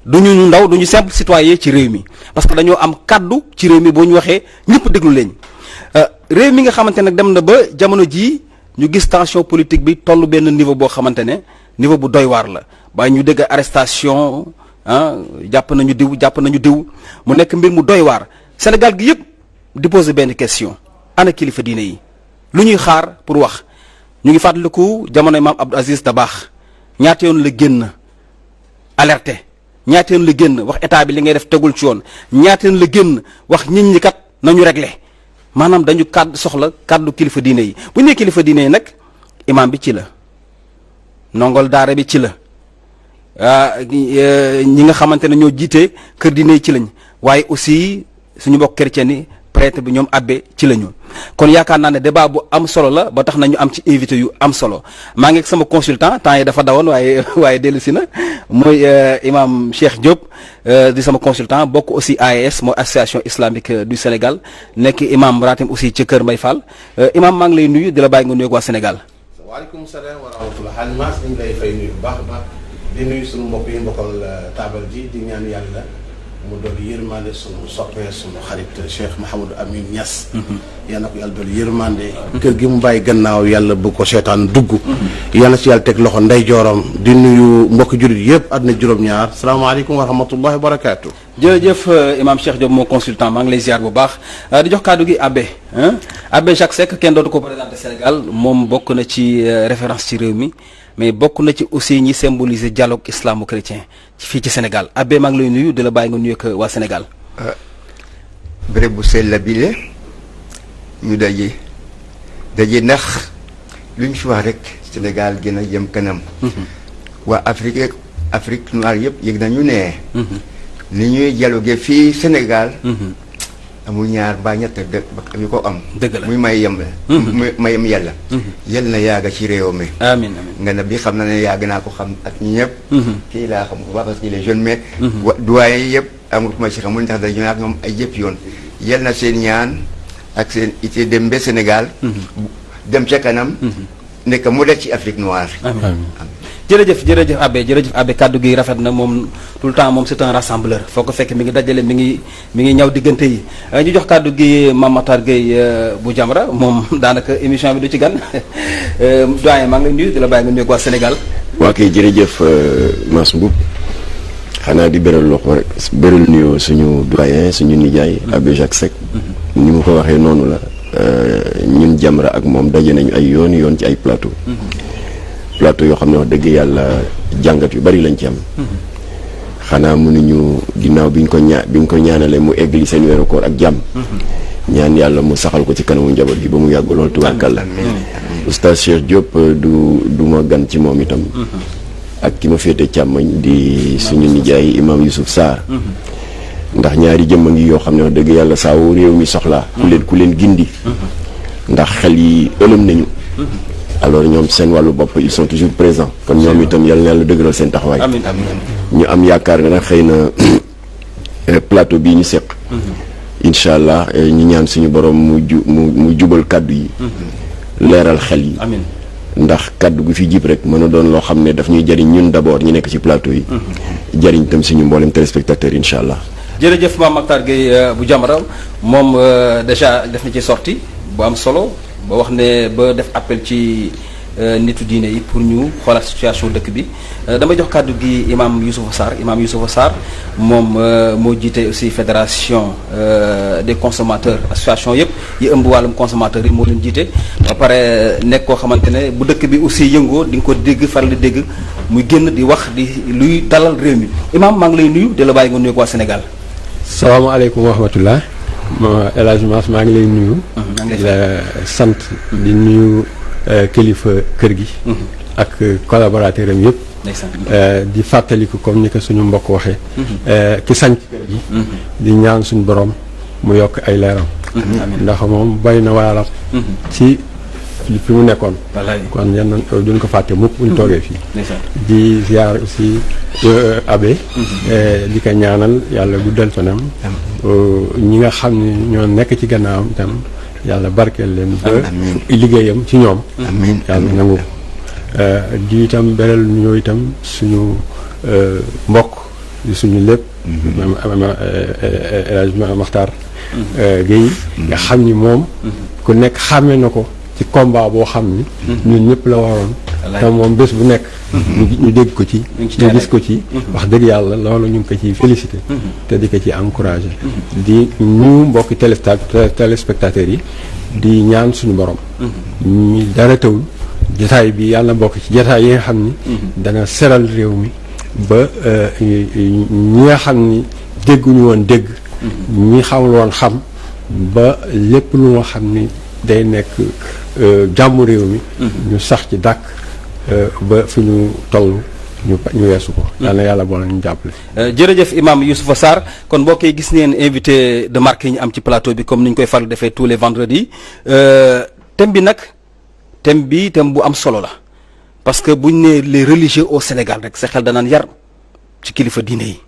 duñu ñu ndaw duñu simple citoyen ci réew mi parce que dañoo am kaddu ci réew mi boo ñu waxee ñëpp déglu leen réew mi nga xamante nag dem na ba jamono jii ñu gis tension politique bi toll benn niveau boo xamante ne niveau bu doy waar la ba ñu dégg arrestation jàpp nañu diw mu nekk mbir mu doy waar Sénégal gi yëpp di poser benn question ana kilifa diine yi lu ñuy xaar pour wax ñu ngi fàttaliku jamonoy maam Abdou Aziz Dabakh ñaata yoon la génn alerté ñaata yoon la génn wax état bi li ngay def tegul ci yoon ñaata yoon la génn wax nit ñi kat nañu réglé maanaam dañu soxla kàddu kilifa diine yi bu ñu nee kilifa diine yi nag imam bi ci la ndongol daara bi ci la ñi nga xamante ne ñoo jiite kër diine yi ci lañ waaye aussi suñu mbokk chrétien yi prêtre bi ñoom abbé ci lañu kon yaakaar naa ne débat bu am solo la ba tax na ñu am ci invité yu am solo maa ngi ak sama consultant temps yi dafa dawoon waaye dellu si na mooy imam Cheikh Diop di sama consultant bokk aussi AES mooy association islamique du Sénégal nekk imam ratim aussi ci Kër Mbay Fall imam maa ngi lay nuyu di la bàyyi nga nuyu ak waa Sénégal. waaleykum salaam wa rahmatulah xaalis Mass ñu ngi lay fay nuyu bu baax a baax di nuyu suñu mbokk yi mbokkal taabal ji di ñaan yàlla. mu doon yërmande sunu soppee sunu xarit Cheikh Mouhamadou Amine Niass. yal na ko yàlla doon yërmande. kër gi mu bàyyi gannaaw yàlla bu ko seetaan dugg. yal na ci yàlla teg loxo ndeyjooram di nuyu mbokki jullit yëpp àdduna juróom-ñaar salaamaaleykum wa rahmatullahi wa barakaatu. jërëjëf imam Cheikh Diop moo consultant maa ngi lay ziar bu baax di jox kàddu gi abbé abbé Jacques Seck kenn dootu ko présenté Sénégal moom bokk na ci référence ci réew mi. mais bokk na ci aussi ñi symboliser dialogue islamo-chrétien fii ci Sénégal abbé maa ngi lay nuyu di la bàyyi nga nuyu ak waa Sénégal. béréb bu sell bile ñu daje ndax lu ñu fi wax rek Sénégal gën a jëm kanam. waa Afrique noire yëpp yëg nañu ne. li ñuy dialoguer fii Sénégal. amul ñaar mbaa ñett ñu ko am. dëgg la muy mayam yàlla. yal na yàgg ci réew mi. amiin nga ne bi xam na ne yàgg naa ko xam ak ñi ñëpp. kii laa xam ko baax parce que les jeunes mais. doyen yëpp amul ku ma ci xamul ndax dañu ak ñoom ay yëpp yoon. yal na seen ñaan ak seen ité dem ba Sénégal. dem ca kanam. nekk modèle ci Afrique noire. amiin jërëjëf abbé kaddu gi rafet na moom tout le temps moom c'est un rassembleur foo ko fekk mi ngi dajale mi ngi ñaw diggante yi ñu jox kaddu gi Mame Matar Gueye bu Jamra moom daanaka émission bi du ci gan doyen maa ngi lay nuyu di la bàyyi nga nuyu waa Sénégal. waa kay jërëjëf Mass Mboup xanaa di beral loxo rek beral nuyoo suñu doyen suñu nijaay abbé Jacques Seck ni mu ko waxee noonu la ñun Jamra ak moom daje nañu ay yoon ci ay plateau yoo xam ne wax dëgg yàlla jàngat yu bari lañ ci am xanaa mënuñu ginnaaw bi ñu ko ñaanalee mu eggali seen weeru koor ak jàmm ñaan yàlla mu saxal ko ci kanamu njaboot gi ba mu yàgg lool tubaarkàlla oustaz Cheikh Diop du ma gan ci moom itam ak ki ma féete càmmoñ di suñu nijaay imam Youssouf Sarr ndax ñaari jëmm a ngi yoo xam ne wax dëgg yàlla saa wu réew mi soxlaa ku leen gindi ndax xel yi ëlëm nañu alors ñoom seen wàllu bopp ils sont toujours présents kon ñoom itam yal na yàlla dëgëral seen taxawaay. amiin ñu am yaakaar ne nag xëy na plateau bii ñu seq. incha allah ñu ñaan suñu borom mu jubal kàddu yi. leeral xel yi. amiin ndax kàddu gu fi jib rek mën a doon loo xam ne daf ñuy jëriñ ñun d'abord ñu nekk ci plateau yi. jëriñ itam suñu mboolem téléspectateur incha allah. jërëjëf Mame Matar Gueye bu Jamra moom déjà def na ci sortie bu am solo. ba wax ne ba def appel ci nitu diine yi pour ñu xoolaat situation dëkk bi dama jox kàddu gi imam Youssoupha Sarr moom moo jiite aussi fédération des consommateurs association yëpp yi ëmb wàllum consommateurs yi moo leen jiite ba pare nekk koo xamante ne bu dëkk bi aussi yëngoo di nga ko dégg faral di dégg muy génn di wax di luy dalal réew mi imam maa ngi lay nuyu di la bàyyi nga nuyu ko waa Sénégal. salaamaaleykum wa rahmatullah El Hadj Mass maa ngi lay nuyu. di la sant di nuyu kilifa kër gi. ak collaborateur am yëpp. di fàttaliku comme ni ko suñu mbokk waxee. ki sañ kër gi. di ñaan suñu borom mu yokk ay leeram. ndax moom bay na waaram. ci fi mu nekkoon. kon yan duñ ko fàtte mukk buñ toogee fii. di ziar aussi abbé. di ko ñaanal yàlla guddal fanam. ñi nga xam ne ñoo nekk ci gannaawam itam yàlla barkeel leen ba liggéeyam ci ñoom. yàlla nangu di itam beral ñoo itam suñu mbokk di suñu lépp. El Hadj Makhtar Guèye. nga xam ni moom. ku nekk xàmme na ko ci combat boo xam ni. ñun ñëpp la waroon. te moom bés bu nekk. ñu dégg ko ci. ñu gis ko ci. wax dëgg yàlla loolu ñu ngi ko ciy félicité. te di ko ci encouragé. di ñu mbokki téléspectateurs yi. di ñaan suñu borom. ñu dara tawul jotaay bi yàlla bokk ci jotaay yi nga xam ni. dana seral réew mi ba ñi nga xam ni dégguñu woon dégg. ñi xamul woon xam ba lépp lu nga xam ni day nekk jàmmu réew mi. ñu sax ci dàkk ba fi ñu toll ñu weesu ko. yàlla boole ñu jàppale. jërëjëf imam Youssoufa Sarr kon mbokk yi gis ngeen invité de marque yi ñu am ci plateau bi comme ni ñu koy faral defee tous les vendredis thème bi nag thème bu am solo la parce que buñ ne les religieux au Sénégal rek sa xel danaan yar ci kilifa diine yi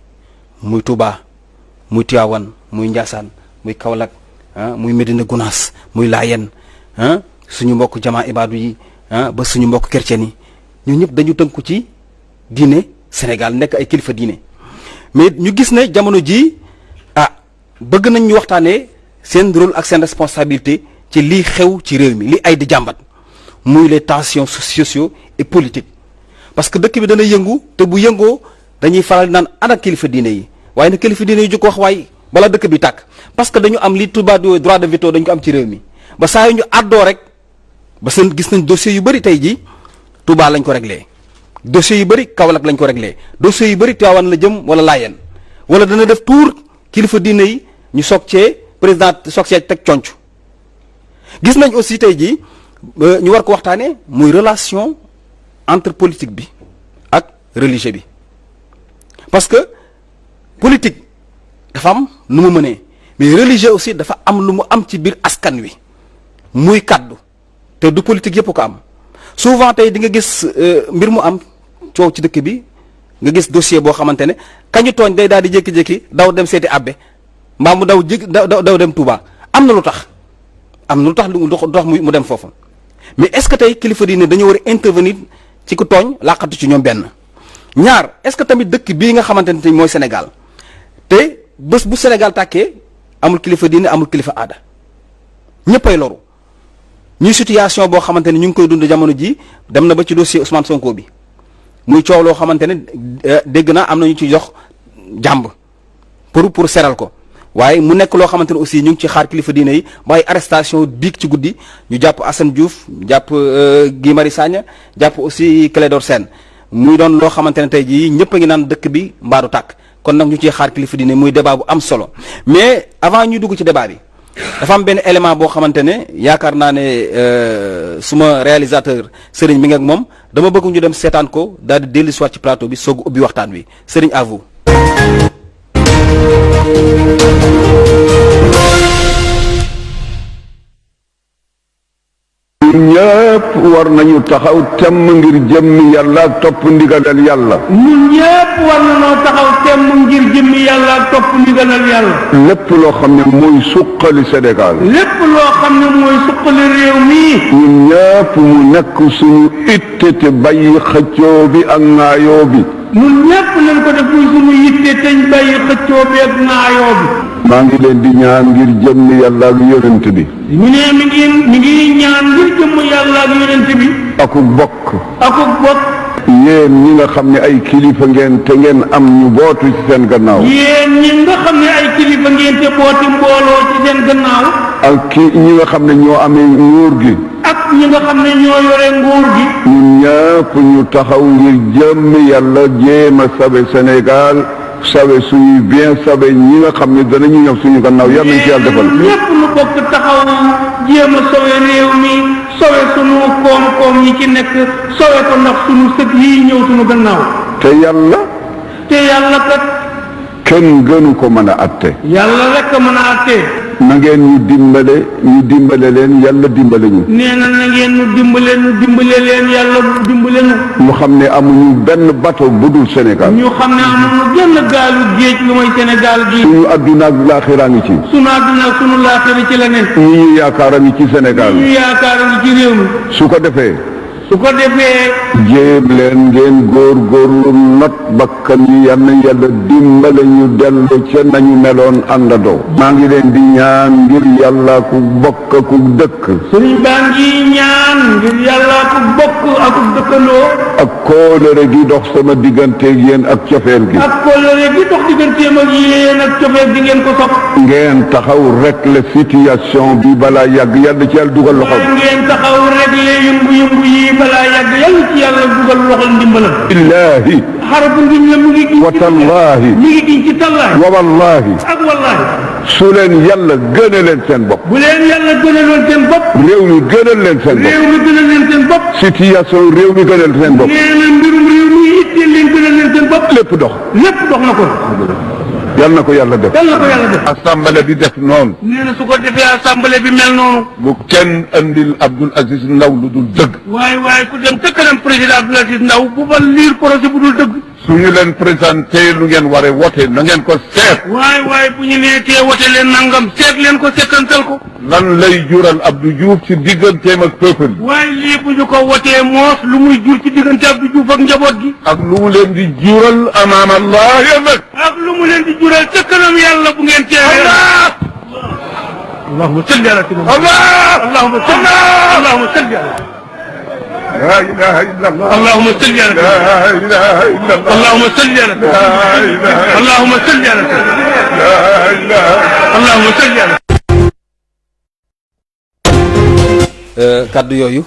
muy Touba muy Tivaouane muy Ndiassane muy Kaolack muy Médina Gounass muy Layène suñu mbokk jamaa ibaadu yi ba suñu mbokk chrétien yi ñun ñëpp dañu tënku ci diine Sénégal nekk ay kilifa diine mais ñu gis ne jamono ji bëgg nañ ñu waxtaanee seen rôle ak seen responsabilité ci lii xew ci réew mi li ay di jàmbat muy les tensions sociaux et politiques parce que dëkk bi dana yëngu te bu yëngoo dañuy faral naan ana kilifa diine yi waaye nag kilifa diine yi ju ko wax waaye bala dëkk bi tàkk parce que dañu am li tubaab di droit de veto dañu ko am ci réew mi ba saa yu ñu àddoo rek ba seen gis nañ dossiers yu bëri tey ji Touba lañ ko réglé dossiers yu bëri Kaolack lañ ko réglé dossiers yu bëri Tivaouane la jëm wala Layène wala dana def tour kilifa diine yi ñu soog cee président soog cee teg conc gis nañ aussi tey jii ñu war ko waxtaanee muy relation entre politique bi ak religieux bi parce que politique dafa am nu mu mënee mais religieux aussi dafa am lu mu am ci biir askan wi muy kaddu te du politique yëpp ko am souvent tey di nga gis mbir mu am coow ci dëkk bi nga gis dossier boo xamante ne kañu tooñ day daal di jékki-jékki daw dem seeti abbe mbaa mu daw dem Touba am na lu tax lu tax mu dem foofu mais est-ce que tey kilifa diine dañu war a intervenir ci ku tooñ laqatu ci ñoom benn ñaar est-ce que tamit dëkk bii nga xamante ne mooy Sénégal te bés bu Sénégal tàkkee amul kilifa diine amul kilifa aada ñëppay loru ñuy situation boo xamante ne ñu ngi koy dund jamono ji dem na ba ci dossier Ousmane Sonko bi muy coow loo xamante ne dégg naa am na ñu ci jox jàmb pour seral ko waaye mu nekk loo xamante ne aussi ñu ngi ci xaar kilifa diine yi ba ay arrestation biig ci guddi ñu jàpp Assane Diouf jàpp Guy Marius Sagna jàpp aussi Clédor Sène muy doon loo xamante ne tey jii ñëpp a ngi naan dëkk bi mbaadu tàkk kon nag ñu ciy xaar kilifa diine muy débat bu am solo mais avant ñuy dugg ci débat bi dafa am benn élément boo xamante ne yaakaar naa ne suma réalisateur Serigne mi ngi ak moom dama bëgg ñu dem seetaan ko daal di dellu soit ci plateau bi soog ubbi waxtaan wi Serigne à vous. ñëpp war nañu taxaw temm ngir jëmmi yàlla ak topp ndigalal yàlla. ñun ñëpp war nañoo taxaw temm ngir jëmmi yàlla ak topp ndigalal yàlla. lépp loo xam ne mooy suqali Sénégal. lépp loo xam ne mooy suqali réew mi. ñun ñëpp mu nekk suñu itte te bàyyi xëccoo bi ak ŋaayoo bi. ñun ñëpp nañ ko def muy suñu yitte teñ bàyyi xëccoo bi ak ŋaayoo bi. maa ngi leen di ñaan ngir jëmmi yàlla ak yonent bi. ñu ne mi ngi ñaan ngir jëmm yàlla ak yonent bi. akuk bokk. akuk bokk. yéen ñi nga xam ne ay kilifa ngeen te ngeen am ñu bootu ci seen gannaaw. yéen ñi nga xam ne ay kilifa ngeen te booti mbooloo ci seen gannaaw. ak ñi nga xam ne ñoo amee nguur gi. ak ñi nga xam ne ñoo yore nguur gi. ñun ñëpp ñu taxaw ngir jëmmi yàlla jéem a sabe Sénégal. sawe suñuy bien sawe ñi nga xam ne danañu ñëw suñu gannaaw yal nañ ci yàlla defal. ñëpp lu bokk taxaw jéem a sawe réew mi sawe suñu koom-koom yi ci nekk sawe ko ndax suñu sët yi ñëw suñu gannaaw. te yàlla kat. kenn gënu ko mën a atte. yàlla rek a mën a atte. na ngeen ñu dimbale leen yàlla dimbale ñu. nee na ngeen ñu dimbale leen yàlla dimbale ñu. ñu xam ne amuñu benn bateau bu dul Sénégal. ñu xam ne amuñu genn gaalu géej lu mooy Sénégal gi. suñu adduna ak laaxiraa ngi ci. suñu adduna ak suñu laaxira ci la ne. ñi ñu yaakaar a ngi ci Sénégal. ñi ñu yaakaar a ngi ci réew mi. su ko defee. su ko defee jéem leen ngeen góorgóorlu not bakkan yi yal na yàlla dimbale ñu dellu ca nañu meloon àndandoo. maa ngi leen di ñaan ngir yàlla ku bokk ku dëkk. sëriñ baa ngi ñaan ngir yàlla ku bokk ak dëkkandoo. ak kóolëre gi dox sama digganteeg yéen ak cofeel gi. ak kóolëre gi dox digganteem ak yéen ak cofeel gi ngeen ko sopp. ngeen taxaw régler situation bi balaa yàgg yàlla ci yàlla dugal loxo. ngeen taxaw régler yëngu-yëngu yi balaa yàgg yàlla ci yàlla dugal loxol ndimbalam. billaahi. xarafu ndim la mu ngi giñ wa tallaahi. mi ngi giñ ci tallaahi. wa wallaahi. ak wallaahi. su leen yàlla gëne leen seen bopp. bu leen yàlla gënaloon seen bopp. réew mi gënal leen seen bopp. réew mi gënal leen seen bopp. situation réew mi gënal seen bopp. nee na mbirum réew mi itteel leen gënal leen seen bopp. lépp dox. lépp dox na ko. yal na ko yàlla def. yal na ko yàlla def. assemblée bi def noonu. nee na su ko defee assemblée bi mel noonu. bu kenn andil Abdoul Aziz Ndaw lu dul dëgg. waaye ku dem ca kanam président Abdoul Aziz Ndaw bu ba liir projet bu dul dëgg. su ñu leen présenté lu ngeen war a wote na ngeen ko seet. waaye bu ñu nee tee wote leen nangam seet leen ko seetantal ko. lan lay jural Abdou Diouf ci digganteem ak peuple bi. waaye lii bu ñu ko wotee moos lu muy jur ci diggante Abdou Diouf ak njaboot gi. ak lu mu leen di jural amaam Allah nag. ak lu mu leen di jural ca kanam yàlla bu ngeen teewee. allahumma salli ala sayyidina allahumma salli ala la ilaha illallah. allahumma salli ala la ilaha illallah. allahumma salli ala allahumma salli ala la ilaha. allahumma salli ala kaddu yooyu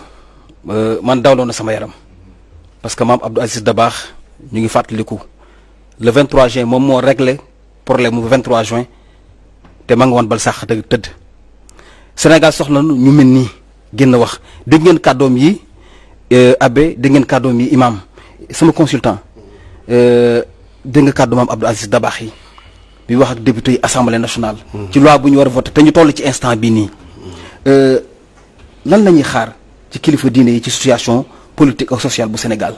man dawloon na sama yaram parce que maam Abdou Aziz Dabakh ñu ngi fàttaliku le 23 juin moom moo réglé problème mu 23 juin te ma nga woon bal sax tëdd Sénégal soxla ñu mel nii génn wax dégg ngeen kàddoom yi abbé dégg ngeen kàddoom yi imam sama consultant dégg nga kàddu maam Abdou Aziz Dabakh yi bi wax ak député yi assemblée nationale. ci loi bu ñu war a voté te ñu toll ci instant bii nii lan la ñuy xaar ci kilifa diine yi ci situation politique ak sociale bu Sénégal.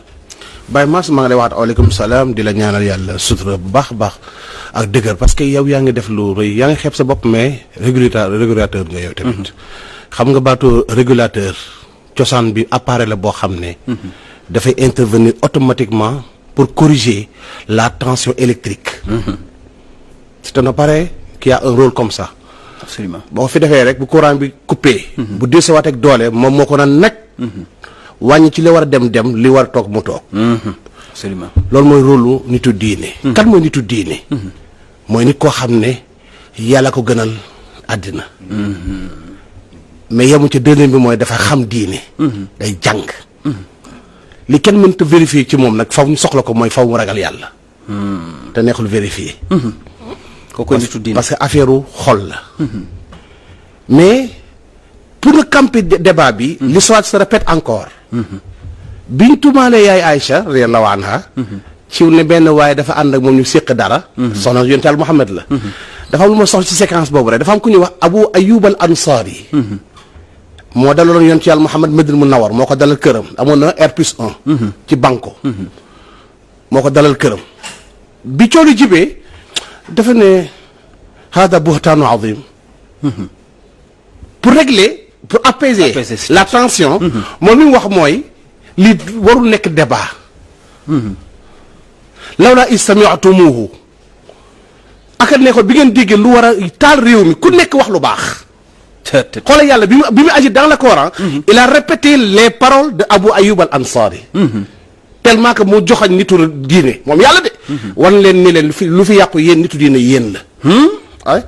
Baye Mass maa ngi lay waxaat waaleykum salaam di la ñaanal yàlla sutura bu baax a baax ak dëgër parce que yow yaa ngi def lu rëy yaa ngi xeeb sa bopp mais régulateur nga yow tamit. xam nga baatu régulateur cosaan bi appareil la boo xam ne. dafay intervenir automatiquement pour corriger la tension électrique. c'est un appareil qui a un rôle comme ça. absolument boo fi defee rek bu courant bi coupé. bu desewaat ak doole moom moo ko naan nekk. wàññi ci li war a dem li war a toog mu toog. absolument loolu mooy rôle lu nitu diine. kan mooy nitu diine. mooy nit koo xam ne yàlla ko gënal àddina. mais yemu ci deuxième bi mooy dafa xam diine. day jàng. li kenn mënta vérifier ci moom nag faw ñu soxla ko mooy faw mu ragal yàlla. te neexul vérifier. kooku nitu diine parce que affaire u xol la. mais pour nga camper débat bi. l'histoire se répète encore. biñ tumaalee yaay Aïcha radiyallahu anha ciw ne benn waaye dafa ànd ak moom ñu séq dara. soxna yonent Yàlla Muhammad la. dafa am lu ma soxla ci séquence boobu rek dafa am ku ñuy wax Abu Ayyub al Ansari. moo dalaloon yonent Yàlla Muhammad Madina Munawwar moo ko dalal këram amoon na R+1. ci banko moo ko dalal këram. bi coolu jibee dafa ne hada buhtaanu azim. pour régler pour apaiser la tension. moom li mu wax mooy li warul nekk débat. lawlaa is sami'tumuuhu aka ne ko bi ngeen déggee lu war a taal réew mi ku nekk wax lu baax. xoolal yàlla bi mu agi dans le Coran. il a répété les paroles de Abu Ayyub al Ansari. tellement que mu joxañ nitu diine moom yàlla de. wan leen ni leen lu fi yàqu yéen nitu diine yéen la. ay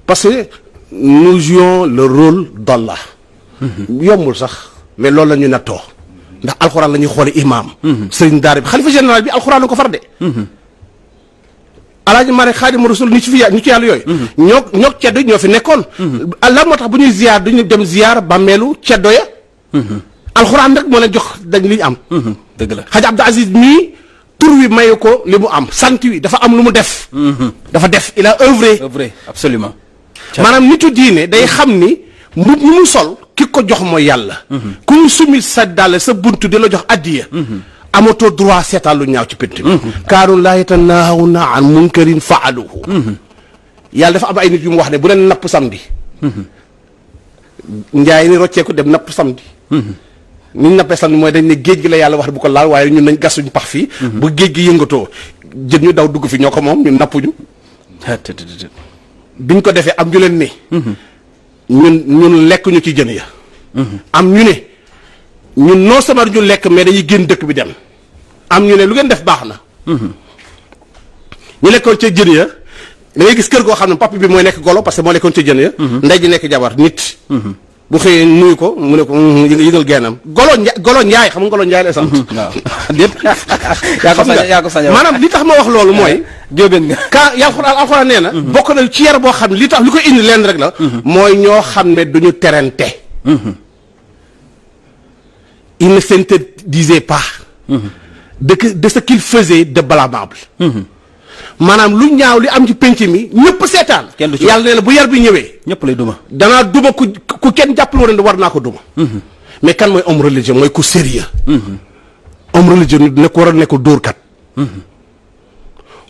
parce que nous jouons le rôle d'Allah. yombul sax mais loolu la ñu nattoo ndax alxuraan la ñuy xoole imam. sëriñ daara bi xalifa général bi alxuraan la ko far de. alaaji Maalik Xaadimu Rasuul ni ci yàlla yooyu. ñoo ceddo ñoo fi nekkoon. lan moo tax bu ñuy ziar duñu dem ziar bàmmeelu ceddo ya. alxuraan nag moo leen jox dañ li ñu am. dëgg la Hadj Abdou Aziz mii tur wi mayu ko li mu am sant wi dafa am lu mu def. dafa def il a œuvré. absolument maanaam nitu diine day xam ni mu sol ki ko jox mooy yàlla. ku ñu sumil sa dàll sa buntu di la jox addiya. amatoo droit seetaan lu ñaaw ci pént bi. kaanu laa yatanahawna an munkarin faaluhu. yàlla dafa am ay nit yu mu wax ne bu leen napp samedi. njaay ni rocceeku dem napp samedi. ni ñu nappee samedi mooy dañ ne géej gi la yàlla wax bu ko laal waaye ñun nañ gas suñu pax fii. bu géej gi yëngatoo jën ñu daw dugg fi ñoo ko moom ñun nappuñu. biñ ko defee am ñu leen ne. ñun lekk ñu ci jën ya. am ñu ne ñun non seulement ñu lekk mais dañuy génn dëkk bi dem. am ñu ne lu ngeen def baax na. ñu lekkoon ca jën ya da ngay gis kër goo xam ne papa bi mooy nekk golo parce que moo lekkoon ca jën ya. ndey ji nekk jabar nit. bu xëyee nuyu ko mu ne ko yëgal gennam golo njaay xam nga golo njaay la sant. waaw déet yaa ko sañ maanaam li tax ma wax loolu mooy. jóobeen nga. alxuraan nee na. bokk na ci yar boo xam ne li tax li ko indi leen rek la. mooy ñoo xam ne duñu terante. il ne s'interdisait pas. de ce qu'il faisait de blâmable. maanaam lu ñaaw li am ci penc mi ñëpp seetaan. kenn du ci yàlla nee na bu yar bi ñëwee. ñëpp lay duma. danaa duma ku kenn jàppale woon war naa ko duma. mais kan mooy homme religieux mooy ku sérieux. homme religieux nekk war a nekk dóorkat.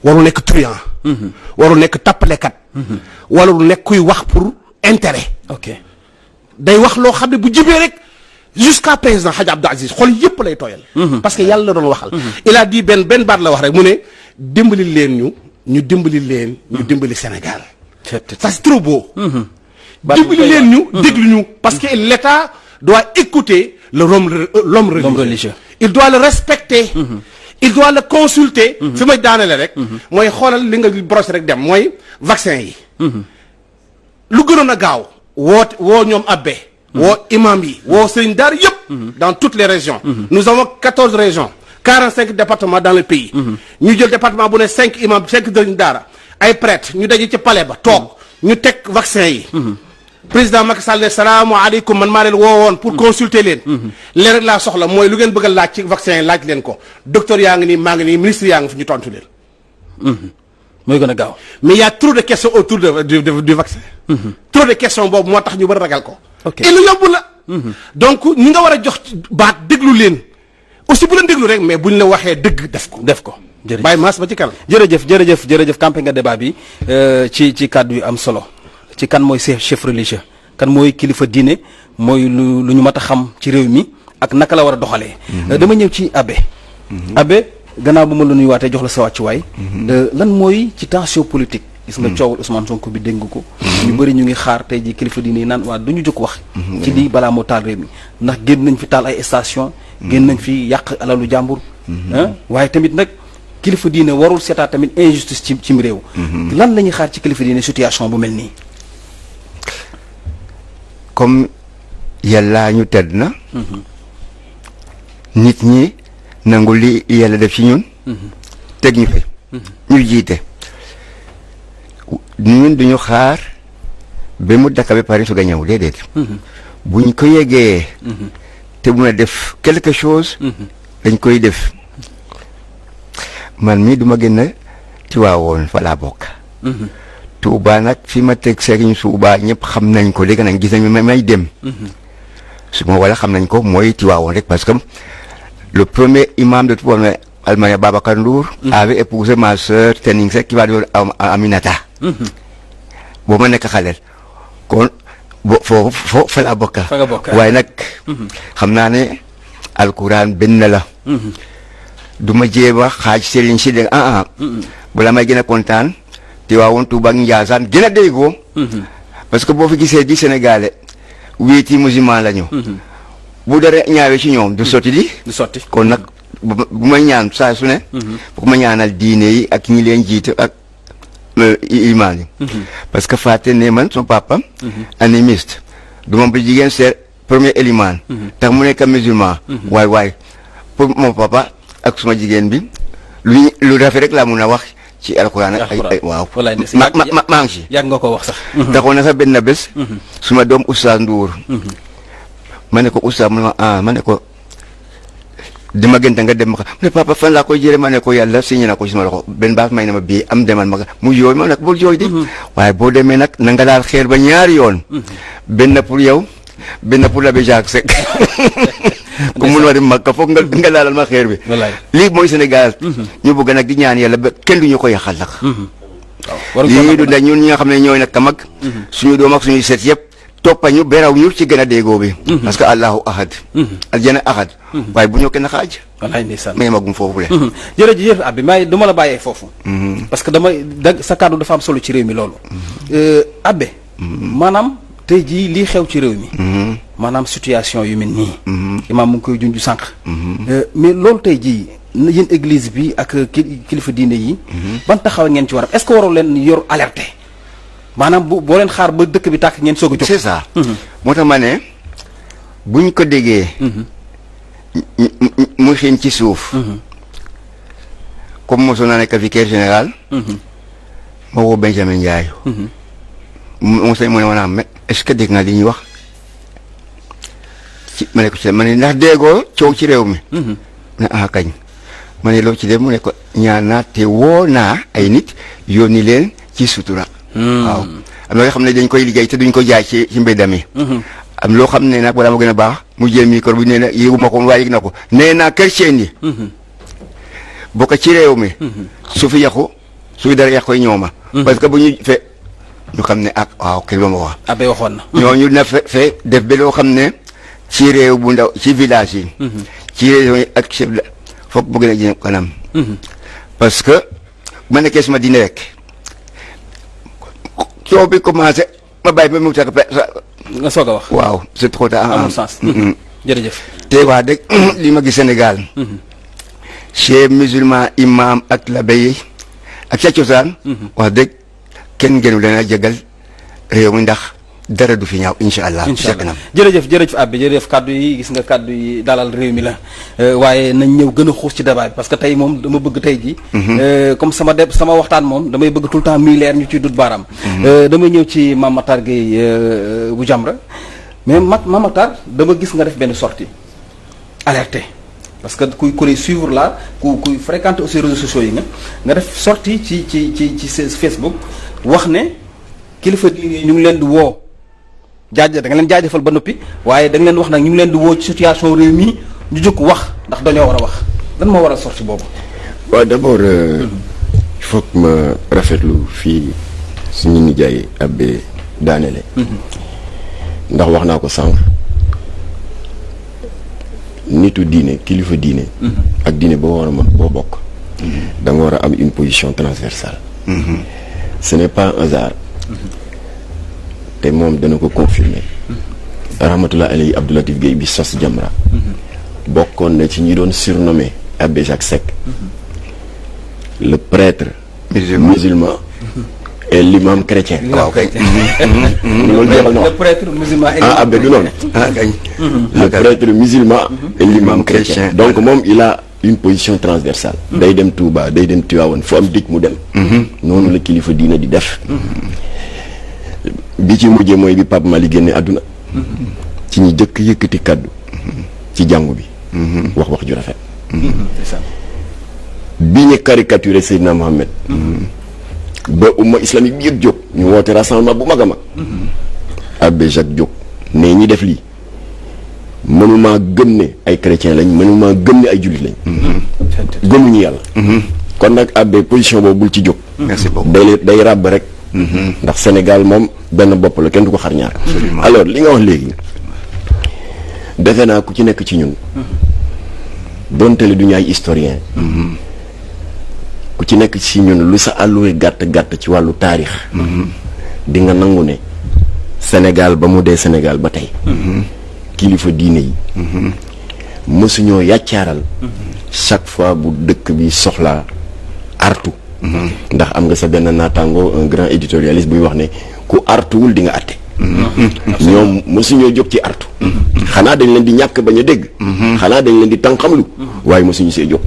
warul nekk truand. warul nekk tappalekat. warul nekk kuy wax pour intérêt. ok day wax loo xam ne bu jibee rek jusqu'à présent Hadj Abdou Aziz xol yëpp lay tooyal. parce que yàlla la doon waxal. il a dit benn baat la wax rek mu ne dimbali leen ñu dimbali leen ñu dimbali Sénégal. ça c'est trop beau. dimbali leen ñu déglu ñu parce que l'État doit écouter l'homme religieux. il doit le respecter. il doit le consulter. fi may daanele rek. mooy xoolal li nga brosse rek dem mooy vaccin yi. lu gënoon a gaaw woo ñoom abbé. woo imam yi woo sëriñ daara yëpp. dans toutes les régions. nous avons 14 régions 45 départements dans le pays. ñu jël département bu ne 5 imam 5 sëriñ daara ay prêtres ñu daje ci palais ba toog ñu teg vaccin yi. président Macky Sall ne salaamaaleykum man maa leen woowoon pour consulter leen. leen rek laa soxla mooy lu ngeen bëgg a laaj ci vaccin yi laaj leen ko docteur yaa ngi nii maa ngi nii ministre yaa ngi fi ñu tontu leen. mooy gën a gaaw. mais il y a trop de questions autour du vaccin. trop de questions boobu moo tax ñu bëri ragal ko. ok et lu yomb la. donc ñi nga war a jox baat déglu leen aussi bu leen déglu rek mais buñ la waxee dëgg def ko. jërëjëf bàyyi maas ba ci kanam. jërëjëf campé nga débat bi ci kàddu yu am solo ci kan mooy chef religieux kan mooy kilifa diine mooy lu ñu mat a xam ci réew mi ak naka la war a doxalee. dama ñëw ci abbé. abbé gannaaw ba ma la nuyuwaatee jox la sa wàccuwaay. lan mooy ci tension politique. gis nga coowul Ousmane Sonko bi dégg ko. ñu bëri ñu ngi xaar tey ji kilifa diine yi naan waa du ñu jóg wax. ci lii balaa moo taal réew mi ndax génn nañ fi taal ay station génn nañ fi yàq alalu jàmbur. waaye tamit nag kilifa diine warul seetaa tamit injustice ci réew. lan la ñuy xaar ci kilifa diine situation bu mel nii. comme yàlla ñu tedd na. nit ñi nangu li yàlla def ci ñun. teg ñu fi. ñu jiite. ñun duñu xaar ba mu dakka ba pare su ga ñëw déedéet. buñ ko yeggee. te mun a def quelque chose. dañ koy def. man mii duma gën a Tiwaawoon fa laa bokk. Touba nag fi ma teg Serigne Touba ñëpp xam nañ ko léegi nag gis nañ may dem. su ma wala xam nañ ko mooy Tiwaawoon rek parce que le premier imam de Touba Almaya Babacar Ndour avait épousé ma sœur Tening Seck qui va devenir Aminata. boo ma nekk xaleel kon foofu fa laa bokk. waaye nag xam naa ne alquran benn la. du ma jéem a xaaj Serigne si de bala may gën a kontaan Tiwaawoon Tuuba ak Njaasaan gën a déggoo. parce que boo fi gisee di Sénégalais wéeti musulman la ñu. bu dara ñaawee ci ñoom du sotti di. du sotti kon nag bu may ñaan saa su ne. bu ma ñaanal diine yi ak ñi leen jiite ak imaan yi. parce que fàtte ne man son papa. animiste du moom bu jigéen c'est premier élimaan. tax mu nekk musulman. waay pour mon papa. ak suma jigéen bi lu rafet rek laa mun a wax ci alxuraan ay waaw maa ngi ci yàgg nga ko wax sax taxoon na sax benn bés suma doom Oustaz Ndour ma ne ko Oustaz ma ne ko dama gënta nga dem ma ko mu ne papa fan laa koy jëre ma ne ko yàlla signé na ko ci suma loxo benn baas may na ma bii am demal ma mu jooy ma nag bul jooy di waaye boo demee nag na nga daal xeer ba ñaari yoon benn pour yow benn pour l'abbé Jacques Seck ku mun ma dem Makka foog nga laalal ma xeer bi. lii mooy Sénégal. ñu bëgg nag di ñaan yàlla ba kenn du ñu ko yàqal nag. lii du nag ñun ñi nga xam ne ñooy nag ka mag. suñu doom ak suñuy set yëpp toppañu beraw ñu ci gën a déggoo bi parce que allahu ahad aljana ahad waaye bu ñoo kenn xaaj wallaay ndeysaan mais magum foofu le jërëjëf Abbi may du ma la bàyyee foofu parce que sa kàddu dafa am solo ci réew mi loolu Abbe maanaam tey jii lii xew ci réew mi maanaam situation yu mel nii imaam mu ngi koy junj sànq mais loolu tey jii yéen église bi ak kilifa diine yi ban taxaw ngeen ci war a est-ce que warul leen yor alerté maanaam boo leen xaar ba dëkk bi tàkk ngeen soog a jóg c'est ça moo tax ma ne buñ ko déggee mu xiin ci suuf comme mosoon naa nekk vicaire général ma woo Benjamin Ndiaye mosay mu ne ma naam est-ce que dégg nga li ñuy wax ci ma ne ko ci ma ne ndax déggoo coow ci réew mi ne kañ ma ne loo ci def mu ne ko ñaan naa te woo naa ay nit yónni leen ci sutura waaw am na yoo xam ne dañ koy liggéey te duñ ko jaay ci mbedd mi am loo xam ne nag balaa ma gën a baax mu jël micro bi nee na yéegu ma ko waaye yëg na ko nee naa chrétien yi bokk ci réew mi su fi yàqu su fi dara yàqu ñooma parce que bu ñu fe ñu xam ne waaw kër ba ma wax Abbé waxoon na ñooñu na fe def ba loo xam ne ci réew bu ndaw ci village yi ci réew yi ak chef la foog mu gën a jëm kanam parce que ma nekkee suma dina rek coow bi commencé ma bàyyi ba mu tax nga soog a wax waaw c'est trop tard amul sens jërëjëf te wax dëgg li ma gis Sénégal chef musulman imam ak labbe yi ak sa cosaan wax dëgg kenn gënu leen a jégal réew mi ndax dara du fi ñaaw incha allah jërëjëf Abbé jërëjëf kaddu yi gis nga kaddu yi dalal réew mi la waaye nañ ñëw gën a xuus ci débat bi parce que tey moom dama bëgg tey ji comme sama waxtaan moom damay bëgg tout le temps muy leer ñu ciy dut baaraam damay ñëw ci Mame Matar Gueye bu Jamra mais Mame Matar dama gis nga def benn sortie alerté parce que ku lay suivre là kuy fréquenter aussi réseaux sociaux yi nga def sortie ci Facebook wax ne kilifa diine ñu ngi leen di woo da nga leen jaajëfal ba noppi waaye da nga leen wax nag ñu ngi leen di woo ci situation réew mi ñu jóg wax ndax dañoo war a wax lan moo war a sorti boobu. waaw d'abord il faut que ma rafetlu fii suñu nijaay Abbé daanele ndax wax naa ko sànq nitu diine kilifa diine ak diine boo war a mën boo bokk da nga war a am une position transversale ce n'est pas un hasard te moom dana ko confirmer rahmatullah alayhi Abdou Latif Gueye bi sos Jamra bokkoon na ci ñi doon surnommé Abbé Jacques Seck le prêtre musulman et l'imam chrétien waaw kay loolu jeexal na le prêtre musulman Abbé du noonu le prêtre musulman et l'imam chrétien donc moom il a une position transversale day dem Touba day dem Tivaouane fu am dëj mu dem noonu la kilifa diina di def bi ci mujjee mooy bi Pape Mali génne àdduna ci ñi jëkk yëkkati kàddu ci jàngu bi wax ju rafet bi ñu caricaturé Seydina Mohamed ba umma islamique bi yëpp jóg ñu woote rassemblement bu mag a mag Abbé Jacques jóg ne ñi def lii mënumaa gëm ne ay chrétien lañ mënumaa gëm ne ay jullit lañ gëmuñu yàlla kon nag Abbé position boobu bul ci jóg merci beaucoup day ràbb rek ndax Sénégal moom benn bopp la kenn du ko xar ñaar alors li nga wax léegi defe naa ku ci nekk ci ñun donte le du ñu ay historien ku ci nekk ci ñun lu sa àlluwe gàtt ci wàllu taarix di nga nangu ne Sénégal ba mu dee Sénégal ba tey kilifa diine yi mësuñoo yàccaaral chaque fois bu dëkk bi soxlaa artu ndax am nga sa benn naataango un grand éditorialiste buy wax ne ku artuwul di nga atte ñoom mësuñoo jóg ci artu xanaa dañ leen di ñàkk bañ a dégg xanaa dañ leen di tànqamlu waaye mësuñu see jóg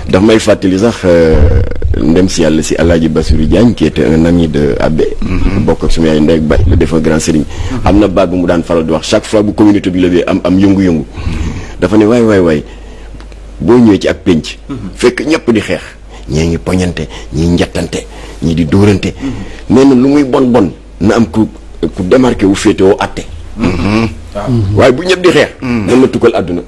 daf may fàttali sax ndem si yàlla si Alaaji Bassirou Diagne qui était un ami de Abbé bokk ak suma yaay ndey ak baay le défunt grand sëriñ am na baat bu mu daan faral di wax chaque fois bu communauté bi levee am yëngu-yëngu dafa ne waay boo ñëwee ci ak pénc fekk ñëpp di xeex ñii ngi poñante ñii njattante ñii di dóorante nee na lu muy bon na am ku démarqué wu féetewoo atte waaye bu ñëpp di xeex mën na tukkal àdduna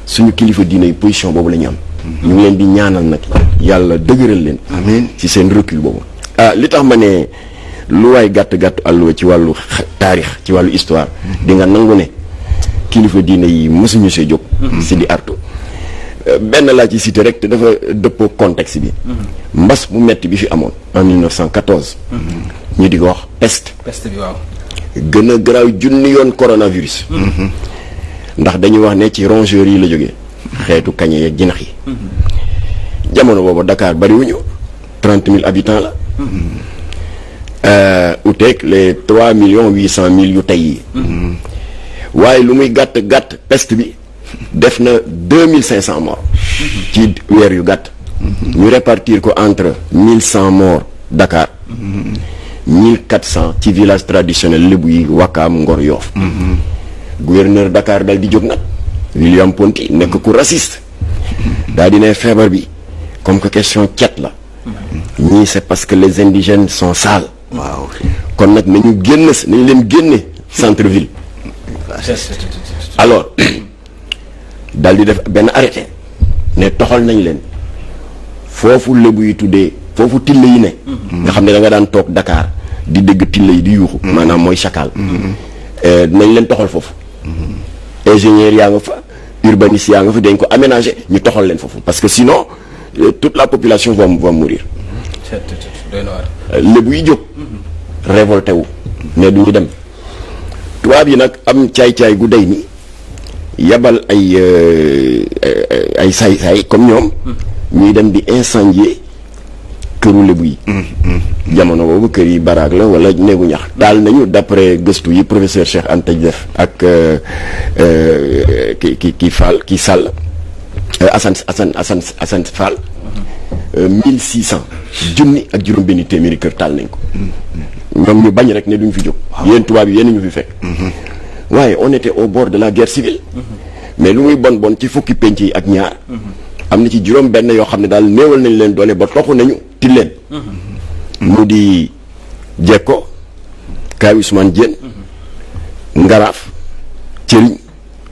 suñu kilifa diine yi position boobu la ñu am ñu ngi leen di ñaanal nag yàlla dëgëral leen amiin ci seen recul boobu li tax ma ne lu waay gàtt-gàtt àlluwa ci wàllu taarix ci wàllu histoire di nga nangu ne kilifa diine yi mësuñu see jóg si di artu benn laa ci cité rek te dafa dëppoo contexte bi mbas bu metti bi fi amoon en 1914 ñu di ko wax peste bi waaw gën a garaaw junni yoon coronavirus ndax dañuy wax ne ci rongeurs yi la jógee xeetu kañe yeeg jinax yi jamono boobu Dakar bariwuñu 30 000 habitants la uteeg les 3,8 millions yu tey yi waaye lu muy gàtt peste bi def na 2500 morts ci weer yu gàtt ñu répartir ko entre 1100 morts Dakar 1400 ci village traditionnel lébu yi Wakaam Ngor Yoff gouverneur Dakar dal di jóg nag William Ponty nekk ku raciste daal di ne feebar bi comme que question cet la ñii c'est parce que les indigènes sont sales waaw kon nag nañu leen génne centre ville alors daal di def benn arrêté ne toxal nañ leen foofu lébu yi tuddee foofu tille yi ne nga xam ne da nga daan toog Dakar di dégg tille yi di yuuxu maanaam mooy chacal nañ leen toxal foofu ingénieur yaa nga fa urbaniste yaa nga fa dañ ko aménager ñu toxal leen foofu parce que sinon toute la population va mourir lébu yi jóg révolté wu mais du ñu dem tubaab yi nag am caay-caay gu day ni yabal ay saay-saay comme ñoom ñuy dem di incendier këru lébu yi jamono boobu kër yi baraag la wala néegu ñax daal nañu d'après gëstu yi professeur Cheikh Anta def ak ki Fall ki Sall Assane Fall 1600 junni ak juróom benni téeméeri kër taal nañ ko ñoom ñu bañ rek ne duñ fi jóg yéen tubaab yi yéen ñu fi fekk waaye on était au bord de la guerre civile mais lu muy bon ci fukki penc yi ak ñaar am na ci juróom benn yoo xam ne daal néewal nañ leen doole ba toxu nañu til leen mu di Jekko Kaay Ousmane Diène Ngaraaf Cëriñ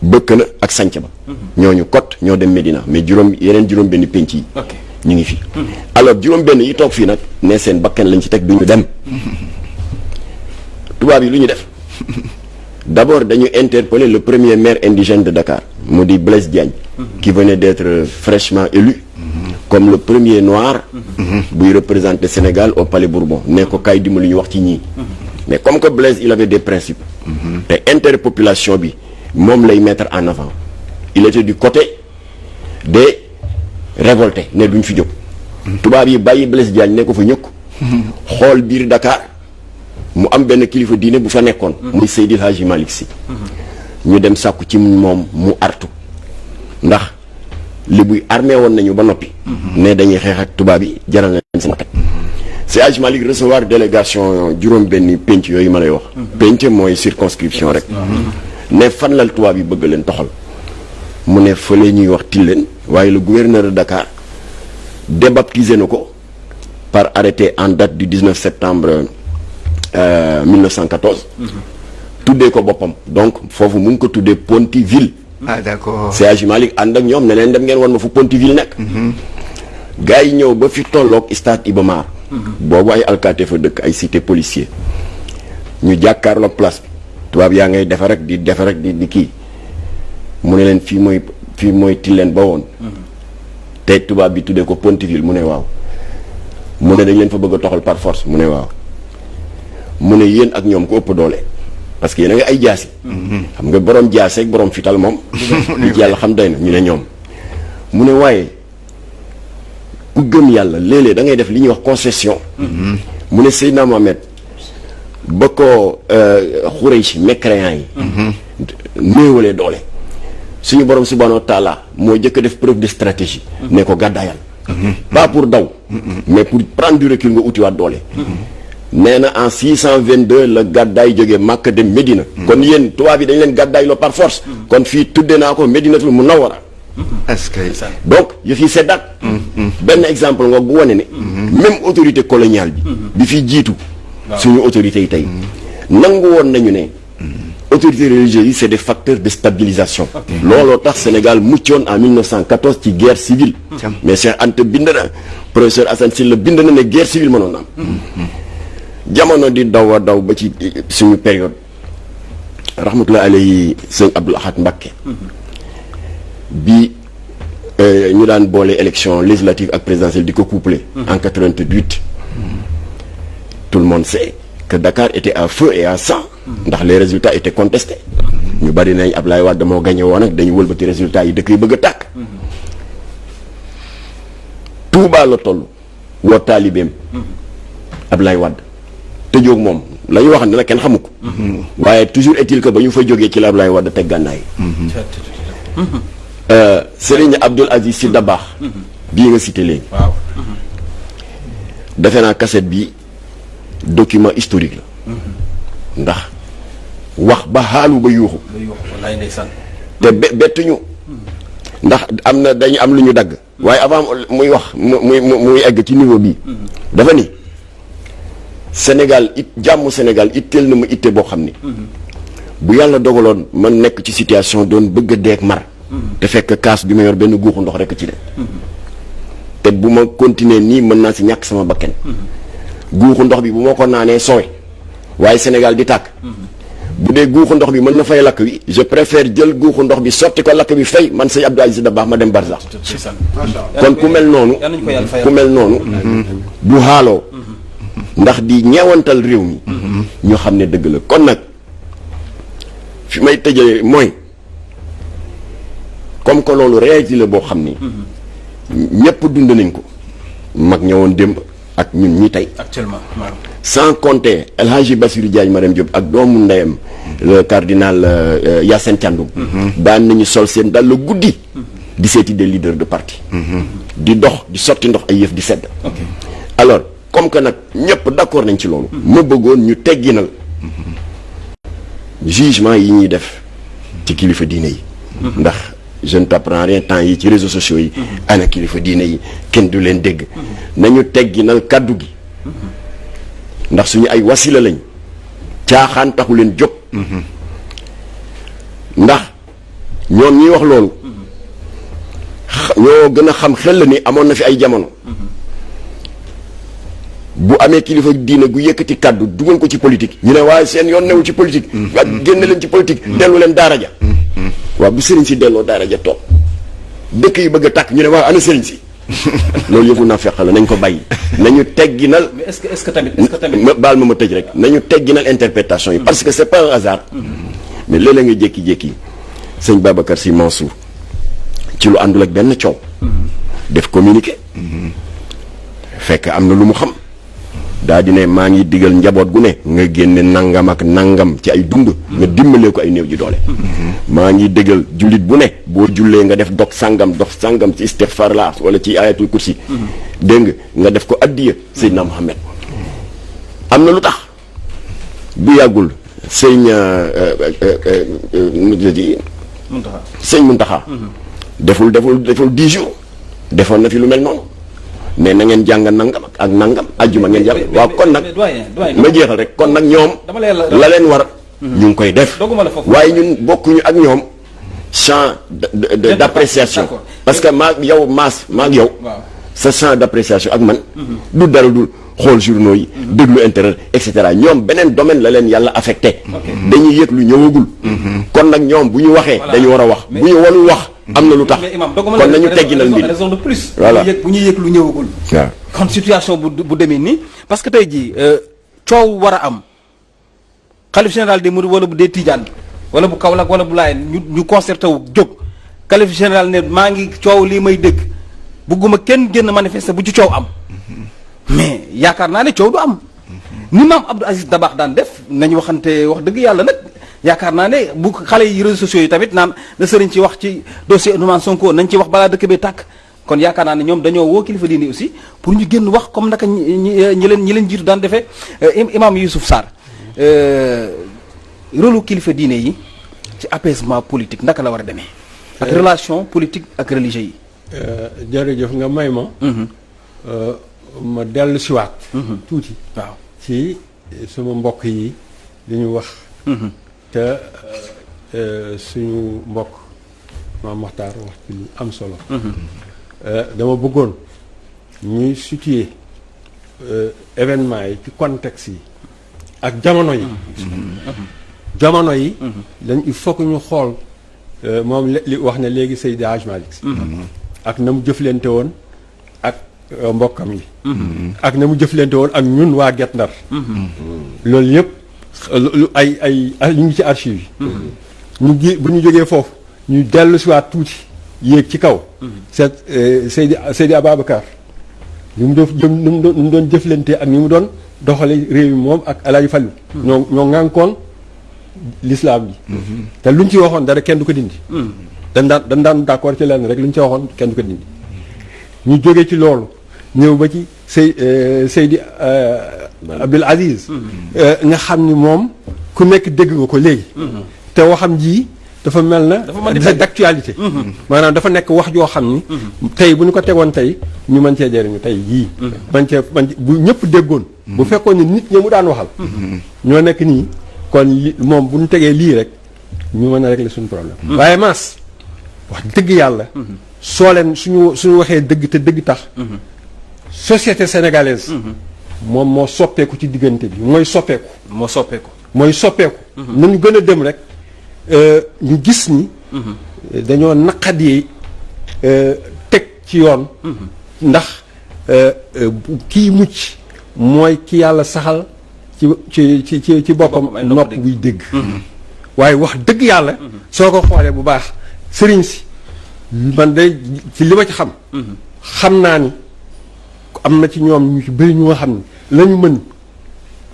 bëkk na ak sanc ba ñooñu kot ñoo dem Médina mais yeneen juróom benn penc yi ñu ngi fi alors juróom benn yi toog fii nag ne seen bakkan lañ ci teg duñu dem tubaab yi lu ñu def d'abord dañu interpeller le premier maire indigène de Dakar mu di Blaise Diagne qui venait d'être fraîchement élu comme le premier noir buy représenter Sénégal au Palais Bourbon ne ko kaay dimbali ñu wax ci ñii mais comme que Blaise il avait des principes te interpopulation bi moom lay mettre en avant il était du côté des révoltés ne duñ fi jóg tubaab yi bàyyi Blaise Diagne ne ko fa ñëkk xool biir Dakar mu am benn kilifa diine bu fa nekkoon muy Seydil Hadji Malick Sy ñu dem sàkku ci moom mu artu ndax li buy armé woon nañu ba noppi ne dañuy xeex ak tubaab yi jaral nañ seen teg Seydi Hadji Malick recevoir délégation juróom benni penc yooyu ma lay wax penc mooy circonscription rek ne fan la tubaab yi bëgg leen toxal mu ne fële ñuy wax Tilène waaye le gouverneur de Dakar débaptisé na ko par arrêté en date du 19 septembre 1914 tuddee ko boppam donc foofu mu ngi ko tuddee Pontiville d'accord Seydi Hadji Malick ànd ak ñoom ne leen dem ngeen wan ma fu Pontiville nekk gars yi ñëw ba fi tolloog stade Iba Mar boobu ay alkaati fa dëkk ay cité policier ñu jàkkaarloog place bi tubaab yaa ngay defar rek di kii mu ne leen fii mooy Tilène ba woon te tubaab bi tuddee ko Pontiville mu ne waaw mu ne dañ leen fa bëgg a toxal par force mu ne waaw mu ne yéen ak ñoom ko ëpp doole parce que yéen a nga ay jaasi xam nga borom jaasi ak borom fital moom li ci yàlla xam doy na ñu ne ñoom mu ne waaye ku gëm yàlla léeg-léeg da ngay def li ñuy wax concession mu ne Seydina Mohamed ba ko Xuraysh mécréant yi néewalee doole suñu borom subhanahu wa taala moo jëkk def preuve de stratégie ne ko gàddaayal pas pour daw mais pour prendre du recul nga utiwaat doole nee na en 622 la gàddaay jógee Makka dem Médina kon yéen tubaab yi dañ leen gàddaay loo par force kon fii tudde naa ko Médinatul Munawwara est-ce que donc yëf yi seddaat benn exemple nga bu wane ne même autorité coloniale bi fi jiitu suñu autorités yi tey nangu woon nañu ne autorités religieuses yi c'est des facteurs de stabilisation looloo tax Sénégal muccoon en 1914 ci guerre civile mais Cheikh Anta bind na professeur Assane Sylla bind na ne guerre civile mënoon am jamono di daw a daw ba ci suñu période rahmatullah alayhi sëñ Abdoul Ahad Mbacké bi ñu daan boole élection législative ak présidentielle di ko couplé en 88 tout le monde sait que Dakar était à feu et à sang ndax les résultats étaient contestés ñu bari nañ Ablaye Wade moo gagné woon ak dañu wëlbati résultats yi dëkk yi bëgg a tàkk Touba la toll woo taalibeem Ablaye Wade tëjoog moom la ñu wax ne la kenn xamu ko waaye toujours est-il que ba ñu fa jógee ci la Ablaye Wade teg gànnaay Serigne Abdoul Aziz Sy Dabakh bii nga cité léegi waaw defe naa cassette bi document historique la ndax wax ba xaalu ba yuuxu wallaay ndeysaan te bettuñu ndax am na dañu am lu ñu dagg waaye avant muy wax muy egg ci niveau bii dafa ni Sénégal jàmm Sénégal itteel na ma itte boo xam ni bu yàlla dogaloon man nekk ci situation doon bëgg a deeg mar te fekk kaas bi ma yor benn guuxu ndox rekk ci de te bu ma continuer nii mën naa si ñàkk sama bakken guuxu ndox bi bu ma ko naanee sooy waaye Sénégal di tàkk bu dee guuxu ndox bi mën na fay lakk wi je préfère jël guuxu ndox bi sotti ko lakk bi fay man sëñ Abdou Aziz Dabakh ma dem barsax kon ku mel noonu bu xaaloo ndax di ñeewantal réew mi ñu xam ne dëgg la kon nag fi may tëjee mooy comme que loolu réalité la boo xam ni ñépp dund nañ ko mag ñëwoon démb ak ñun ñi tey actuellement sans compter El Hadji Bassirou Diagne Marème Diop ak doomu ndeyam le cardinal Yacine Thiandoum daan nañu sol seen dal la guddi di seeti des leaders de parti di dox di sotti ndox ay yëf di sedd alors comme que nag ñëpp d'accord nañ ci loolu ma bëggoon ñu tegginal jugement yi ñuy def ci kilifa diine yi ndax je ne t'apprends rien temps yi ci réseaux sociaux yi ana kilifa diine yi kenn du leen dégg nañu tegginal kàddu gi ndax suñu ay wasila lañ caaxaan taxu leen jóg ndax ñoom ñuy wax loolu ñoo gën a xam xel la ni amoon na fi ay jamono bu amee kilifa diine gu yëkkati kàddu dugal ko ci politique ñu ne waaye seen yoon newul ci politique ak génne leen ci politique dellu leen daara ja waaw bu sëriñ si delloo daara ja toog dëkk yi bëgg a tàkk ñu ne waaw ana sëriñ si loolu yëfu naa feq la nañ ko bàyyi nañu tegginal mais est-ce que tamit baal ma tëj rek nañu tegginal interprétation yi parce que c'est pas un hasard mais léeg-léeg nga jékki-jékki sëñ Babacar Sy Mansour ci lu àndul ak benn coow def communiqué fekk am na lu mu xam daa di ne maa ngi digal njaboot gu ne nga génne nangam ak nangam ci ay dund nga dimbalee ko ay néew ji doole maa ngi digal jullit bu ne boo jullee nga def dox sangam ci istighfar la wala ci ayatul kursi dégg nga def ko addiya Seydina Muhammad am na lu tax bu yàggul sëñ Muntaxa deful 10 jours defoon na fi lu mel noonu mais na ngeen jàng nangam ak nangam ajjuma ngeen jàng waaw kon nag ma jeexal rek kon nag ñoom la leen war ñu ngi koy def waaye ñun bokkuñu ak ñoom champ d'appréciation parce que maag yow maag yow sa champ d'appréciation ak man du dara du xool journaux yi déglu internet et cetera ñoom beneen domaine la leen yàlla affecté dañuy yëg lu ñëwagul kon nag ñoom bu ñu waxee dañu war a wax bu ñu walul wax am na lu tax kon nañu tegginal mbir raison de plus voilà bu ñuy yëg lu ñëwagul waaw kon situation bu demee nii parce que tey jii coow war a am xalif général des mourides wala bu dee Tidiane wala bu Kaolack wala bu Laayeen ñu concerté wu jóg xalif général ne maa ngi coow lii may dégg bugguma kenn génn manifester bu ci coow am mais yaakaar naa ne coow du am ni maam Abdou Aziz Dabakh daan def nañu waxante wax dëgg yàlla nag yaakaar naa ne bu xale yi réseaux sociaux yi tamit naan na sëriñ ci wax ci dossier Ousmane Sonko nañ ci wax balaa dëkk bee tàkk kon yaakaar naa ne ñoom dañoo woo kilifa diine aussi pour ñu génn wax comme naka ñi leen jiitu daan defee imam Youssouf Sarr rôle kilifa diine yi ci apaisement politique naka la war a demee ak relation politique ak religieux yi jërëjëf nga may ma ma dellu siwaat tuuti waaw ci suma mbokk yi li ñu wax te suñu mbokk Maam Maxtaar wax ci lu am solo dama bëggoon ñuy situer événement yi ci contexte yi ak jamono yi. jamono yi. dañ il faut que ñu xool moom li wax ne léegi Seydi Hadj Malick Sy ak na mu jëflante woon ak mbokkam yi. ak na mu jëflante woon ak ñun waa Guet Ndar. loolu yëpp lu ay ñu ngi ci archive yi. bu ñu jógee foofu ñu dellu si waat tuuti yéeg ci kaw. Seydi Ababacar. ni mu doon jëflante ak ni mu doon doxale réew mi moom ak El Hadj Fallou. ñoo ŋànkoon l'islam bi. te luñ ci waxoon dara kenn du ko dindi. dañ daan d'accord ci lenn rek luñ ci waxoon kenn du ko dindi. ñu jógee ci loolu ñëw ba ci Seydi Abdul Aziz. nga xam ni moom ku nekk dégg nga ko léegi. te waxam ji dafa mel na. dafa d'actualité. maanaam dafa nekk wax joo xam ni. tey bu ñu ko tegoon tey ñu mën cee jëriñu tey jii. bu ñëpp déggoon. bu fekkoon ni nit ñi mu daan waxal. ñoo nekk nii kon moom bu ñu tegee lii rek ñu mën a régler suñu problème. waaye Mass wax dëgg yàlla. soo leen suñu waxee dëgg te dëgg tax. société sénégalaise. moom moo soppeeku ci diggante bi mooy soppeeku. mooy soppeeku. nañu gën a dem rek. ñu gis ni. dañoo naqadee teg ci yoon. ndax kii mucc mooy ki yàlla saxal ci boppam nopp buy dégg. waaye wax dëgg yàlla. soo ko xoolee bu baax sëriñ si man de ci li ma ci xam. xam naa ni am na ci ñoom ñu ci bëri ñu nga xam ni la ñu mën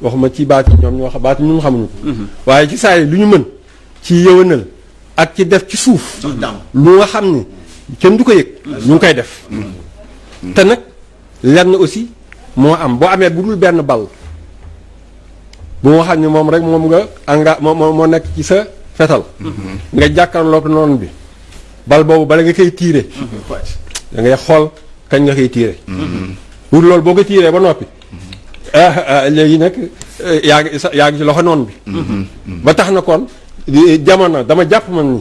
waxuma ci baati ñoom ñoo xam baati ñun xamuñu ko. waaye ci saa yi lu ñu mën. ci yëwanal ak ci def ci suuf lu nga xam ni kenn du ko yëg ñu ngi koy def te nag lenn aussi moo am boo amee bu dul benn bal bu nga xam ni moom rek moom nga moo nekk ci sa fetal nga jàkkaarloog noonu bi bal boobu bala nga koy tiire da ngay xool kañ nga koy tiire pour loolu boo ko tiiree ba noppi léegi nag yaa ngi ci loxo noonu bi ba tax na kon jamono dama jàpp man ni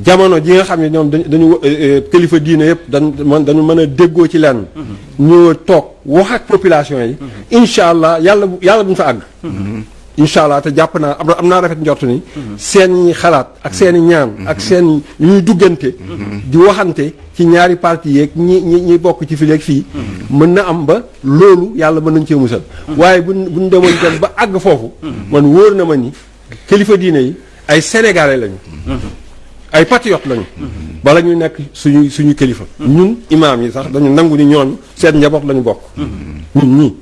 jamono ji nga xam ne ñoom dañu kilifa diine yëpp dañu mën a déggoo ci lenn ñoo toog wax ak population yi incha allah yàlla buñu fa àgg incha allah te jàpp naa am naa rafet njort ni seen xalaat ak seen i ñaan ak seen yu ñuy duggante di waxante ci ñaari parti yeeg ñi bokk ci fii ak fii mën na am ba loolu yàlla mën nañ cee musal waaye buñ demoon dem ba àgg foofu man wóor na ma ni kilifa diine yi ay sénégalais lañu. ay patriotes lañu. bala ñu nekk suñu kilifa. ñun imaam yi sax dañu nangu ni ñooñu seen njaboot lañu bokk. ñun ñii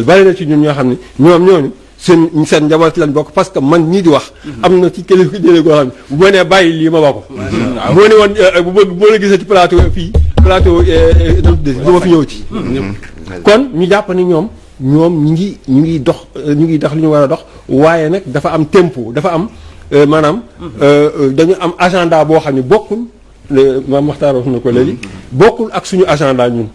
bari na ci ñun ñoo xam ne ñooñu seen njaboot lañu bokk parce que man ñii di wax. am na ci kilifa diine goo xam ne bu ma nee bàyyi lii ma ba ko. bu ma ne woon bu la gisee ci plateau du ma fi ñëw ci. kon ñu jàpp ni ñoom ñu ngi dox li ñu war a dox waaye nag dafa am tempo dafa am. maanaam dañu am agenda boo xam ne bokkul maam Maxtaar wax na ko léegi bokkul ak suñu agenda ñun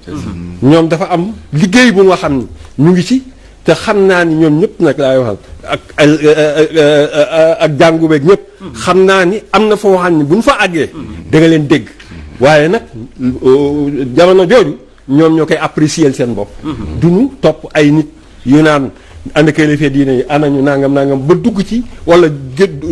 ñoom dafa am liggéey bu nga xam ne ñu ngi ci te xam naa ni ñoom ñëpp nag laay waxal ak jàngu beeg ñëpp xam naa ni am na foo xam ne bu ñu fa àggee da nga leen dégg waaye nag jamono jooju ñoom ñoo koy apprécier seen bopp duñu topp ay nit yu naan ànd kilifa diine yi anañu nangam ba dugg ci wala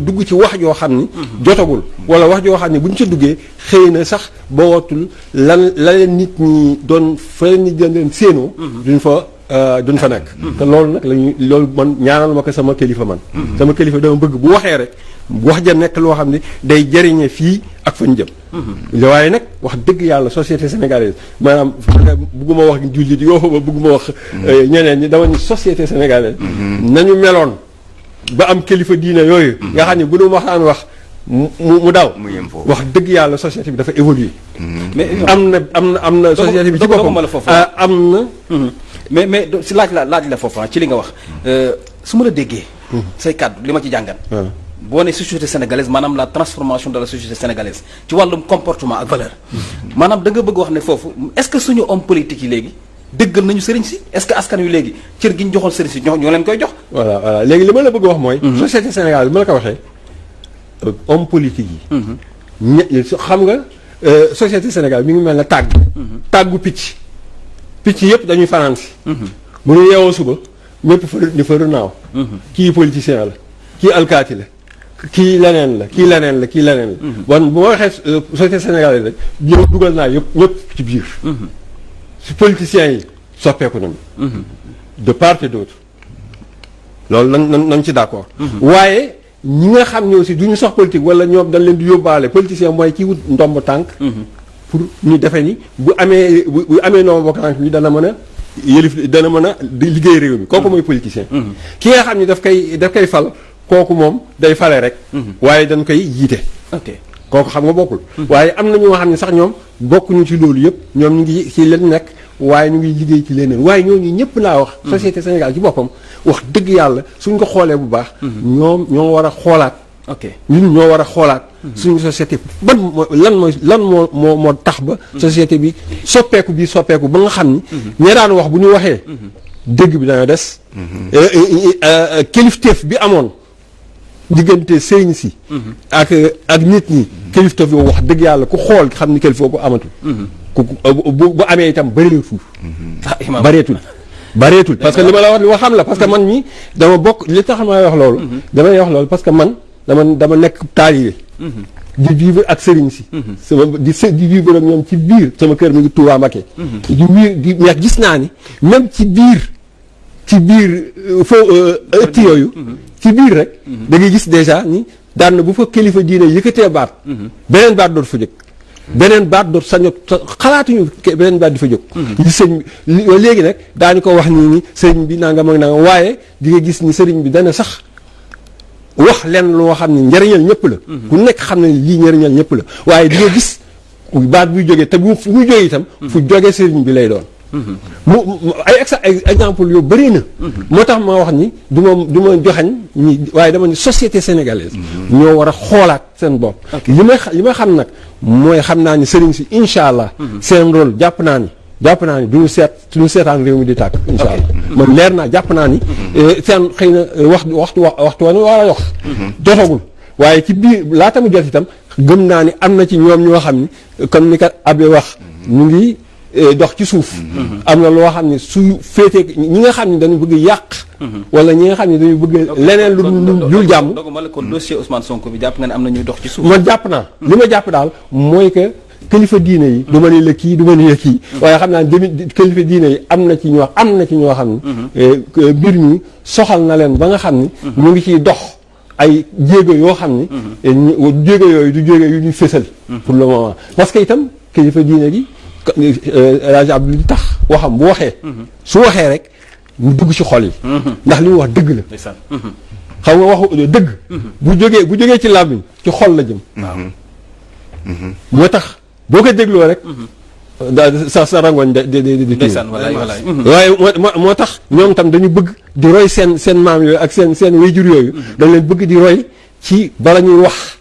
dugg ci wax joo xam ni jotagul wala wax joo xam ni bu ñu ca duggee xëy na sax boo watul la leen nit ñi doon fa leen nit leen séenoo duñ fa nekk te loolu nag loolu man ñaanal ma ko sama kilifa man sama kilifa dama bëgg bu waxee rek wax ja nekk loo xam ne day jëriñe fii ak fa ñu jëm waaye nag wax dëgg yàlla société sénégalaise maanaam bugguma wax jullit yoo fa bugguma wax ñeneen ñi dama ni société sénégalaise nañu meloon ba am kilifa diine yooyu nga xam ne bu nu waxtaan wax mu daw wax dëgg yàlla société bi dafa évoluer mais am na société bi ci boppam am na mais si laaj la foofu ci li nga wax su ma la déggee say kàddu li ma ci jàngat boo ne société sénégalaise maanaam la transformation de la société sénégalaise ci wàllum comportement ak valeur maanaam da nga bëgg wax ne foofu est-ce que suñu homme politique yi léegi dëggal nañu sëriñ si est-ce que askan wi léegi cër gi ñu joxoon sëriñ si ñoo leen koy jox voilà léegi li ma la bëgg wax mooy société sénégalaise bi ma la ko waxee homme politique yi xam nga société sénégalaise mi ngi mel ne tàggu picc yëpp dañuy fanaan si bu ñu yeewoo suba ñëpp di fa naaw. kii politicien la kii alkaati la kii leneen la kii leneen la kii leneen la. bon bu ma waxee société sénégalaise rek yow dugal naa ñëpp ci biir. si politiciens yi soppeeku nañu. de part et d'autre loolu nañ ci d'accord. waaye ñi nga xam ne aussi du ñu sax politique wala ñoom dañ leen di yóbbaale politicien mooy kii wut ndomb tànk. pour ñu defe ni bu amee ndomb tànk bi dana mën a yëlif dana mën a di liggéey réew mi kooku mooy politicien. ki nga xam ne daf koy fal kooku moom day fale rek. waaye dañ koy jiite. ok kooku xam nga bokkul. waaye am na ñoo xam ne sax ñoom bokkuñu ci loolu yëpp ñoom ñu ngi ci leen nekk waaye ñu ngi liggéey ci leneen waaye ñooñu ñëpp laa wax. société Sénégal ci boppam wax dëgg yàlla suñ ko xoolee bu baax. ñoom ñoo war a xoolaat. ok ñun ñoo war a xoolaat. suñu société lan moo tax ba. société bi soppeeku ba nga xam ni. ñi daan wax bu ñu waxee. dëgg bi dana des. kilifteef bi amoon. diggante sëriñ si. ak nit ñi. kilifteef yow wax dëgg yàlla ku xool xam ni kilifa ko amatul. bu amee itam bëreetul. bareetul parce que li ma la wax li ma xam la parce que man mii dama bokk li tax may wax loolu. damay wax loolu parce que man dama nekk taalibe. di vivre ak sëriñ si. di vivre ak ñoom ci biir sama kër mi ngi Touba Mbacké. mais gis naa ni même ci biir ëtt yooyu. ci biir rek. da ngay gis déjà ni daan na bu fa kilifa diine yëkkatee baat. beneen baat dootu fa jóg. beneen baat doot saño xalaatuñu beneen baat di fa jóg. li sëñ bi léegi nag daañu ko wax nii ni sëriñ bi nangam ak nangam waaye di nga gis ni sëriñ bi dana sax wax lenn loo xam ne njëriñal ñëpp la. ku nekk xam ne lii njëriñal ñëpp la waaye di nga gis baat buy jógee te bu muy jógee itam. fu jógee sëriñ bi lay doon. ay exemple yu bëri na. moo tax ma wax ni du ma joxañ ñi waaye dama ni société sénégalaise. ñoo war a xoolaat seen bopp. li ma xam nag mooy xam naa ni sëriñ si incha allah. seen rôle jàpp naa ni duñu seetaan réew mi di tàkk. incha allah man leer naa jàpp naa ni. seen xëy na waxtu wane war a wax. jotagul waaye ci biir laata mu jot itam gëm naa ni am na ci ñoom ñoo xam ni comme ni kat Abe wax ñu ngi. dox ci suuf. am na loo xam ne su féetee ñi nga xam ne dañu bëgg yàq. wala ñi nga xam ne dañu bëgg leneen lu jàmm. doguma la kon dossier Ousmane Sonko bi jàpp nga ne am na ñuy dox ci suuf. man jàpp naa li ma jàpp daal mooy que kilifa diine yi. du ma ni la kii du ma ni la kii. waaye xam naa ne kilifa diine yi am na ci ñoo xam ne. mbir mi soxal na leen ba nga xam ni. ñu ngi ciy dox ay jéego yoo xam ni. jéego yooyu du jéego yu ñuy fësal. pour le moment parce que itam kilifa diine gi. rajo Abdou li tax waxam bu waxee. su waxee rek mu dugg ci xol yi. ndax li mu wax dëgg la. xam nga waxu dëgg. bu jógee ci làmmiñ ci xol la jëm. moo tax boo ko dégloo rek. sa rangoñ di ndeysaan walaay waaye moo tax ñoom tam dañu bëgg di roy seen maam yooyu ak seen wéyjur yooyu. dañ leen bëgg di roy ci bala ñuy wax.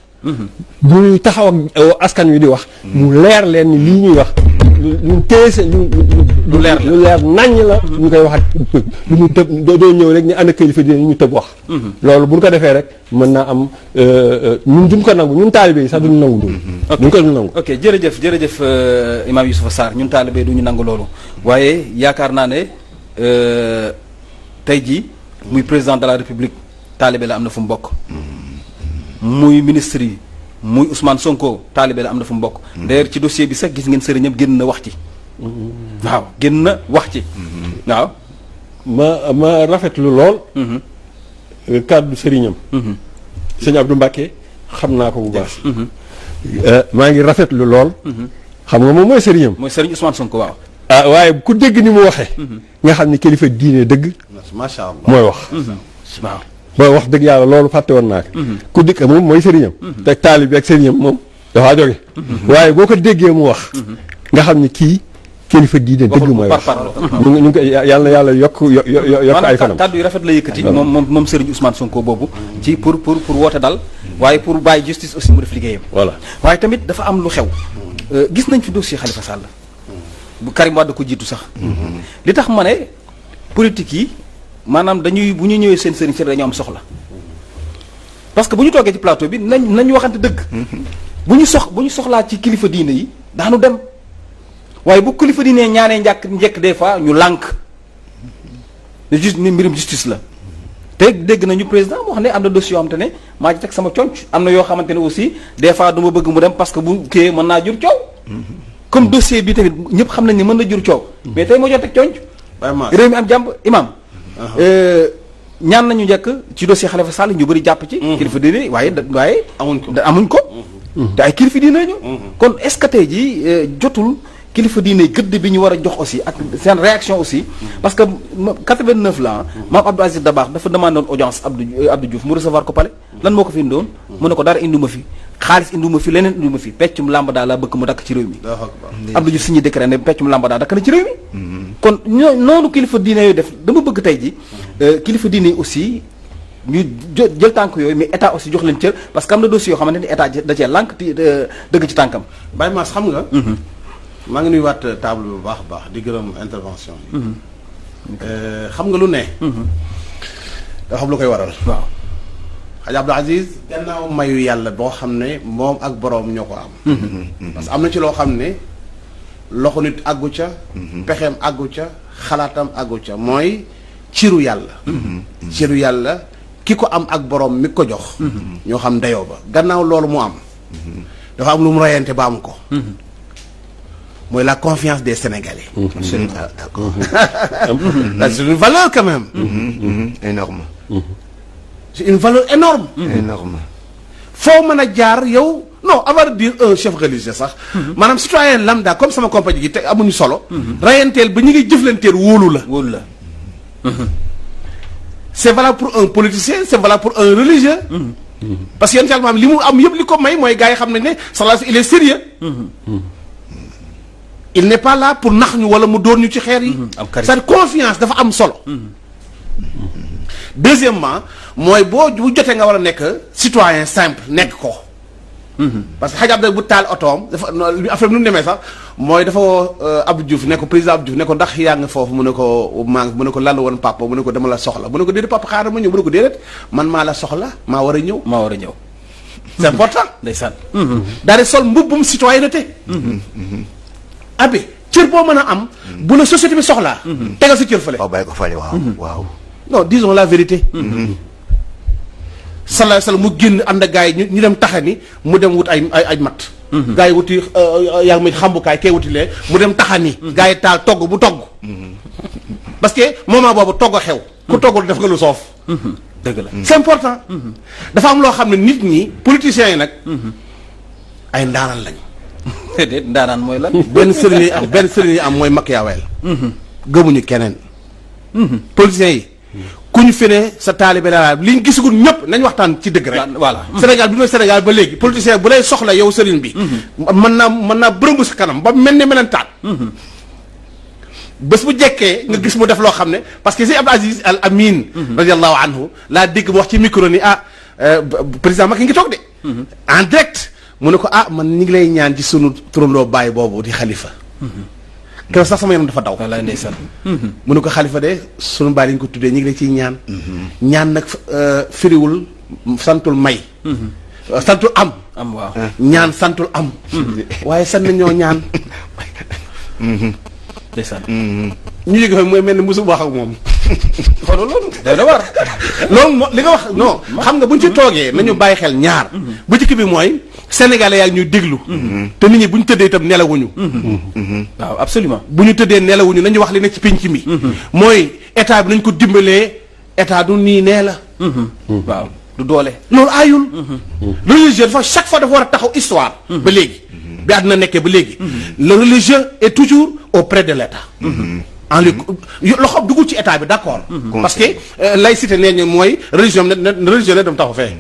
bu ñuy taxaw ak askan wi di wax. mu leer leen ni lii ñuy wax. lu teese lu leer naññ la. ñu koy wax ak lu ñu tëb doo ñëw rek ni ànd kilifa dina ñu tëb wax. loolu bu ñu ko defee rek mën naa am ñun duñ ko nangu ñun taalibe yi sax duñu nangu loolu. duñ ko nangu. ok jërëjëf Imam Youssoufa Sarr ñun taalibe duñu nangu loolu waaye yaakaar naa ne tey jii muy président de la république taalibe la am na fu mu bokk. muy ministre yi. muy Ousmane Sonko taalibe la am na fu mu bokk. d'ailleurs ci dossier bi sax gis ngeen sëriñam génn na wax ci. waaw génn na wax ci. waaw. ma rafetlu lool. kàddu sëriñam. sëñ Abdou Mbacké xam naa ko bu baax. maa ngi rafetlu lool. xam nga moom mooy sëriñam. mooy sëriñ Ousmane Sonko waaw. waaye ku dégg ni mu waxee. nga xam ni kilifa diine dëgg. macha allah mooy wax. waaw. mooy wax dëgg yàlla loolu fàtte woon naa ko. ku dikk moom mooy sëriñam. te taalib bi ak sëriñam moom dafaa jóge. waaye boo ko déggee mu wax. nga xam ni kii kilifa diine dëgg mooy wax. ñu ngi koy yàlla yokk ay fanam. kàddu yu rafet la yëkkati. moom sëriñ Ousmane Sonko boobu. ci pour woote dal. waaye pour bàyyi justice aussi mu def liggéeyam. voilà waaye tamit dafa am lu xew. gis nañ fi dossier Khalifa Sall. bu Karim Wade ko jiitu sax. li tax ma ne politique yi. maanaam bu ñu ñëwee seen sëriñ si dañu am soxla parce que bu ñu toogee ci plateau bi nañ waxante dëgg. bu ñu soxlaa ci kilifa diine yi daanu dem waaye bu kilifa diine ñaanee njëkk des fois ñu lànk ni mbirum justice la te dégg nañu président mu wax ne am na dossier yoo xamante ne maa ci teg sama conc am na yoo xamante ne aussi des fois du ma bëgg mu dem parce que bu kii mën naa jur coow comme dossier bi tamit ñëpp xam nañ ne mën na jur coow mais tey moo jot teg conc réew mi am jàmm imam ñaan nañu njëkk ci dossier Khalifa Sall ñu bëri jàpp ci kilifa diine waaye amuñ ko te ay kilifa diine ñu kon est-ce que tey ji jotul kilifa diine gëdd bi ñu war a jox aussi ak seen réaction aussi parce que 89 la maam Abdou Aziz Dabakh dafa demandé woon audience Abdou Diouf mu recevoir ko palais lan moo ko fi indoon mu ne ko dara induma fi xaalis induma fi leneen induma fi peccum làmb daal laa bëgg mu dakk ci réew mi Abdou Diouf signé décret ne peccum làmb daal dakk na ci réew mi kon noonu kilifa diine yooyu def dama bëgg tey ji kilifa diine yi aussi ñu jël tànk yooyu mais état aussi jox leen cër parce que am na dossier yoo xamante ni état da cee lànk dëgg ci tànkam Baye Mass xam nga maa ngi nuyuwaat table bu baax a baax di gërëm intervention yi xam nga lu ne dafa xam lu koy waral waaw Hadj Abdou Aziz gannaaw mayu yàlla boo xam ne moom ak boroom ñoo ko am parce que am na ci loo xam ne loxo nit àggu ca pexeem àggu ca xalaatam àggu ca mooy ciru yàlla ciru yàlla ki ko am ak boroom mi ko jox ñoo xam dayoo ba gannaaw loolu mu am dafa am lu mu rayante ba am ko mooy la confiance des Sénégalais. Ah, d'accord. C'est une valeur quand même. Énorme. C'est une valeur énorme. Énorme. foo mën a jaar yow non avoir dire un chef religieux sax. maanaam citoyen lambda comme sama compagnie gi te amuñu solo. rayanteel ba ñu ngi jëflanteel wóolu la. C'est valable pour un politicien c'est valable pour un religieux. parce que yenn maam li mu am yëpp li ko may mooy gars yi xam nañ ne sallallahu il est sérieux. il n'est pas là pour nax ñu wala mu dóor ñu ci xeer yi. c'est confiance dafa am solo. deuxièmement mooy bu jotee nga war a nekk citoyen simple nekk ko. parce que xajab da bu taal otoom dafa affaire bi nu mu demee sax mooy dafa woo Abdou Diouf ne ko président Abdou Diouf ne ko ndax yaa ngi foofu mu ne ko maa mu ne ko lan la woon papa mu ne ko dama la soxla mu ne ko déedéet papa xaaral ma ñëw mu ne ko déedéet man maa la soxla maa war a ñëw. c'est important. ndeysaan. daal di sol mbubbum citoyenneté. abe cër boo mën a am. bu la société bi soxlaa. tegal sa cër fële. waaw bàyyi ko fële waaw waaw. non disons la vérité. salaay salaam mu génn ànd ak gars yi ñu dem taxani mu dem wut ay mat. gars yi wuti yaa ngi may xambukaay kee wuti lee mu dem taxani. gars yi taal togg bu togg. parce que moment boobu togg xew. ku toggul def nga lu soof. dëgg la c'est important. dafa am loo xam ne nit ñi politiciens yi nag. ay ndaanaan lañ. déedéet ndaanaan mooy lan. benn sëriñ yi am mooy Machiavel. gëmuñu keneen. politiciens yi. ku ñu fi ne sa taalibe la li ñu gisagul ñëpp nañ waxtaan ci dëgg rek. voilà Sénégal bi mooy Sénégal ba léegi politicien bu lay soxla yow sëriñ bi. mën naa bërëmb sa kanam ba mel ne melentaan. bés bu jekkee nga gis mu def loo xam ne parce que si Abdou Aziz Al Amin. radiallahu anhu laa dégg mu wax ci micro ni président Macky ngi toog de. en direct mu ne ko man ñu ngi lay ñaan ci sunu turandoo baay boobu di xalifa. keroog sax sama yaram dafa daw. wallaay ndeysaan. mu ne ko xalifa de sunu baay lañ ko tuddee ñu ngi lay ciy ñaan. ñaan nag firiwul santul may. santul am. waaw ñaan santul am. waaye sant nañoo ñaan. ndeysaan. ñu yëg fa mooy mel ni musu wax ak moom. xoolal loolu. day na war. loolu li nga wax non xam nga buñ ci toogee nañu bàyyi xel ñaar. bu njëkk bi mooy sénégalais yaa ngi ñuy déglu. te nit ñi bu ñu tëddee itam nelawuñu. waaw absolument. bu ñu tëddee nelawuñu nañu wax li nekk ci pénc mi. mooy état bi nañ ko dimbalee état du nii nee la. waaw du doole. loolu aayul. religieux dafa chaque fois dafa war a taxaw histoire. ba léegi bi àdduna nekkee ba léegi. le religieux est toujours auprès de l'état. en li loxo dugul ci état bi d'accord. parce que laïcité nee ñu mooy religion religion ne dam taxaw fee.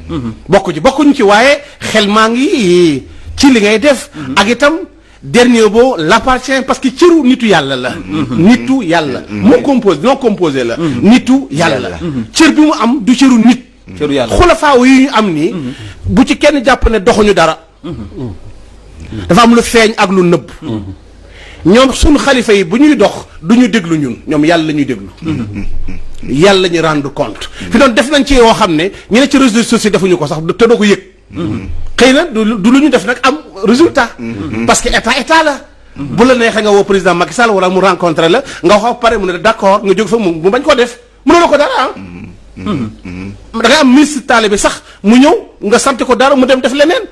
bokkuñu ci waaye xel maa ngi ci li ngay def. ak itam dernier mot l'appartient parce que cëru nitu yàlla la. nitu yàlla. non composé la. nitu yàlla la. cër bi mu am du cëru nit. cëru yàlla xulafaaw yi ñu am nii. bu ci kenn jàpp ne doxuñu dara. dafa am lu feeñ ak lu nëbb. ñoom suñu xalifa yi bu ñuy dox du ñu déglu ñun ñoom yàlla la ñuy déglu. yàlla la ñuy rendre compte. fi doon def nañ ci yoo xam ne ñu ne ci réseaux sociaux defuñu ko sax te doo ko yëg. xëy na du lu ñu def nag am résultat. parce que état la. bu la neexee nga woo président Macky Sall wala mu rencontré la nga wax pare mu ne d'accord nga jóg fa mu bañ koo def mënuloo ko dara da ngay am ministre taalibe sax mu ñëw nga sant ko dara mu dem def leneen.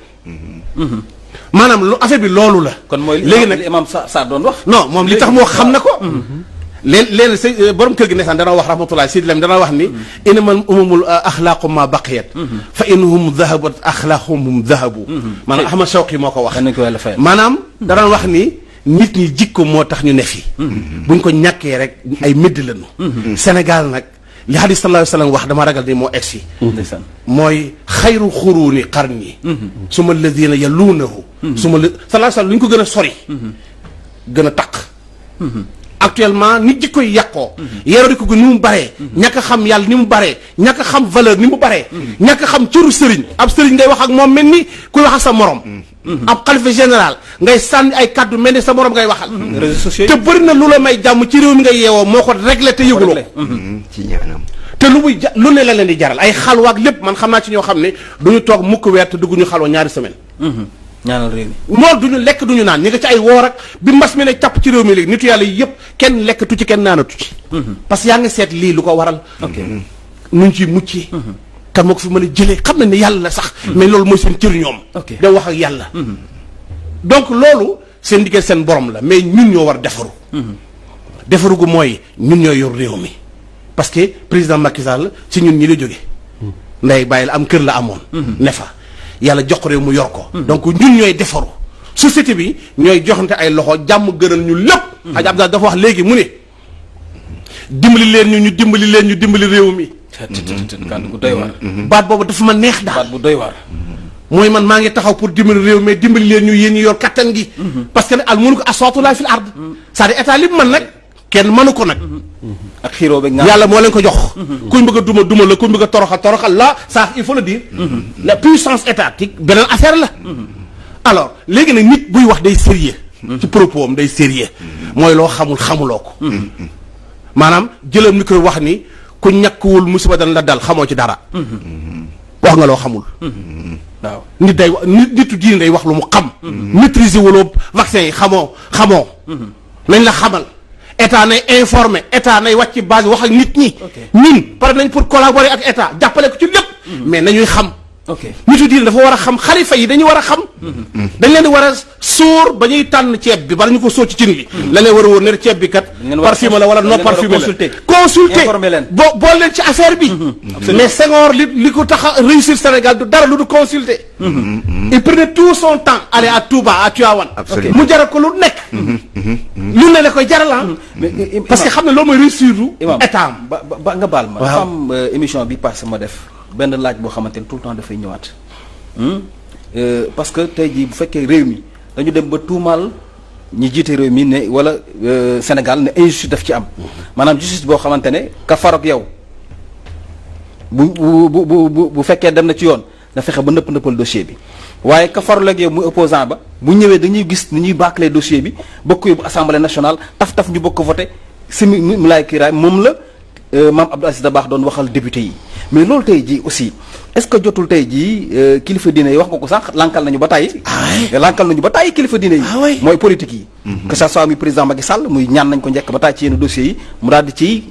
maanaam lu affaire bi loolu la. kon mooy léegi nag imam Sarr doon wax. non moom li tax moo xam na ko. léegi sa borom kër gi ndeysaan dana wax rahmatullah Sidi Lam dana wax ni inamal umumul axlaaqu ma baqiyat fa inhum dahabat axlaaqum dahabu. maanaam Ahmad Shawqi moo ko wax. maanaam dana wax ni nit ñi jikko moo tax ñu ne fi. buñ ko ñàkkee rek ay médd lañu. Sénégal nag li hadis sallallahu alayhi wa sallam wax dama ragal ni moo egsi. mooy xayru xuruuni qarni. suma alladina yaluunahu. suma la sallallahu alayhi wa sallam lu ñu ko gën a sori. gën a taq. actuellement nit jikko yi yàqoo. yaroo ko ni mu baree. ñàkk a xam yàlla ni mu baree. ñàkk a xam valeur ni mu baree. ñàkk a xam cëru sëriñ. ab sëriñ ngay wax ak moom mel ni kuy wax ak sa morom. ab xalifa général ngay sànni ay kaddu mel ni sa morom ngay waxal. réseaux sociaux te bëri na lu la may jàmm ci réew mi ngay yeewoo moo ko réglé te yëguloo. ci ñaanam. te lu muy lu ne la leen di jaral ay xalwaak lépp man xam naa ci ñoo xam ne duñu toog mukk weer te dugg ñu xalwa ñaari semaine. ñaanal réew mi. moo duñu lekk duñu naan ñi nga ci ay woor ak bi mbas mi ne càpp ci réew mi léegi nitu yàlla yi yëpp kenn lekkatu ci kenn naanatu ci. parce que yaa ngi seet lii lu ko waral. nuñ ciy muccee. kan moo ko fi mën a jëlee xam nañ ne yàlla la sax. mais loolu mooy seen cër ñoom. da wax ak yàlla. donc loolu seen diggante seen borom la mais ñun ñoo war defaru. defaru gu mooy ñun ñoo yor réew mi parce que président Macky Sall ci ñun ñi la jóge nday bàyyi la am kër la amoon. ne fa yàlla jox ko réew mu yor ko. donc ñun ñooy defaru société bi ñooy joxante ay loxo jàmm gënal ñu lépp. Hadj Abdallah dafa wax léegi mu ne dimbali leen ñu dimbali leen ñu dimbali réew mi. kàddu gu doy waar. baat boobu dafa ma neex daal. baat bu doy waar. mooy man maa ngi taxaw pour dimbali réew mais dimbali leen ñu yéen ñi yor kattan gi. parce que nag al mulku aswaatullaahi fil ard. c'est-à-dire état li man nag kenn mënu ko nag. ak xiroo beeg yàlla moo leen ko jox. kuñ bëgg a duma la kuñ bëgg a toroxal la ça il faut le dire. la puissance étatique beneen affaire la. alors léegi nag nit buy wax day sérieux. ci propos am day sérieux. mooy loo xamuloo ko. maanaam jëlam micro wax ni ku ñàkkuwul musiba dana la dal xamoo ci dara. wax nga loo xamul. waaw nit day nitu diine day wax lu mu xam. maîtriser wuloo vaccin yi xamoo. nañ la xamal. état nay informé état nay wàcc base wax ak nit ñi. ñun pare nañ pour collaborer ak état jàppale ko ci lépp. mais nañuy xam. nitu diine dafa war a xam xalifa yi dañu war a xam. dañ leen di war a sóor ba ñuy tànn ceeb bi bala ñu ko sóor ci cin li. la leen war a wóor ne ceeb bi kat. parfumé la wala non parfumé la consulter bool leen ci affaire bi. mais Senghor li ko tax a réussir Sénégal du dara lu du consulter. il prenait tout son temps aller à Touba à Tivaouane. mu jaral ko lu nekk. lu ne la koy jaral ah. parce que xam ne loolu mooy réussir état am. ba nga baal ma. dafa am émission bi passé ma def. benn laaj boo xamante ni tout le temps dafay ñëwaat parce que tey jii bu fekkee réew mi dañu dem ba tuumaal ñi jiite réew mi ne wala Sénégal ne injustice daf ci am maanaam justice boo xamante ne ka farok yow bu fekkee dem na ci yoon na fexe ba nëppal dossier bi waaye ka farul ak yow muy opposant ba bu ñëwee dañuy gis ni ñuy bâcler dossier bi bokk ko yóbbu assemblée nationale taf ñu bokk voté si mu laay kiraay moom la Mame Abdou Aziz Dabakh doon waxal député yi mais loolu tey jii aussi est-ce que jotul tey jii kilifa diine yi wax nga ko sànq lankal nañu ba tàyyi. lankal nañu ba tàyyi kilifa diine yi. mooy politique yi. que ça soit muy président Macky Sall muy ñaan nañ ko njëkk ba tàyyi ci yenn dossiers yi mu daal di ci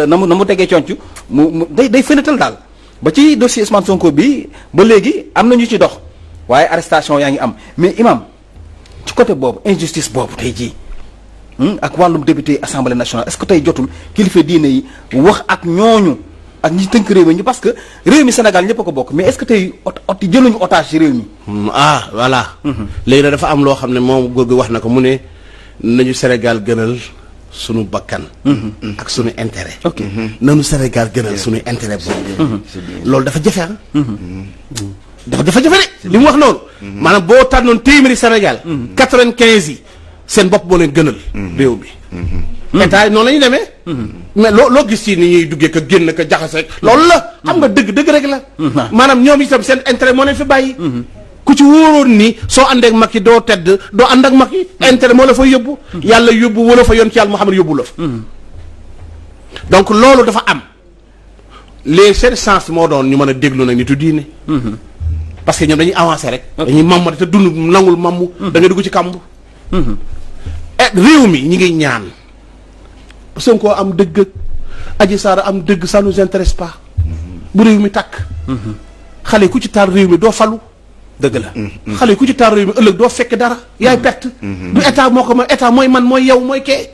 na mu tegee conc mu day fenatal daal ba ci dossier Ousmane Sonko bi ba léegi am na ñu ci dox waaye arrestation yaa ngi am mais imam ci côté boobu injustice boobu tey jii. ak wàllum député assemblée nationale est-ce que tey jotul kilifa diine yi wax ak ñooñu ak ñi tënk réew mi parce que réew mi Sénégal ñëpp a ko bokk mais est-ce que tey jëluñu otage ci réew mi. Voilà. léegi nag dafa am loo xam ne moom góor gi wax na ko mu ne nañu Sénégal gënal sunu bakkan. ak sunu intérêt. nañu Sénégal gënal sunu intérêt boobu. loolu dafa jafe dafa jafe de. li mu wax noonu. maanaam boo tànnoon téeméeri Sénégal. 95 yi. seen bopp moo leen gënal. réew mi. état yi noonu la ñu demee. mais loo gis ci ni ñuy duggee ka génn ka jaxase loolu la. xam nga dëgg rek la. maanaam ñoom itam seen intérêt moo leen fi bàyyi. ku ci wóoroon ni soo àndee ak Macky doo tedd doo ànd ak Macky. intérêt moo la fa yóbbu. yàlla yóbbu wala fa yoon ci yàlla Muhammad yóbbu la fa. donc loolu dafa am. les seen chance moo doon ñu mën a déglu nag nitu diine. parce que ñoom dañuy avancer rek. dañuy mamm te dund nangul mamm. da ngay dugg ci kàmb. réew mi ñi ngi ñaan Sonko am dëgg Adji Sarr am dëgg ça nous intéresse pas. bu réew mi tàkk. xale ku ci taal réew mi doo falu. dëgg la. xale ku ci taal réew mi ëllëg doo fekk dara yaay perte. du état moo ko mën état mooy man mooy yow mooy kee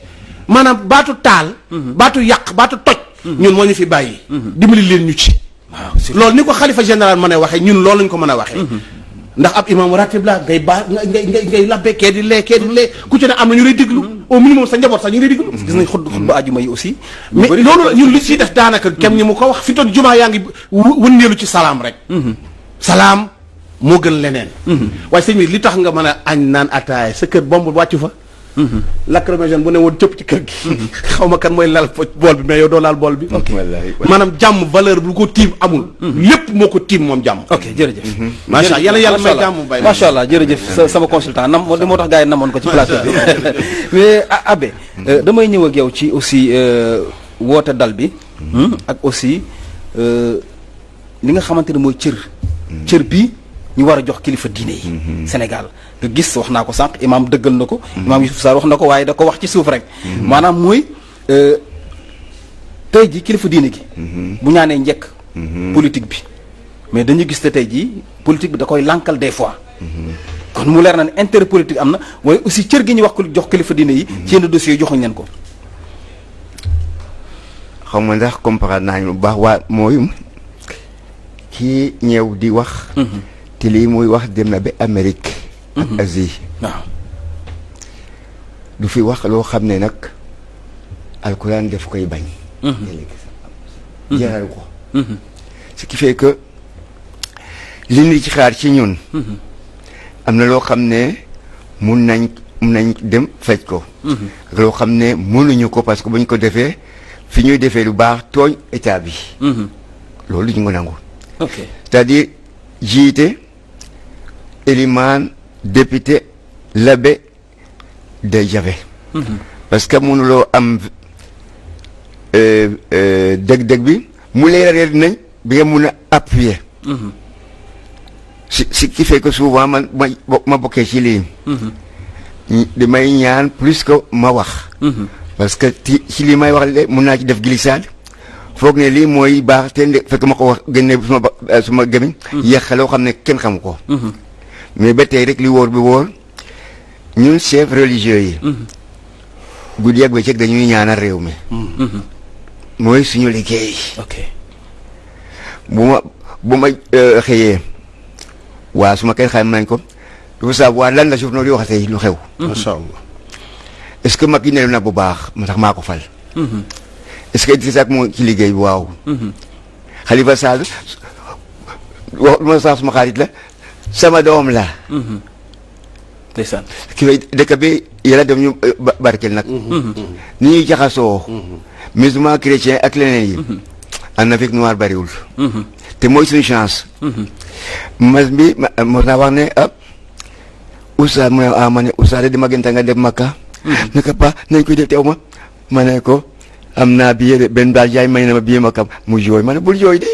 maanaam baatu taal. baatu yàq baatu toj. ñun moo ñu fi bàyyi. dimbali leen ñu ci. waaw loolu ni ko xalifa général mën a waxee ñun loolu lañ ko mën a waxee. ndax ab imam ratib la ngay ngay labbe kee di lee ku ci ne am na ñu lay déglu au minimum sa njaboot sax ñu ngi lay déglu. gis nañ xutba àjjuma yi aussi. mais loolu ñun li ciy def daanaka kenn ñi mu ko wax fi toon jumaa yaa ngi wëndeelu ci salaam rek. salaam moo gën leneen. waaye sëñ bi li tax nga mën a añ naan ataaya sa kër bomb wàccu fa. lacrymogène bu ne woon cëpp ci kër gi. xaw ma kan mooy lal bool bi mais yow doo laal bool bi. maanaam jàmm valeur bu ko tiim amul. lépp moo ko tiim moom jàmm. ok jërëjëf. macha allah yàlla may jàmm bay macha allah jërëjëf sama consultant moo tax gars yi namoon ko ci plateau bi. mais Abbé damay ñëw ak yow ci aussi woote dal bi. ak aussi li nga xamante ne mooy cër bi ñu war a jox kilifa diine yi. Sénégal nga gis wax naa ko sànq imaam dëggal na ko. imaam Youssouf Sarr wax na ko waaye da ko wax ci suuf rek. maanaam mooy tey ji kilifa diine gi. bu ñaanee njëkk. politique bi mais dañu gis te tey jii politique bi da koy lànkal des fois. kon mu leer na ne intérêt politique am na waaye aussi cër gi ñu wax ko jox kilifa diine yi. ci yenn dossiers yi joxuñ leen ko. xaw ma ndax comprendre naa ñu bu baax waa mooy kii ñëw di wax. te lii muy wax dem na ba Amérique. ak Asie. waaw. du fi wax loo xam ne nag alxuraan def koy bañ. jaral ko. ce qui fait que li ñu ci xaar ci ñun. am na loo xam ne mun nañ dem faj ko. loo xam ne mënuñu ko parce que bu ñu ko defee fi ñuy defee lu baax tooñ état bi. loolu ñu ko nangu. ok c'est-à-dire jiite élimaan député l'abbé day jafe. parce que mënuloo am dëgg-dëgg bi mu leeral nañ bi nga mun a appuyer. ce qui fait que souvent ma bokkee ci lii. damay ñaan plus que ma wax. parce que ci lii may wax le mun naa ci def glissade foog ne lii mooy baax te fekk ma ko wax génne suma gémmiñ yàq loo xam ne kenn xamu ko. mais ba tey rek li wóor bi wóor ñun chef religieux yi. guddi ak bëccëg dañuy ñaanal réew mi. mooy suñu liggéey. ok bu ma xëyee waa su ma kenn xam nañ ko du savoir lan la journaux di wax tey lu xew. macha allah. est-ce que mag yi ne na bu baax ma tax maa ko fal. est-ce que Idrissa Seck moo ci liggéey bi waaw. Khalifa Sall wax ma sax suma xarit la sama doom la. ndeysaan. ki fay dëkk bi yàlla dem ñu barkeel nag. ni ñuy jaxasoo. musulman chrétien ak leneen yi. en Afrique noire bariwul. te mooy suñu chance. mas bi mos naa wax ne Oustaz mu ne ma ne Oustaz dama gën nga dem Makka. ne ko pas nañ koy def teew ma ne ko am naa billet benn daal jaay may na ma billet Makka mu jooy ma ne bul jooy de.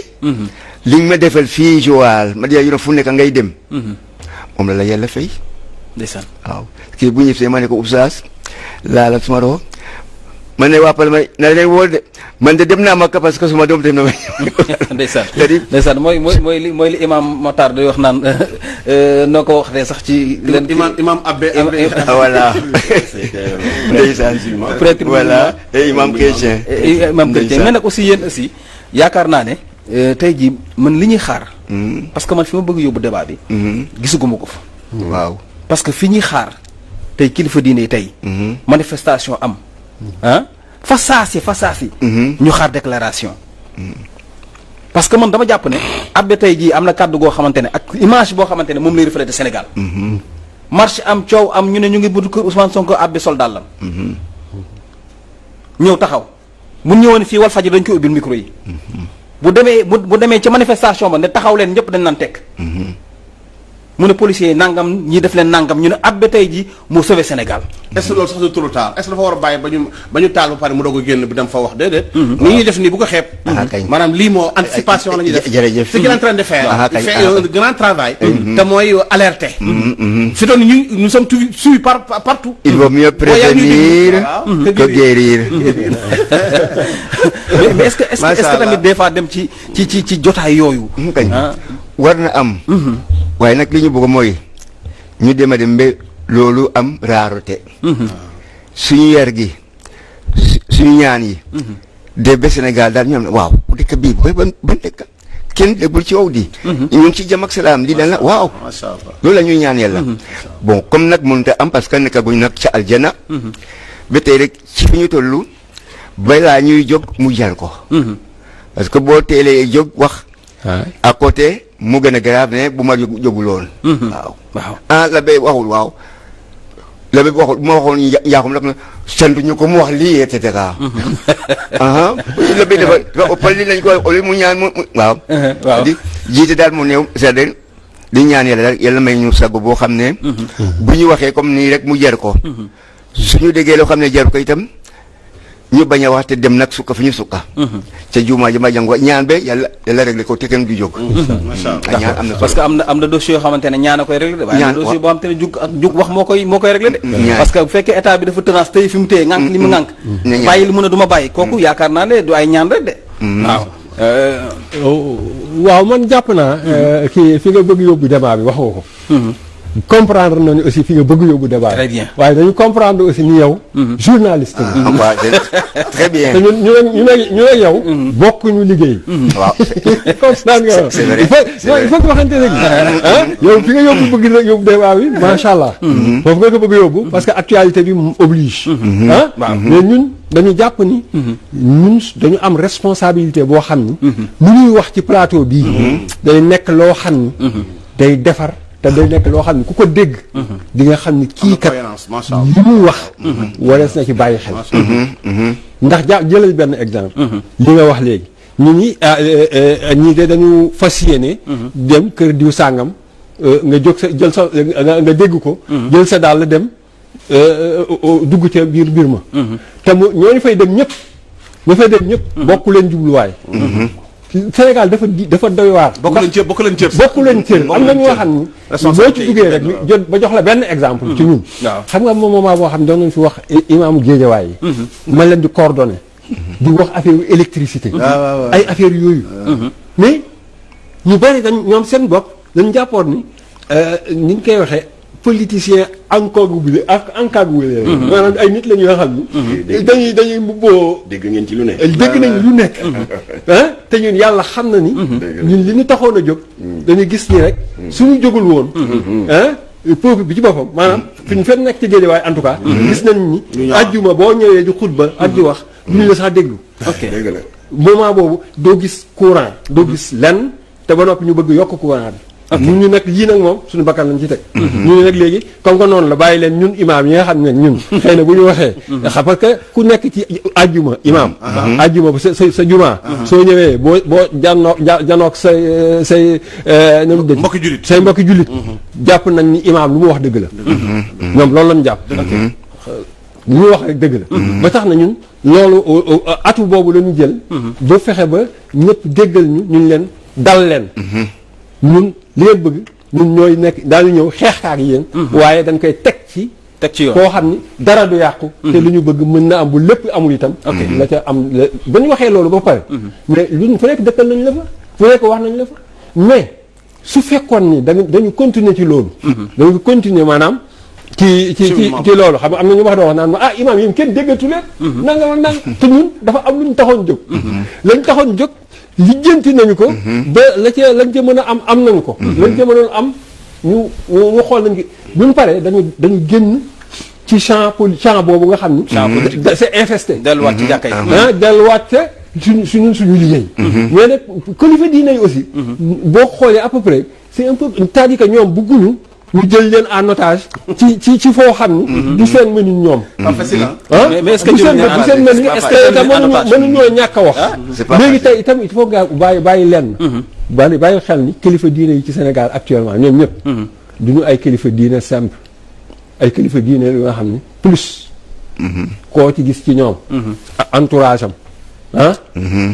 li nga ma defal fii Joal ma di fu nekk ngay dem. moom la yàlla fay. ndeysaan. waaw kii bu ñëwee ma ne ko Oustaz laala suma roho ma ne waa Palma na leen wóor de man de dem naa Makka parce que suma doom dem na ma. ndeysaan ndeysaan mooy li imam Matar day wax naan noo ko waxee sax ci. leen imam Abbé voilà. ndeysaan prêtre voilà et imam chrétien. imam chrétien mais nag aussi yéen aussi yaakaar naa ne tey jii man li ñuy xaar. parce que man fi ma bëgg yóbbu débat bi. gisuguma ko fa. waaw parce que fi ñuy xaar tey kilifa diine yi tey. manifestation am. fa saasi. ñu xaar déclaration. parce que man dama jàpp ne. Abbé tey jii am na kàddu goo xamante ne ak image boo xamante ne moom lay refléter Sénégal. marche am coow am ñu ne ñu ngi buntu kër Ousmane Sonko Abbé sol dàllam. ñëw taxaw bu ñëwoon fii Walfadjri dañ koy ubbil micro yi. bu demee ci manifestation ba ne taxaw leen ñëpp dañ naan tekk. mu ne policiers yi nangam ñi def leen nangam ñu ne Abbé tey ji moo sauvé Sénégal. est-ce que loolu sax du trop tard est-ce que dafa war a bàyyi ba ñu taal ba pare mu doog a génn bi dem fa wax déedéet. ni ñuy def nii bu ko xeeb. maanaam lii moo anticipation la ñuy def. jërëjëf ce qu'il est en train de faire. il fait un grand travail. te mooy alerter. fi doon nous sommes suivis partout. il vaut mieux prévenir que guérir. mais est-ce que tamit des fois dem ci jotaay yooyu. war na am. waaye nag li ñu bëgg mooy ñu dem a dem ba loolu am rareté. suñu yar gi suñu ñaan yi. de ba Sénégal daal ñu am ne waaw dëkk bii booy ban dëkk kenn déggul ci wow di. ñu ngi ci jàmm ak salaam di leen la waaw. macha allah loolu la ñuy ñaan yàlla. bon comme nag mënut a am parce que nekkaguñ nag ca aljana. ba tey rek ci fi ñu toll balaa ñuy jóg mu jar ko. parce que boo teelee jóg wax. à côté mu gën a grave ne bu ma jóguloon. waaw la bay waxul waaw. la bay waxul bu ma waxoon njaaxum nag sant ñu ko mu wax lii et cetera. la bay dafa ëppal li lañ ko oli mu ñaan mu waaw. di jiite daal mu néew c'est-à-dire di ñaan yàlla daal yàlla may ñu sago boo xam ne. bu ñu waxee comme nii rek mu jar ko. suñu déggee loo xam ne jar ko itam ñu bañ a wax te dem nag sukka fi ñu sukka. ca jumaa ji ma jàng ñaan be yàlla réglé ko te kenn du jóg. macha allah ñaan am na parce que am na dossier yoo xamante ne ñaan a koy réglé de. waaye am na dossier boo xamante ne jug wax moo koy réglé de. parce que bu fekkee état bi dafa tënance tey fi mu téye ŋànk li mu ŋànk. bàyyi li mu ne du ma bàyyi kooku yaakaar naa ne du ay ñaan rek de. waaw man jàpp naa. kii fi nga bëgg yóbbu débat bi waxoo ko. comprendre nañu aussi fi nga bëgg yóbbu débat. très bien waaye dañu comprendre aussi ni yow. journaliste waaw très bien. te ñu ne yow. bokkuñu liggéey. waaw comprendre nga c'est vrai il faut que waxante rek. yow fi nga yóbbu bëgg yóbbu débat bi macha allah. foofu nga ko bëgg yóbbu parce que actualité bi mu oblige. mais ñun dañu jàpp ni. ñun dañu am responsabilité boo xam ni. lu ñuy wax ci plateau bii. day nekk loo xam ni. day defar. te day nekk loo xam ne ku ko dégg. di nga xam ni kii kat li muy wax. warees na ci bàyyi xel. ndax jëlal benn exemple. li nga wax léegi ñu ñii de dañu fas yéene. dem kër diw sàngam nga jóg sa jël sa nga dégg ko. jël sa daal la dem dugg ca biir ma. te mu ñooñu fay dem ñëpp. ña fay dem ñëpp. bokku leen jubluwaay. Sénégal dafa doy waar. bokk leen cër am na ñoo xam ni. boo ci duggee rek jot ba jox la benn exemple. ci ñun. xam nga moment boo xam ne doon nañu fi wax imaamu géejawaay yi. ma leen di coordonné. di wax affaire électricité. ay affaire yooyu. mais ñu bari ñoom seen bopp dañu jàppoon ni ni ñu koy waxee politicien encagoulé. maanaam ay nit la ñoo xam ni. dañuy mbubboo. dégg ngeen ci lu ne. dégg nañ lu nekk. te ñun yàlla xam na ni. ñun li ñu taxoon a jóg. dañuy gis ni rek. suñu jógul woon. peuple bi ci boppam maanaam. fi ñu fekk nekk ci géej waaye en tout cas. gis nañ ni. ajjuma boo ñëwee di xutba ak di wax. du ñu la sax déglu. ok moment boobu doo gis courant. doo gis lenn te ba noppi ñu bëgg yokk courant bi. ñun ñu nag yii nag moom suñu bakkan lañ ci teg. ñu nag léegi comme que noonu la bàyyi leen ñun imaam yi nga xam ne ñun. xëy na bu ñu waxee. xam parce que ku nekk ci ajjuma imaam. ajjuma bu sa jumaa. soo ñëwee boo janook say mbokki jullit say mbokki jullit. jàpp nañ ni imaam lu mu wax dëgg la. ñoom loolu lañ jàpp. lu ñu wax rek dëgg la. ba tax na ñun loolu atu boobu la ñu jël. ba fexe ba ñëpp déggal ñu leen dal leen. ñun li ngeen bëgg ñun ñooy nekk daañu ñëw xeex ak yéen. waaye dañ koy teg ci yoon koo xam ni dara du yàqu. te li ñu bëgg mën na am bu lépp amul itam. la ca am ba ñu waxee loolu ba pare. mais luñ fu nekk dëkkal nañ la fa fu nekk wax nañ la fa mais su fekkoon ni dañu continuer ci loolu. dañu continuer maanaam. ci loolu xam nga am na ñu wax doon wax naan ma imaam yéen kenn déggatu leen. nanga te ñun dafa am lu ñu taxoon jóg. lañ taxoon jóg. lijjanti nañu ko. ba lañ ca mën a am nañu ko. lañ ca mënoon am ñu xool nañ ko bu ñu paree dañu génn ci champ boobu nga xam ni. c'est infesté. delluwaat ci jàkka yi. delluwaat ca suñu liggéey. mais nag kilifa diine yi aussi. boo xoolee à peu près c'est un peu c'est-à-dire que ñoom bëgguñu ñu jël leen en otage. ci foo xam ni. du seen mënuñ ñoom. mais est-ce que du seen mënuñ est-ce que mënuñoo ñàkk a wax. léegi tey itam il faut nga bàyyi lenn. bàyyi xel ni kilifa diine yi ci Sénégal actuellement ñoom ñëpp. du ñu ay kilifa diine simple ay kilifa diine yu nga xam ne plus koo ci gis ci ñoom entourage am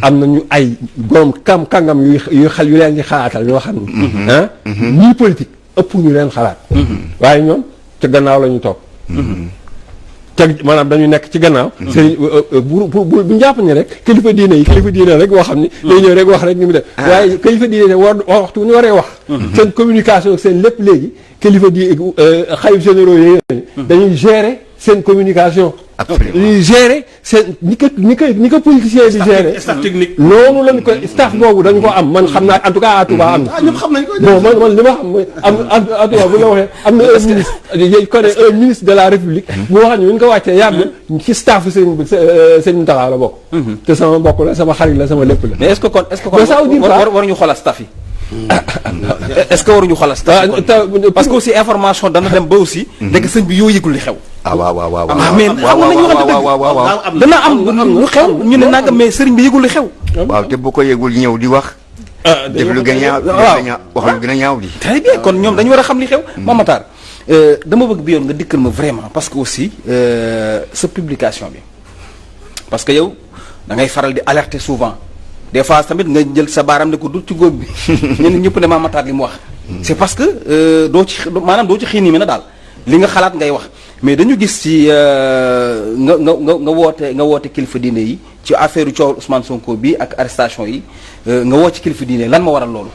am nañu ay borom kàngam yu xel yu leen di xalaatal yoo xam ne ñii politique ëpp ñu leen xalaat waaye ñoom ca gannaaw la ñu toog te maanaam dañu nekk ci gannaaw sëriñ bu jàpp ni rek kilifa diine rek boo xam ni day ñëw rek wax rek ni mu def waaye kilifa diine ne waxtu bu ñu waree wax seen communication seen lépp léegi kilifa di xalif généraux yooyu dañuy gérer seen communication ñuy gérer seen ni ko politicien di gérer staff technique loolu lañ ko staff boobu dañu ko am man xam naa en tout cas à Touba am na ñëpp xam nañ ko bon man li ma xam mooy am à Touba bu la waxee am na un ministre connaît un ministre de la République bu wax ne ñu ko wàccee yàgg ci staff sëñ Mountakha la bokk te sama mbokk la sama xarit la sama lépp la mais est-ce que kon waruñu xoolal staff yi est-ce que waruñu xoolal staff parce que aussi information dana dem ba aussi nekk sëñ bi yoo yëgul li xew waaw mais xam nga nañu waxante dëgg dana am lu xew ñu ne nangam mais sëriñ bi yëgul li xew waaw te bu ko yëgul ñëw di wax def lu gën a ñaaw wax lu gën a ñaaw di très bien kon ñoom dañu war a xam li xew Mamatar dama bëgg bi yoon nga dikkal ma vraiment parce que aussi sa publication bi parce que yow da ngay faral di alerter souvent des fois tamit nga jël sa baaram ne ko du ci góob bi ñenn ñëpp ne Mamatar li mu wax c'est parce que doo ci xiin mi na daal li nga xalaat ngay wax mais dañu gis ci nga woote kilifa diine yi ci affaire coow Ousmane Sonko bi ak arrestation yi nga woo ci kilifa diine lan ma waral loolu.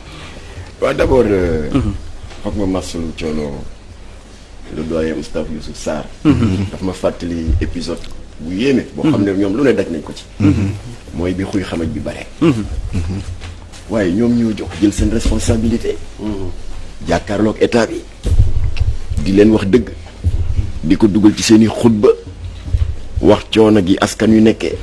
waaw d'abord. foog ma masalu coono le doyen Moustapha Youssouf Sarr. daf ma fàttali épisode bu yéeme. boo xam ne ñoom lu ne daj nañ ko ci. mooy bi xuy xamaj bi bare. waaye ñoom ñoo jox jël seen responsabilité. jàkkaarloog état bi di leen wax dëgg. di ko dugal ci seen i xutba wax coono gi askan yu nekkee.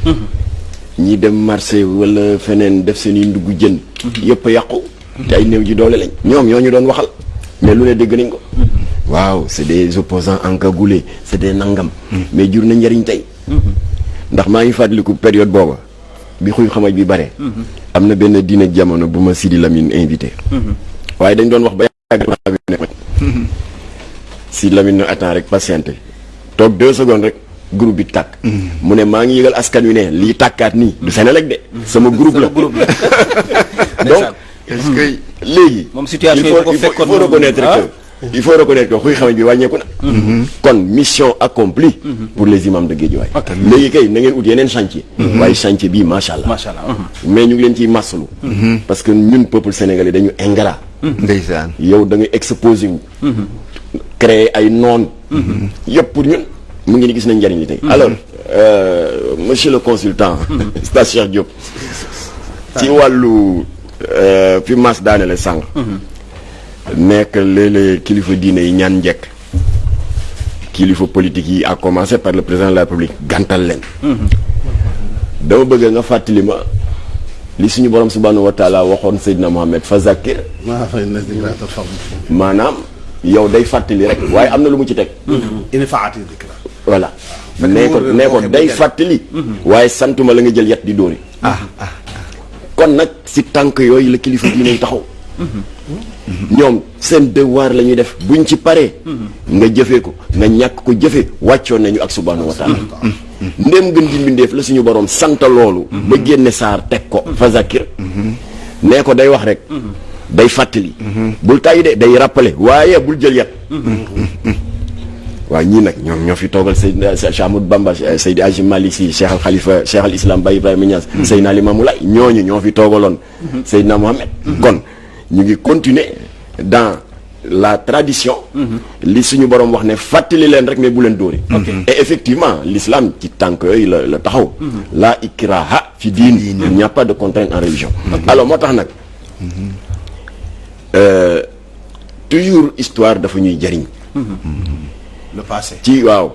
ñi dem marché wala feneen def seen i ndugg jën. yëpp a yàqu. te ay néew ji doole lañ. ñoom ñoo ñu doon waxal. mais lu ne dégg nañ ko. waaw c'est des opposants encagoulés c'est des nangam. mais jur na njariñ tey. ndax maa ngi fàttaliku période booba bi xuy xamaj bi bare. am na benn dîner jamono bu ma Sidi Lamine invité. waaye dañ doon wax ba yàgg Sidi Lamine na attend rek patienté toog 2 secondes rek groupe bi tàkk. mu ne maa ngi yëgal askan wi ne lii tàkkaat nii du Senelec de. sama groupe la donc est-ce que léegi. moom situation yi ko fekkoon il faut reconnaître que xuy xamaj bi wàññeeku na. kon mission accomplie. pour les imams de Guédiawaye. léegi kay na ngeen ut yeneen chantier. waaye chantier bii macha allah. macha allah. mais ñu ngi leen ciy masalu. parce que ñun peuple sénégalais dañu ingrat. ndeysaan yow da ngay exposé wu. créer ay noon. yëpp pour ñun mu ngi ni gis nañ njariñ li tey. alors monsieur le consultant. Stas Cheikh Diop. ci wàllu fi mas daanele sànq. nekk léeg-léeg kilifa diine yi ñaan njekk kilifa politique yi à commencer par le président de la République gàntal leen. dama bëgg nga fàttali ma li suñu borom subhanahu wa taala waxoon Seydina Mohamed fa zakir maanaam yow day fàttali rek waaye am na lu mu ci teg. voilà nee ko day fàttali. waaye santuma la nga jël yat di dóori. kon nag si tànk yooyu la kilifa diine yi taxaw. ñoom seen devoir la ñuy def buñ ci paree. nga jëfee ko nga ñàkk ko jëfe wàccoon nañu ak subhanahu wa taala. ndéem gën di mbindeef la suñu borom sant loolu. ba génne saar teg ko. fa zakir nee ko day wax rek. day fàttali. bul tàyyi de day rappeler waaye bul jël yat. waaw ñii nag ñoom ñoo fi toogal Seydina Cheikh Ahmadou Bamba Seydi Hadji Malick Sy Cheikh al Khalifa Cheikh al Islam Baye Ibrahima Niass. Seydina Limamou Laye ñooñu ñoo fi toogaloon. Seydina Mohamed. kon ñu ngi continuer dans la tradition. li suñu borom wax ne fàttali leen rek mais bu leen dóori. et effectivement l'islam ci tànk yooyu la taxaw. la ikraha fi diin. il n'y a pas de contrainte en religion. alors moo tax nag toujours histoire dafa ñuy jariñ. le passé ci waaw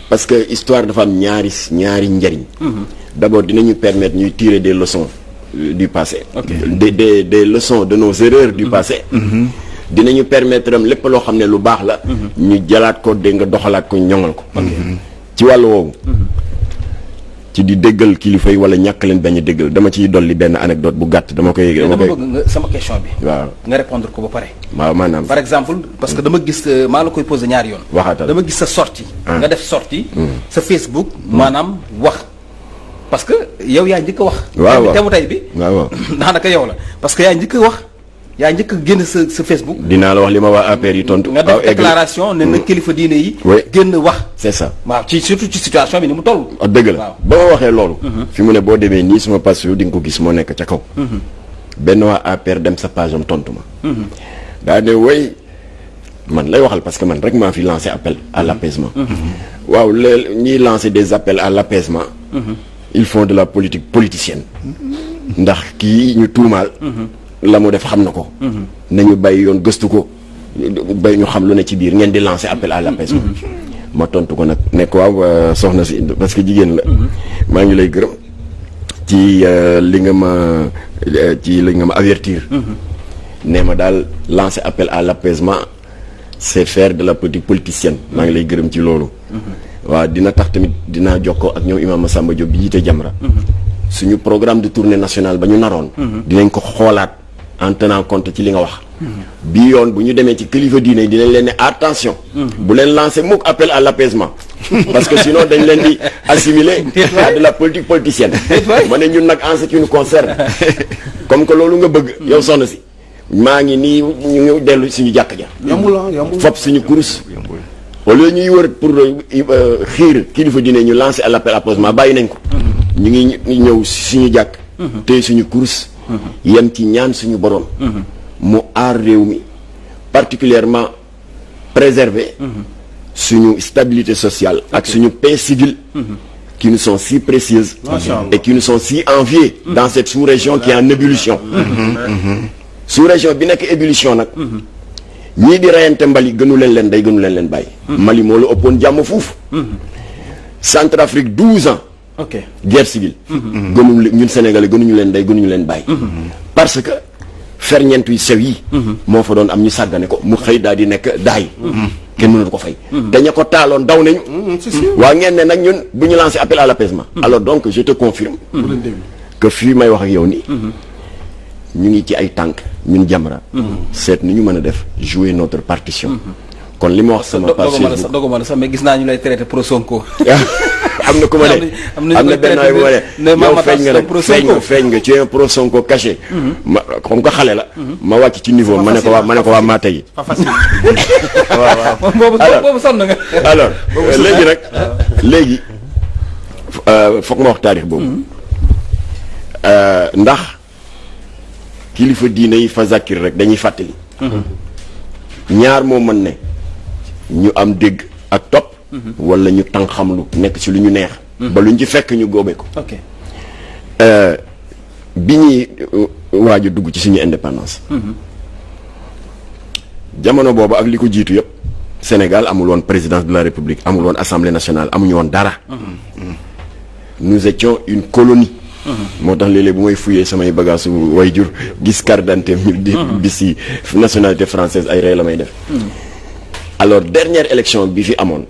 parce que histoire dafa am ñaari njariñ. d'abord dinañu permettre ñuy tirer des leçons du passé. des leçons de nos erreurs du passé. dinañu permettre am lépp loo xam ne lu baax la. ñu jëlaat ko dégg nga doxalaat ko ñoŋal ko. ci wàllu woowu. ci di déggal kilifa yi wala ñàkk leen bañ a déggal. dama ciy dolli benn anecdote bu gàtt dama koy. dama bëgg nga sama question bi. waaw nga répondre ko ba pare. waaw maanaam. par exemple parce que dama gis maa la koy posé ñaari yoon. waxaatal dama gis sa sortie nga def sortie sa Facebook maanaam wax. parce que yow yaa njëkk a wax. waaw temu tey bi. waaw daanaka yow la parce que yaa njëkk a wax yaa njëkk a génn sa Facebook. dinaa la wax li ma waa APR yi tontu. nga def déclaration ne na kilifa diine yi. génn wax. c'est ça. waaw surtout ci situation bi ni mu toll. dëgg la ba ma waxee loolu. fi mu ne boo demee nii suma page yu di nga ko gis moo nekk ca kaw. benn waa APR dem sa page am tontu ma. daa ne way man lay waxal parce que man rek maa fi lancé appel à l'apaisement. waaw léegi ñiy lancé des appels à l'apaisement. ils font de la politique politicienne. ndax kii ñu tuumaal. la mu def xam na ko. nañu bàyyi yoon gëstu ko bay ñu xam lu ne ci biir ngeen di lancer appel à l'apaisement. ma tontu ko nag nekk waaw soxna si parce que jigéen la. maa ngi lay gërëm ci li nga ma avertir. nee ma daal lancer appel à l'apaisement c'est faire de la politique politicienne. maa ngi lay gërëm ci loolu. waaw dina tax tamit dinaa jokkoo ak ñoom Imam Massamba Diop bi jiite Jamra. suñu programme de tournée nationale ba ñu naroon. dinañ ko xoolaat en tenant compte ci li nga wax. bii yoon bu ñu demee ci kilifa diine dinañ leen ne attention. bu leen lancer mukk appel à l'apaisement. parce que sinon dañ leen di assimiler à de la politique politicienne. ma ne ñun nag en ce qui nous concerne comme que loolu nga bëgg. yow soxna si maa ngi nii ñu ngi dellu suñu jàkk ja. yombul fop suñu kurus. au lieu ñuy wër pour xiir kilifa diine ñu lancer l'appel à l'apaisement bàyyi nañ ko. ñu ngi ñëw suñu jàkk. tey suñu kurus. yem ci ñaan suñu borom. mu aar réew mi particulièrement préserver. suñu stabilité sociale ak suñu paix civile. qui nous sont si précieuses. et qui nous sont si enviées. dans cette sous-région qui est en ébullition. sous-région bi nekk ébullition nag. ñii di reyante Mali gënu leen day gënu leen bàyyi. Mali moo la ëppoon jàmm fuuf. Centrafrique 12 ans. ok guerre civile. gënuñu ñun Sénégalais gënuñu leen day gënuñu leen bàyyi. parce que ferñeent yu sew yi. moo fa doon am ñu sàggane ko mu xëy daal di nekk daay. kenn mënatu ko fay. te ña ko taaloon daw nañu. waa ngeen ne nag ñun bu ñu lancé appel à l'apaisement. alors donc je te confirme. que fii may wax ak yow nii. ñu ngi ci ay tànk ñun Jamra. seet ni ñu mën a def jouer notre partition. kon li ma wax sama page Facebook doguma la sax mais gis naa ñu lay traité pro Sonko. am na ku ma ne am na benn waay bu ma ne yow feeñ nga nag feeñ nga ci un pro Sonko caché. ma comme que xale la. ma wàcc ci niveau ma ne ko waa maa tey. waaw boobu sonn nga. alors léegi nag léegi foog ma wax taarix boobu. ndax kilifa diine yi fa zakir rek dañuy fàttali. ñaar moo mën ne ñu am dégg ak topp. wala ñu tàng xamlu nekk ci lu ñu neex. ba luñ ci fekk ñu góobe ko. ok bi ñuy waaj a dugg ci suñu indépendance. jamono boobu ak li ko jiitu yëpp Sénégal amul woon présidence de la République amul woon assemblée nationale amuñu woon dara. nous étions une colonie. moo tax léeg-léeg bu may fuyee samay bagages way jur gis carte d'identité ñu di bisi nationalité française ay rey la may def. alors dernière élection bi fi amoon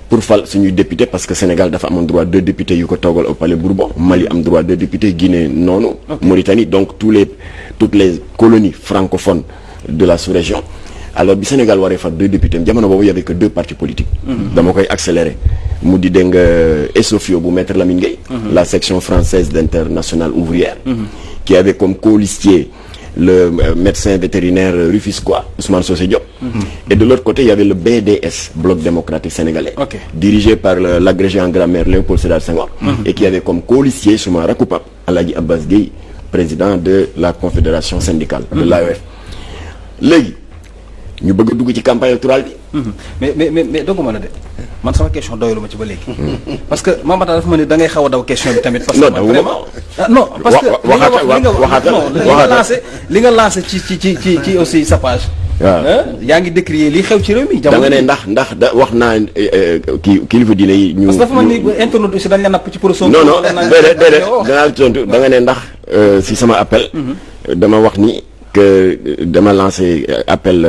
pour fal suñuy député parce que Sénégal dafa amoon droit 2 députés yu ko toogal au palais Bourbon. Mali am droit 2 députés Guinée noonu. Mauritanie donc toutes les colonies francophones de la sous-région. alors bi Sénégal waree fal 2 députés jamono boobu y avait que 2 partis politiques. dama koy accélérer mu di dégg nga Essofio bu maître Lamine Gueye. la section française d'Internationale ouvrière. qui avait comme colistier le médecin vétérinaire rufisquois Ousmane Socé Diop. Et de l'autre côté il y avait le BDS Bloc démocratique sénégalais. dirigé par l'agrégé en grammaire Léopold Sédar Senghor. et qui avait comme colistier suma rakku pap Alhaji Abbas Gueye président de la confédération syndicale. de l'AOF. léegi ñu bëgg a dugg ci campagne électorale bi. mais dogguma la de man sama question doylu ma ci ba léegi. parce que Mamata dafa ma ne da ngay xaw a daw question bi tamit. parce que vraiment non parce que li nga lancé ci aussi sa page. waaw yaa ngi décrier li xew ci réew mi. da nga ne ndax wax naa kilifa diine yi. ñu parce que dafa mel ni internet aussi dañ la napp ci pour. non déedéet danaa tontu da nga ne ndax si sama appel. dama wax ni que dama lancé appel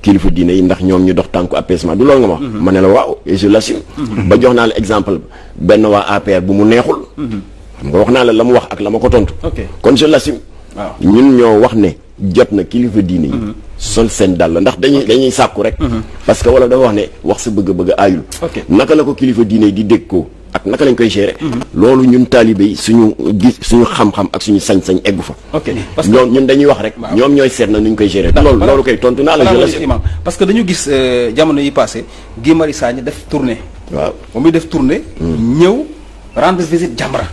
kilifa diine yi ndax ñoom ñu dox tànku apaisement du loolu nga ma wax. ma ne la waaw et je l'assume. ba jox naa la exemple benn waa APR bu mu neexul. xam nga wax naa la mu wax ak la ma ko tontu. kon je l'assume. waaw ñun ñoo wax ne jot na kilifa diine yi. sol seen dàll ndax dañuy sàkku rek. parce que wala dafa wax ne wax sa bëgg-bëgg aayul. naka la ko kilifa diine yi di dégg ko ak naka lañ koy gérer. loolu ñun taalibe yi suñu xam-xam ak suñu sañ-sañ eggu fa. parce que ñun dañuy wax rek. ñoom ñooy seet na nu ñu koy gérer. loolu koy tontu naa la imam parce que dañu gis jamono yi passé Guy Marius Sagna def tournée. waaw ba muy def tournée. ñëw rendre visite Jamra.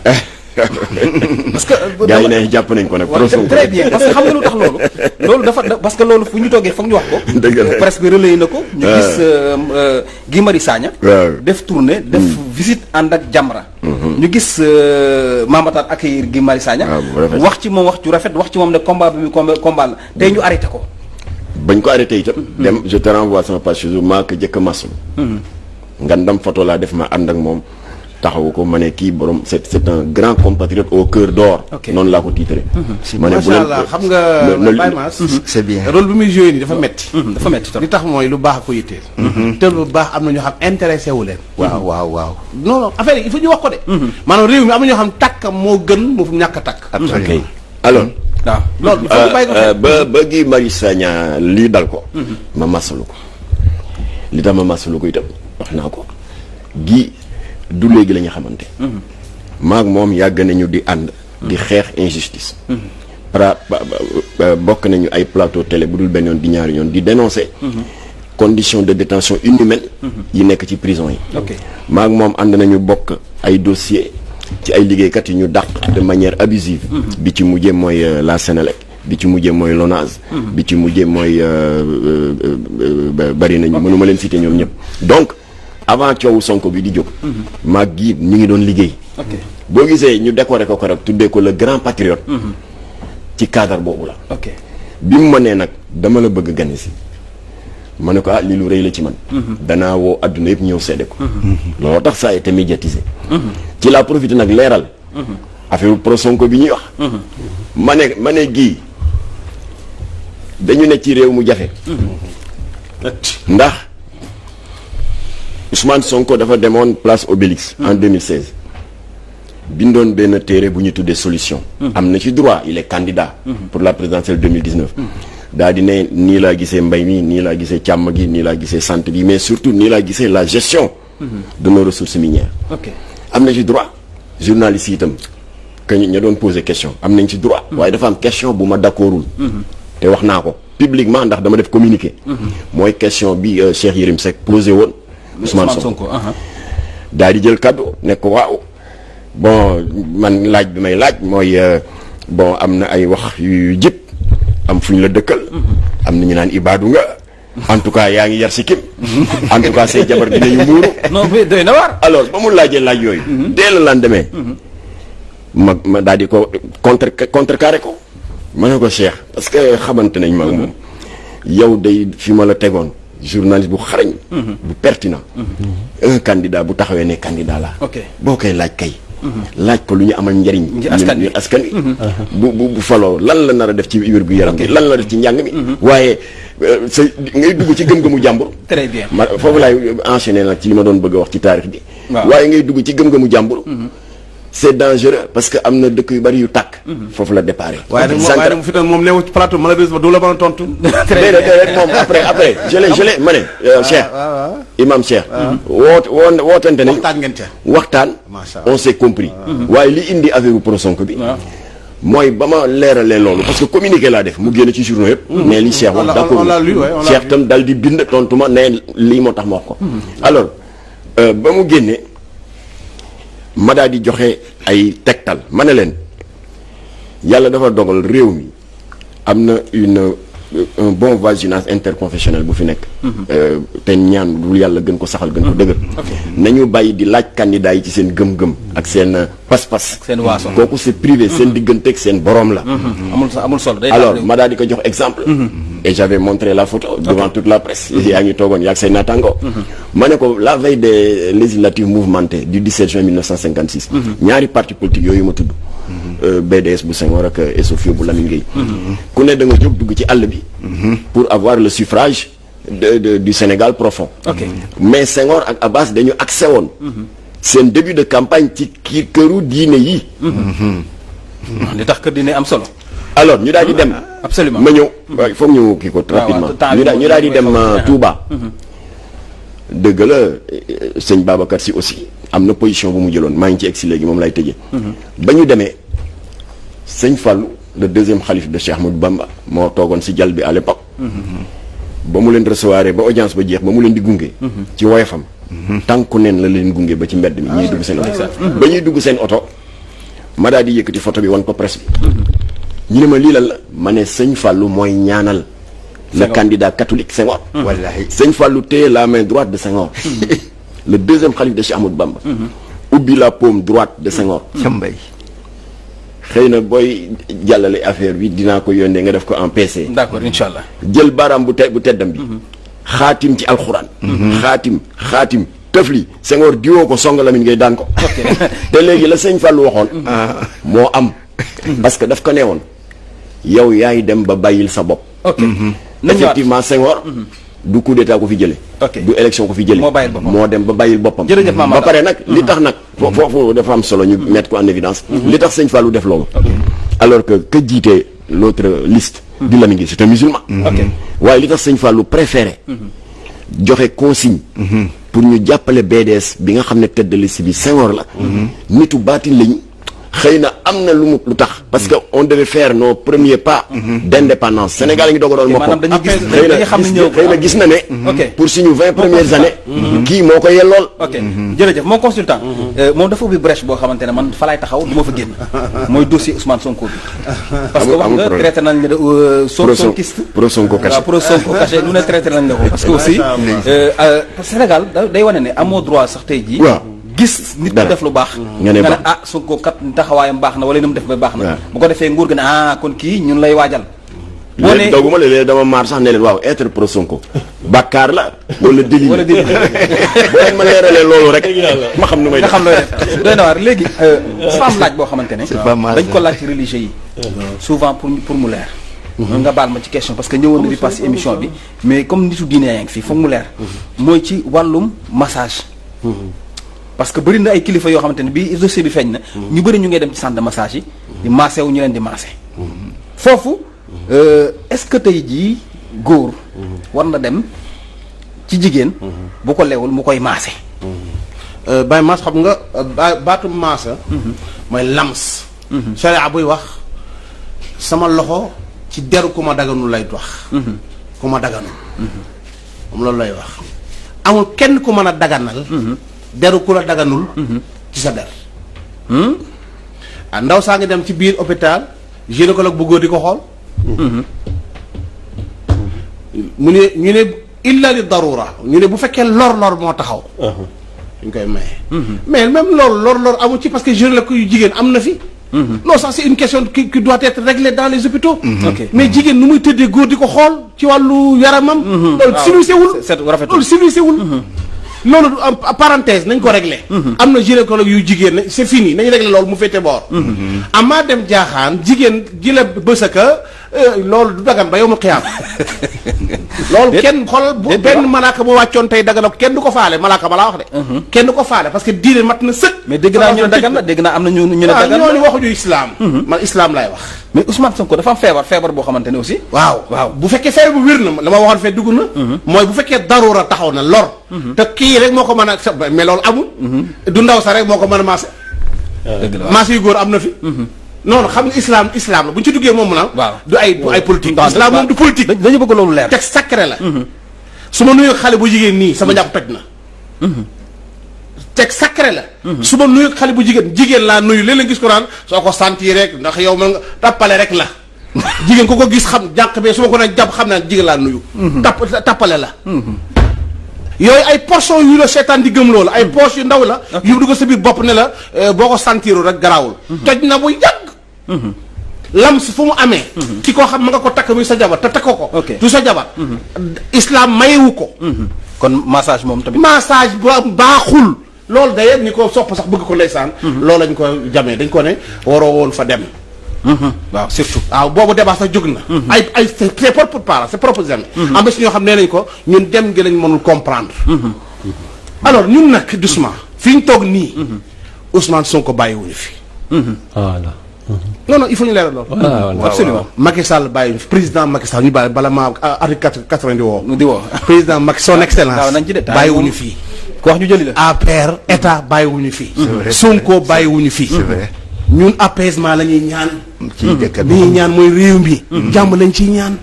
parce que gars yi ne jàpp nañ ko nag. très bien parce que xam nga lu tax loolu dafa parce que loolu fu ñu toogee foog ñu wax ko. dëgg la presse bi relayé na ko. ñu gis Guy Marius Sagna. def tournée def visite ànd ak Jamra. ñu gis Mame Matar accueillir Guy Marius Sagna. wax ci moom wax ju rafet wax ci moom ne combat bi muy combat la tey ñu arrêté ko. bañ ko arrêté itam. dem je te renvoie sama page Facebook maa ko jëkk a masul. ngandam photo laa def ma ànd ak moom. taxawu ko ma ne kii borom c'est un grand compatriote au cœur d'or. noonu laa ko titré. ma ne bu leen xam nga Baye Mass c'est bien rôle bi muy joué nii dafa metti dafa metti li tax mooy lu baax a ko yitteel. te lu baax am na ñoo xam intéressé wu leen. waaw non non affaire yi il faut ñu wax ko de. maanaam réew mi am na ñoo xam tàkk moo gën mu ñàkk a tàkk. absolument alors. waaw loolu il faut ñu bàyyi ko xel. ba Guy Marius Sagna lii dal ko. ma masalu ko li tax ma masalu ko itam wax naa ko gi du léegi la ñu xamante. maag moom yàgg nañu di ànd. di xeex injustice. bokk nañu ay plateau télé bu dul benn yoon di ñaari yoon di dénoncer. conditions de détention inhumaines. yi nekk ci prison yi. maag moom ànd nañu bokk ay dossiers ci ay liggéeykat yi ñu dàq de manière abusive. bi ci mujjee mooy la Sénélec. bi ci mujjee mooy LONASE. bi ci mujjee mooy bari nañu mënuma leen citer ñoom ñëpp donc. avant coowu Sonko bi di jóg. maag gi ñu ngi doon liggéey. boo gisee ñu décorer ko rek tuddee ko le grand patriote. ci cadre boobu la. bi mu ma nee nag dama la bëgg gane si. ma ne ko lii lu rëy la ci man. danaa woo adduna yëpp ñëw seede ko. looloo tax ça a été médiatisé. ci la profité nag leeral. affaire pro Sonko bi ñuy wax. ma ne gii dañu ne ci réew mu jafe. ndax. Ousmane Sonko dafa demoon place Obélix en 2016 bindoon benn téere bu ñu tuddee solution. am na ci droit il est candidat. pour la présidentielle 2019. daal di ne nii laa gisee mbay mi nii laa gisee càmm gi nii laa gisee santé bi mais surtout nii laa gisee la gestion. de nos ressources minières. am na ci droit journalistes yi itam que ña doon poser question am nañ ci droit. waaye dafa am question bu ma d'accordul. te wax naa ko publiquement ndax dama def communiqué. mooy question bi Cheikh Yérim Seck posé woon. Ousmane Sonko daal di jël kaddu ne ko waaw bon man laaj bi may laaj mooy bon am na ay wax yu jëpp am fu ñu la dëkkal. am na ñu naan ibaadu nga. en tout cas yaa ngi yar si kim. en tout cas say jabar dinañu muuru. non mais doy na waar. alors ba mu laajee laaj yooyu. dès le lendemain. ma daal di ko contrecarré ko. ma ne ko Cheikh parce que xamante nañ ma ak moom. yow day fi ma la tegoon. journaliste bu xarañ. bu pertinent. un candidat bu taxawee ne candidat la. boo koy laaj kay. laaj ko lu ñu amal njariñ. ñu askan wi. bu faloo lan la nar a def ci wér gu yaram bi lan la def ci njàng mi. waaye sa ngay dugg ci gëm-gëmu jàmbur. très bien foofu laay enchaîner nag ci li ma doon bëgg a wax ci taarix bi. waaye ngay dugg ci gëm-gëmu jàmbur. c'est dangereux parce que am na dëkk yu bari yu tàkk. foofu la déparé. waaye nag fi tam moom newu ci plateau malheureusement du la mën a tontu. déedéet moom après je l'ai ma ne. Cheikh imam Cheikh. wootante nañ waxtaan ngeen ca. waxtaan on s'est compris. waaye li indi affaire pro Sonko bi. mooy ba ma leeralee loolu parce que communiqué laa def mu génn ci journaux yëpp. ne li Cheikh wax d'accord Cheikh tam dal di bind tontu ma ne lii moo tax ma wax ko. alors ba mu génnee. ma daal di joxe ay tegtal ma ne leen yàlla dafa dogal réew mi am na un bon voisinage interconfessionnel bu fi nekk. te ñaan dul yàlla gën ko saxal gën ko dëgër. nañu bàyyi di laaj candidat yi ci seen gëm-gëm ak seen pas-pas. seen waaso kooku c'est privé seen diggante ak seen borom la. amul solo alors ma daal di ko jox exemple. et j'avais montré la photo devant toute la presse. yaa ngi toogoon yaa ak say naataango. ma ne ko la veille des législatives mouvementées du 17 juin 1956. ñaari partis politiques yooyu ma tudd. BDS bu Senghor ak SOFIO bu Lamine Gueye. ku ne da nga jóg dugg ci àll bi. pour avoir le suffrage du Sénégal profond. mais Senghor ak Abbas dañu accès woon. seen début de campagne ci këru diine yi. li tax kër diine am solo. alors ñu daal di dem. absolument ma ñëw. waaw il faut ñu kii ko rapidement. ñu daal di dem Touba. dëgg la sëñ Babacar Sy aussi am na position bu mu jëloon maa ngi ci egg si léegi moom lay tëjee. ba ñu demee sëñ Fallou le deuxième xalif de Cheikh Ahmadou Bamba moo toogoon si jal bi à l'époque. ba mu leen recevoir ba audience ba jeex ba mu leen di gunge. ci woyofam. tànku neen la leen gunge ba ci mbedd mi ñuy dugg seen oto. ba ñuy dugg seen oto ma daal di yëkkati photo bi wan ko presse bi. ñu ne ma lii lan la ma ne sëñ Fallou mooy ñaanal. le candidat catholique Senghor. wallahi sëñ Fallou téye la main droite de Senghor. le deuxième khalife de Cheikh Ahmadou Bamba. ubbi la paume droite de Senghor. Cambay. xëy na booy jàllale affaire bi dinaa ko yónnee nga def ko en PC. d'accord incha allah. jël baaraam bu teddam bi. xaatim ci alxuraan. xaatim tëfli Senghor diwoo ko song Lamine ngay daan ko. te léegi la sëñ Fallou waxoon. moo am. parce que daf ko neewoon yow yaay dem ba bàyyil sa bopp. effectivement Senghor. du coup d'état ko fi jële du élection ko fi jële moo dem ba bàyyil boppam. ba pare nag li tax nag. foofu dafa am solo ñu mettre ko en évidence. li tax sëñ Fallou def loolu. alors que jiite l'autre liste. di Lamine Gueye c'est un musulman. waaye li tax sëñ Fallou préféré. joxe consigne. pour ñu jàppale BDS bi nga xam ne tête de liste bi Senghor la. nitu baatin lañu. xëy na am na lu tax parce que on devait faire nos premiers pas d'indépendance Sénégal ngi dogaloon boppam xëy na gis na ne pour suñu 20 premières années kii moo ko yellool. jërëjëf mon consultant moom dafa ubbi brèche boo xamante ne man fa laay taxaw du ma fa génn mooy dossier Ousmane Sonko bi parce que wax nga traité nañ ne de sonkiste pro Sonko caché pro Sonko caché nu ne traité nañ la ko parce que aussi Sénégal day wane ne amoo droit sax tey jii gis nit ku def lu baax nga ne Sonko kat taxawaayam baax na wala ni mu def ba baax na bu ko defee nguur gi ne kon kii ñun lay waajal boo ne dooguma léeg-léeg dama maar sax ne leen waaw être pro Sonko bàkkaar la wala délit boo leen ma leeralee loolu rek ma xam nu may def nga xam looy def doy na waar léegi dafa am laaj boo xamante ne dañ ko laaj ci religieux yi souvent pour mu leer nga baal ma ci question parce que ñëwoon na di pass émission bi mais comme nitu diine yaa ngi fii foog mu leer mooy ci wàllum massage parce que bëri na ay kilifa yoo xamante ne bii dossier bi feeñ na ñu bëri ñu ngay dem ci centre de massage yi di massé wu ñu leen di massé foofu est-ce que tey jii góor war na dem ci jigéen bu ko lewul mu koy massé Baye Mass xam nga baatu maasa mooy lams sharia buy wax sama loxo ci deru ku ma daganul lay wax ku ma daganul moom loolu lay wax amul kenn ku mën a daganal deru ku la daganul ci sa der ndaw saa ngi dem ci biir hôpital gynécologue bu góor di ko xool mu ne ñu ne illa li darura ñu ne bu fekkee lor moo taxaw ñu koy maye mais même lor amul ci parce que gynécologue yu jigéen am na fi non ça c'est une question qui doit être réglée dans les hôpitaux mais jigéen nu muy tëddee góor di ko xool ci wàllu yaramam loolu civilisé wul loolu parenthèse nañ ko réglé am na gynécologue yu jigéen c'est fini nañ réglé loolu mu féete boor amaa dem jaaxaan jigéen ji la bësaka loolu du dagan ba yow mu xiyaam loolu kenn xoolal bu benn malaaka bu wàccoon tey dagan ak kenn du ko faale malaaka ba laa wax de kenn du ko faale parce que diine mat na sëkk mais dégg naa ñu ne dagan la dégg naa am na ñu ne dagan ñooñu waxuñu islam man islam laay wax mais Ousmane Sonko dafa am feebar boo xamante ne aussi waaw bu fekkee feebar bu wér na la ma waxoon fee dugg na mooy bu fekkee daruura taxaw na lor te kii rek moo ko mën a mais loolu amul du ndaw sa rek moo ko mën a maase maase yu góor am na fi non xam nga islam la bu ñu ci duggee moom na du ay politique islam moom du politique dañu bëgg loolu leer texte sacré la su ma nuyoo xale bu jigéen nii sama njàpp toj na texte sacré la su ma nuyoo xale bu jigéen laa nuyu léeg-léeg gis ko naan soo ko sentir rek ndax yow man nga tappale rek la jigéen ko gis xam jànq bee su ma ko ne jàpp xam naa jigéen laa nuyu tappale la yooyu ay portion yu la seetaan di gëm loolu ay poche yu ndaw la yu dugg sa biir bopp ne la boo ko sentiru rek garaawul toj na bu yàgg lams fu mu amee ki koo xam ma nga ko takk muy sa jabar te takko ko du sa jabar islam mayewu ko kon massage moom tamit massage baaxul loolu d'ailleurs ñi ko sopp sax bëgg ko ndeysaan loolu lañ ko jamee dañ ko ne waroo woon fa dem waaw surtout waaw boobu débat sax jóg na ay c'est propre parents c'est propre amis am na si ñoo xam nee nañ ko ñun dem gi lañ mënul comprendre alors ñun nag doucement fi ñu toog nii Ousmane Sonko bàyyiwuñu fi voilà. non non il faut ñu leeral loolu absolument Macky Sall bàyyiwuñu fi président Macky Sall ñu bàyyi bala ma article 80 di woo di woo président Macky son excellence waaw nañ ci détail bàyyiwuñu fii ko wax ñu jëli la APR état bàyyiwuñu fii Sonko bàyyiwuñu fii c'est vrai ñun apaisement la ñuy ñaan ci dëkk li ñuy ñaan mooy réew mi jàmm lañ ciy ñaan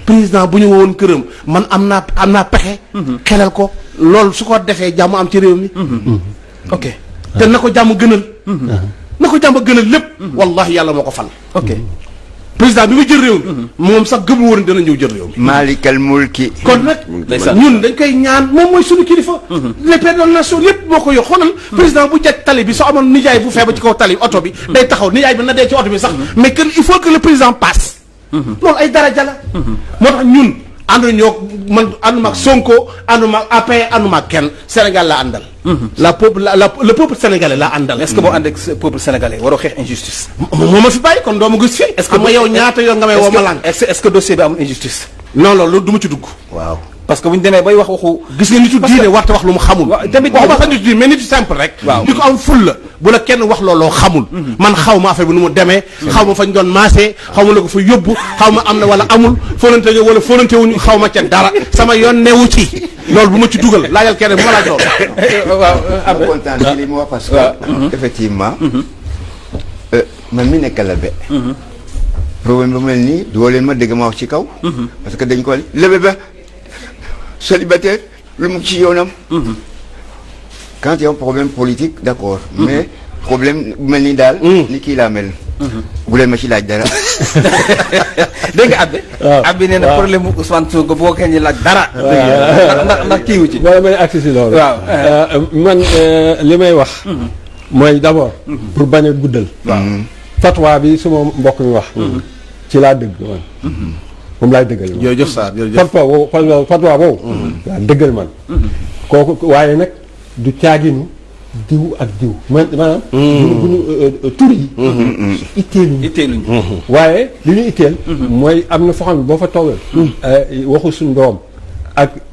président bu ñu wowoon këram man am naa pexe xelal ko loolu su ko defee jàmm am ci réew mi ok te na ko jàmm gënal na ko jàmm gënal lépp wallahi yàlla moo ko fal ok président bi mu jël réew mi moom sax gëmul woon dana ñëw jël réew mi maalikal mulki kon nag ñun dañ koy ñaan moom mooy suñu kilifa les pères de la nation yépp moo ko yor xoolal président bu jag tali bi soo amoon nijaay bu feebar ci kaw tali oto bi day taxaw nijaay bi na dee ci oto bi sax mais que il faut que le président passe loolu ay daraja la moo tax ñun àndu ñoo man ànduma ak Sonko ànduma ak APR ànduma ak kenn Sénégal la àndal le peuple sénégalais la àndal est-ce que boo ànd ak peuple sénégalais waroo xeex injustice moo ma fi bàyyi kon doo ma gis fii est-ce que ma yow ñaata yoon nga may woo ma làng est-ce que dossier bi amul injustice non loolu du ma ci dugg waaw parce que bu ñu demee bay wax waxu gis nga nitu diine warta wax lu mu xamul tamit waxuma sax nitu diine mais nitu simple rek di ko am ful la bu la kenn wax looloo xamul man xaw ma affaire bi nu mu demee xaw ma fañ doon maasee xaw ma la ko fa yóbbu xaw ma am na wala amul fóonante wala fóonante wuñu xaw ma ca dara sama yoon newu ci loolu bu ma ci dugal laajal kenn bu ma laaj loolu waaw am kontaan ci li mu wax parce que effectivement man mi nekk la be problème bu mel nii doo leen ma dégg ma wax ci kaw parce que dañ ko lebe ba célibataire lu mu ci yoonam quand il y a un problème politique d'accord mais problème bu mel nii daal ni kii laa mel bu leen ma ci laaj dara dégg nga Abbe nee na problème mu Ousmane Sonko boo ko ñu laaj dara ndax kiiwu ci bala may agsi si loolu waaw man li may wax mooy d'abord pour bañ a guddal fatwa bi suma mbokk mi wax ci laa dëgg man moom laay dëggal man jërëjëf Sarr jërëjëf fatwa boobu laa dëggal man kooku waaye nag du caaginu diw ak diw man maanaam bu ñu tur yi itteeluñu waaye li ñu itteel mooy am na foo xam ne boo fa toogal waxu suñ doom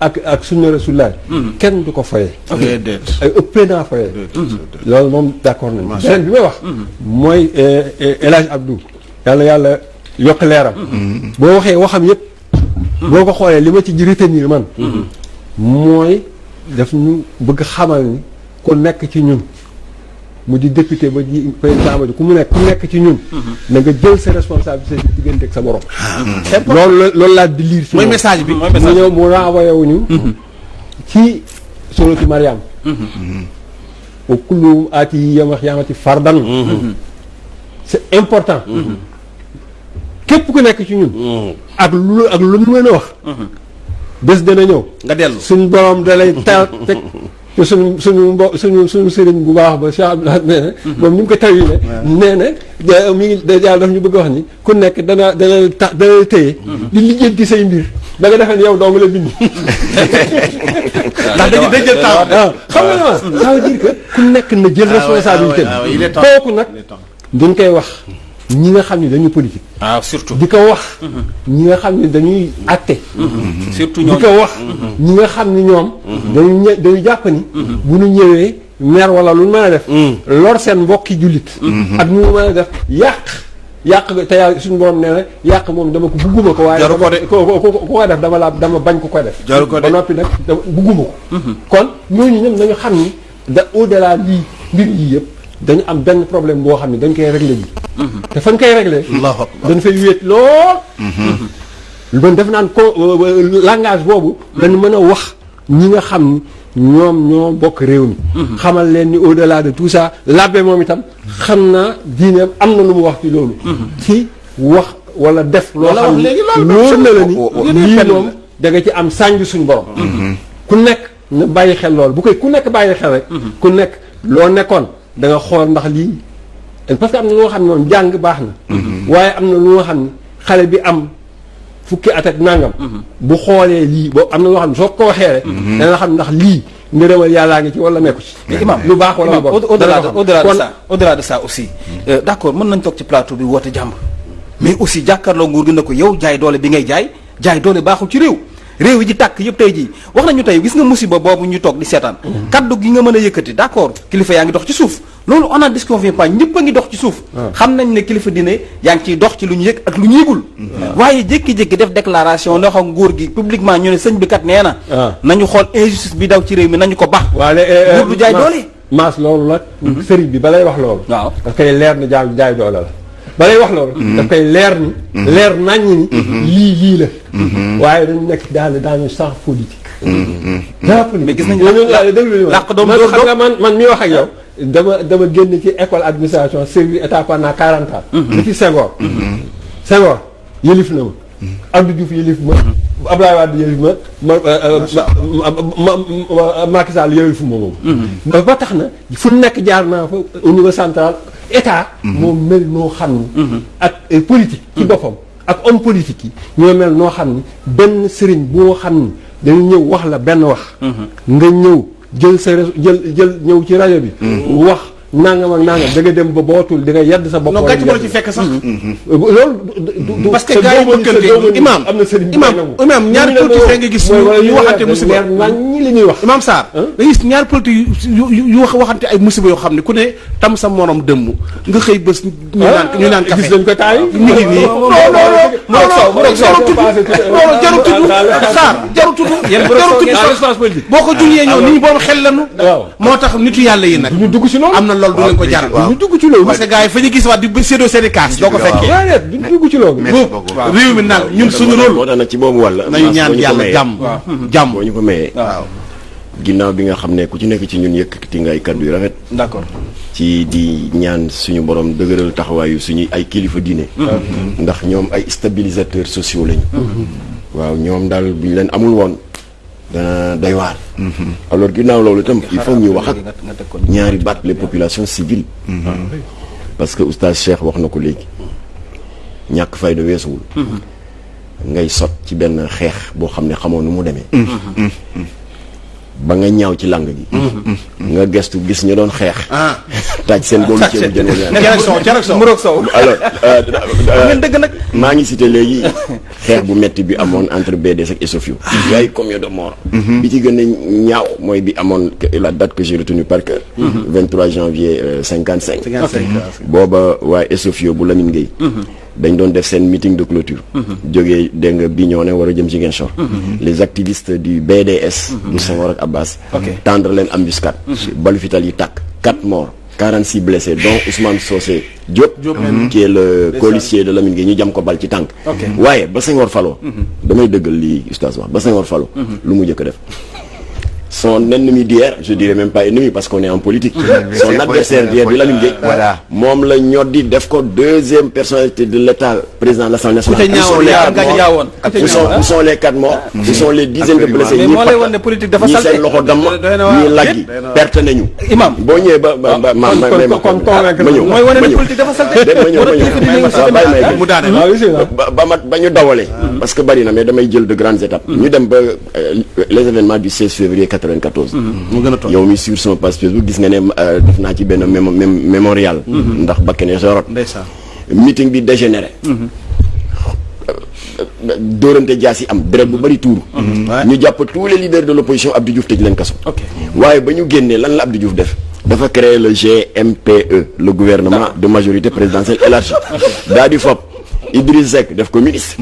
ak sunna Rasulullah kenn du ko foyee ay ëppee naa foyee loolu moom d'accord nañ beneen bi may wax mooy El Hadj Abdou yàlla yokk leeram boo waxee waxam yëpp boo ko xoolee li ma ci retenir man mooy daf ñu bëgg xamal ni ku nekk ci ñun mu di député ba ji président ba ji ku nekk ci ñun na nga jël sa responsabilité ci diggante ak sa borom loolu laa di lire ci mooy message bi mu ñëw mu renvoyé wuñu ci suratu Mariam wa kulluhum aati yawmal qiyaamati fardan c'est important képp ku nekk ci ñun ak lu nu mën a wax bés dana ñëw nga dellu suñ borom da lay teg te suñu sëriñ bu baax ba Cheikh Abdoulaye nee na moom ni mu ko tawile nee na mi ngi yàlla daf ñu bëgg a wax ni ku nekk dana téye di lijjanti say mbir da nga defee ni yow dong la bind ndax dañuy jël temps waaw xam nga ma ça veut dire que ku nekk na jël responsabilité bi kooku nag duñ koy wax ñi nga xam ne dañu politique surtout di ko wax ñi nga xam ne dañuy àtte surtout di ko wax ñi nga xam ne ñoom dañu jàpp ni bu ñu ñëwee mer wala lu mën a def lor seen mbokki jullit ak ñu mën a def yàq te yàlla suñu borom nee na yàq moom dama ko bugguma ko waaye ku ko def dama bañ ku ko def ba noppi nag bugguma ko kon ñooñu ñoom nañu xam ni au delà lii mbir yii yëpp dañu am benn problème boo xam ne dañ koy réglé ji te fañ koy réglé dañ fay wéet lool man def naan ko langage boobu dañu mën a wax ñi nga xam ni ñoom ñoo bokk réew mi xamal leen ni au delà de tout ça labbe moom itam xam naa diineem am na lu mu wax ci loolu ci wax wala def loo xam ne wóor na la ni lii moom da nga ci am sànj suñu borom ku nekk na bàyyi xel loolu bu koy ku nekk bàyyi xel rek ku nekk loo nekkoon da nga xool ndax lii parce que am na loo xam ne moom jàng baax na waaye am na lu nga xam ne xale bi am fukki at ak nangam bu xoolee lii boobu am na loo xam ne soo ko waxee rek dana xam ndax lii ngërëmal yàllaa ngi ci wala nekku ci. mais imam lu baax wala lu bon au-delà de ça aussi d'accord mën nañ toog ci plateau bi woote jàmm mais aussi jàkkaarloo nguur gi na ko yow jaay doole bi ngay jaay doole baaxul ci réew yi ji tàkk yëpp tey jii wax nañu tey gis nga musiba boobu ñu toog di seetaan kaddu gi nga mën a yëkkati d'accord kilifa yaa ngi dox ci suuf loolu on n'en disconvient pas ñëpp a ngi dox ci suuf xam nañ ne kilifa dine yaa ngi ciy dox ci lu ñu yëg ak lu ñu yëgul waaye jékki-jékki def déclaration ndox ak nguur gi publiquement ñu ne sëñ bi kat nee na nañu xool injustice bi daw ci réew mi nañu ko baax nguur du jaay doole maas loolu nag sëriñ bi balay wax loolu waaw daf koy leer ni jaay doole la balay wax loolu daf koy leer ni leer naññ ni lii la waaye dañu nekk dans le champ politique mais gis nañu làq doom man xam nga man mi wax ak yow dama génn ci école administration servir état pendant 40 ans depuis Senghor yëlif na ma Abdou Diouf yëlif ma Abdoulaye Wade yëlif ma Macky Sall yëlif ma moom ba tax na fu nekk jaar naa fa au niveau central état moo mel noo xam ni ak politique ci boppam ak homme politique yi ñoo mel noo xam ni benn sëriñ boo xam ni dañu ñëw wax la benn wax nga ñëw jël sa jël ñëw ci rajo bi wax nangam ak nangam da nga dem ba bootul di nga yedd sa bopp. non gàcce moo ci fekk sax. loolu du parce que gars yi bëggante imam am na sëriñ imam ñaari politique nga gis ñu waxante musiba ñi li ñuy wax imam Sarr nga gis ñaari politique yu waxante ay musiba yoo xam ne ku ne tam sa morom dëmm nga xëy bés ñu naan café gis nañ ko taay ñu ngi nii non jarul tudd Sarr jarul tudd boo ko junjee ñëw nit ñi borom xel lañu moo tax nitu yàlla yi nag ñu dugg ci loolu am na loolu du leen ko jaral ñu dugg ci loolu parce que gars yi fa ñu gis waat di séddoo seen i kaas doo ko fekkee du dugg ci loolu réew mi nag ñun suñu rôle moo tax nag ci boobu wàll nañu ñaan yàlla jàmm boo ñu ko mayee ginnaaw bi nga xam ne ku ci nekk ci ñun yëkkati nga ay kàddu yu rafet d'accord ci di ñaan suñu borom dëgëral taxawaayu suñu ay kilifa diine ndax ñoom ay stabilisateurs sociaux lañu waaw ñoom daal bu ñu leen amul woon dana doy waar alors ginnaaw loolu itam il faut ñu wax ak ñaari baat les populations civiles parce que oustaz Cheikh wax na ko léegi ñàkk fayda weesuwul ngay sot ci benn xeex boo xam ne xamoo nu mu demee ba nga ñaaw ci lang gi nga gestu gis ñu doon xeex taaj seen boolu ceebu jën muroog sow alors ngeen dëgg nag maa ngi cité léegi xeex bu metti bi amoon entre BDS ak Esofio yaay combien de morts bi ci gën a ñaaw mooy bi amoon la date que j'ai retenue par cœur 23 janvier 55 booba waaye Esofio bu Lamine Gueye dañ doon def seen meeting de clôture jógee dégg nga Bignona war a jëm Ziguinchor les activistes du BDS bu Senghor ak Abbas tendre leen embuscade balu fital yi tàkk 4 morts 46 blessés dont Ousmane Socé Diop qui est le policier de Lamine Gueye ñu jam ko bal ci tànk waaye ba Senghor falo damay dëggal lii oustaz wax ba Senghor falo lu mu njëkk a def son ennemi d'hier je dirais même pas ennemi parce qu'on est en politique son adversaire d'hier di Lamine Gueye moom la ñoddi def ko deuxième personnalité de l'État président de l'Assemblée nationale où sont les 4 morts où sont les dizaines de blessés ñi seen loxo damm ñi laggi perte nañu imam boo ñëwee ba ma ñu dawalee parce que bari na mais damay jël de grandes étapes ñu dem ba les événements du 16 février 94 mu gën a toll yow mi sur son page Facebook gis nga ne def naa ci benn mémorial ndax bakkene sorot meeting bi dégénéré dóorante jaas yi am deret bu bëri tuuru ñu jàpp tous les leaders de l'opposition Abdou Diouf tëj leen kaso waaye ba ñu génnee lan la Abdou Diouf def dafa créer le GMPE le gouvernement de majorité présidentielle élargie daa di fop Idriss Seck def ko ministre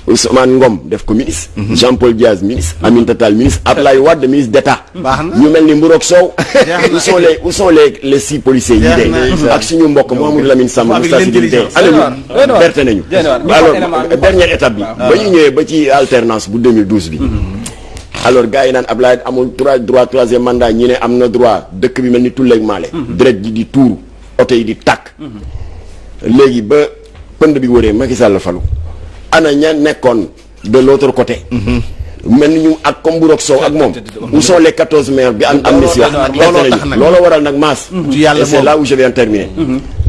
Ousmane Ngom def ko ministre Jean-Paul Diaz ministre Aminata Tall ministre Abdoulaye Wade ministre d'État ñu mel ni Mburok Sow où sont les 6 policiers yi dee ak suñu mbokk Mouhamadou Lamine Samb anañu perte nañu alors dernière étape bi ba ñu ñëwee ba ci alternance bu 2012 bi alors gars yi naan Abdoulaye amul droit 3e mandat ñi ne am na droit dëkk bi mel ni tulleeg maale deret ji di tuuru oto yi di tàkk léegi ba pënd bi wëree Macky Sall la falu ana ña nekkoon de l'autre côté mel ni ñu ak comme Burok Sow ak moom où sont les 14 maires bi am amnistie looloo waral nag maas et c'est là où je vais terminer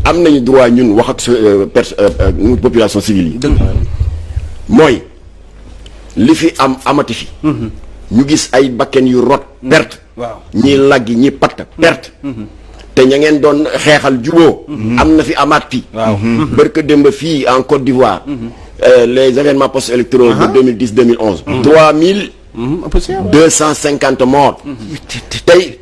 am nañu droit ñun wax ak population civile yi mooy li fi am amati fi ñu gis ay bakken yu rot perte ñi laggi ñi patt perte te ña ngeen doon xeexal juboo am na fi amaat fi barka démb fii en Côte d'Ivoire les événements post-électoraux de 2010-2011 3250 morts tey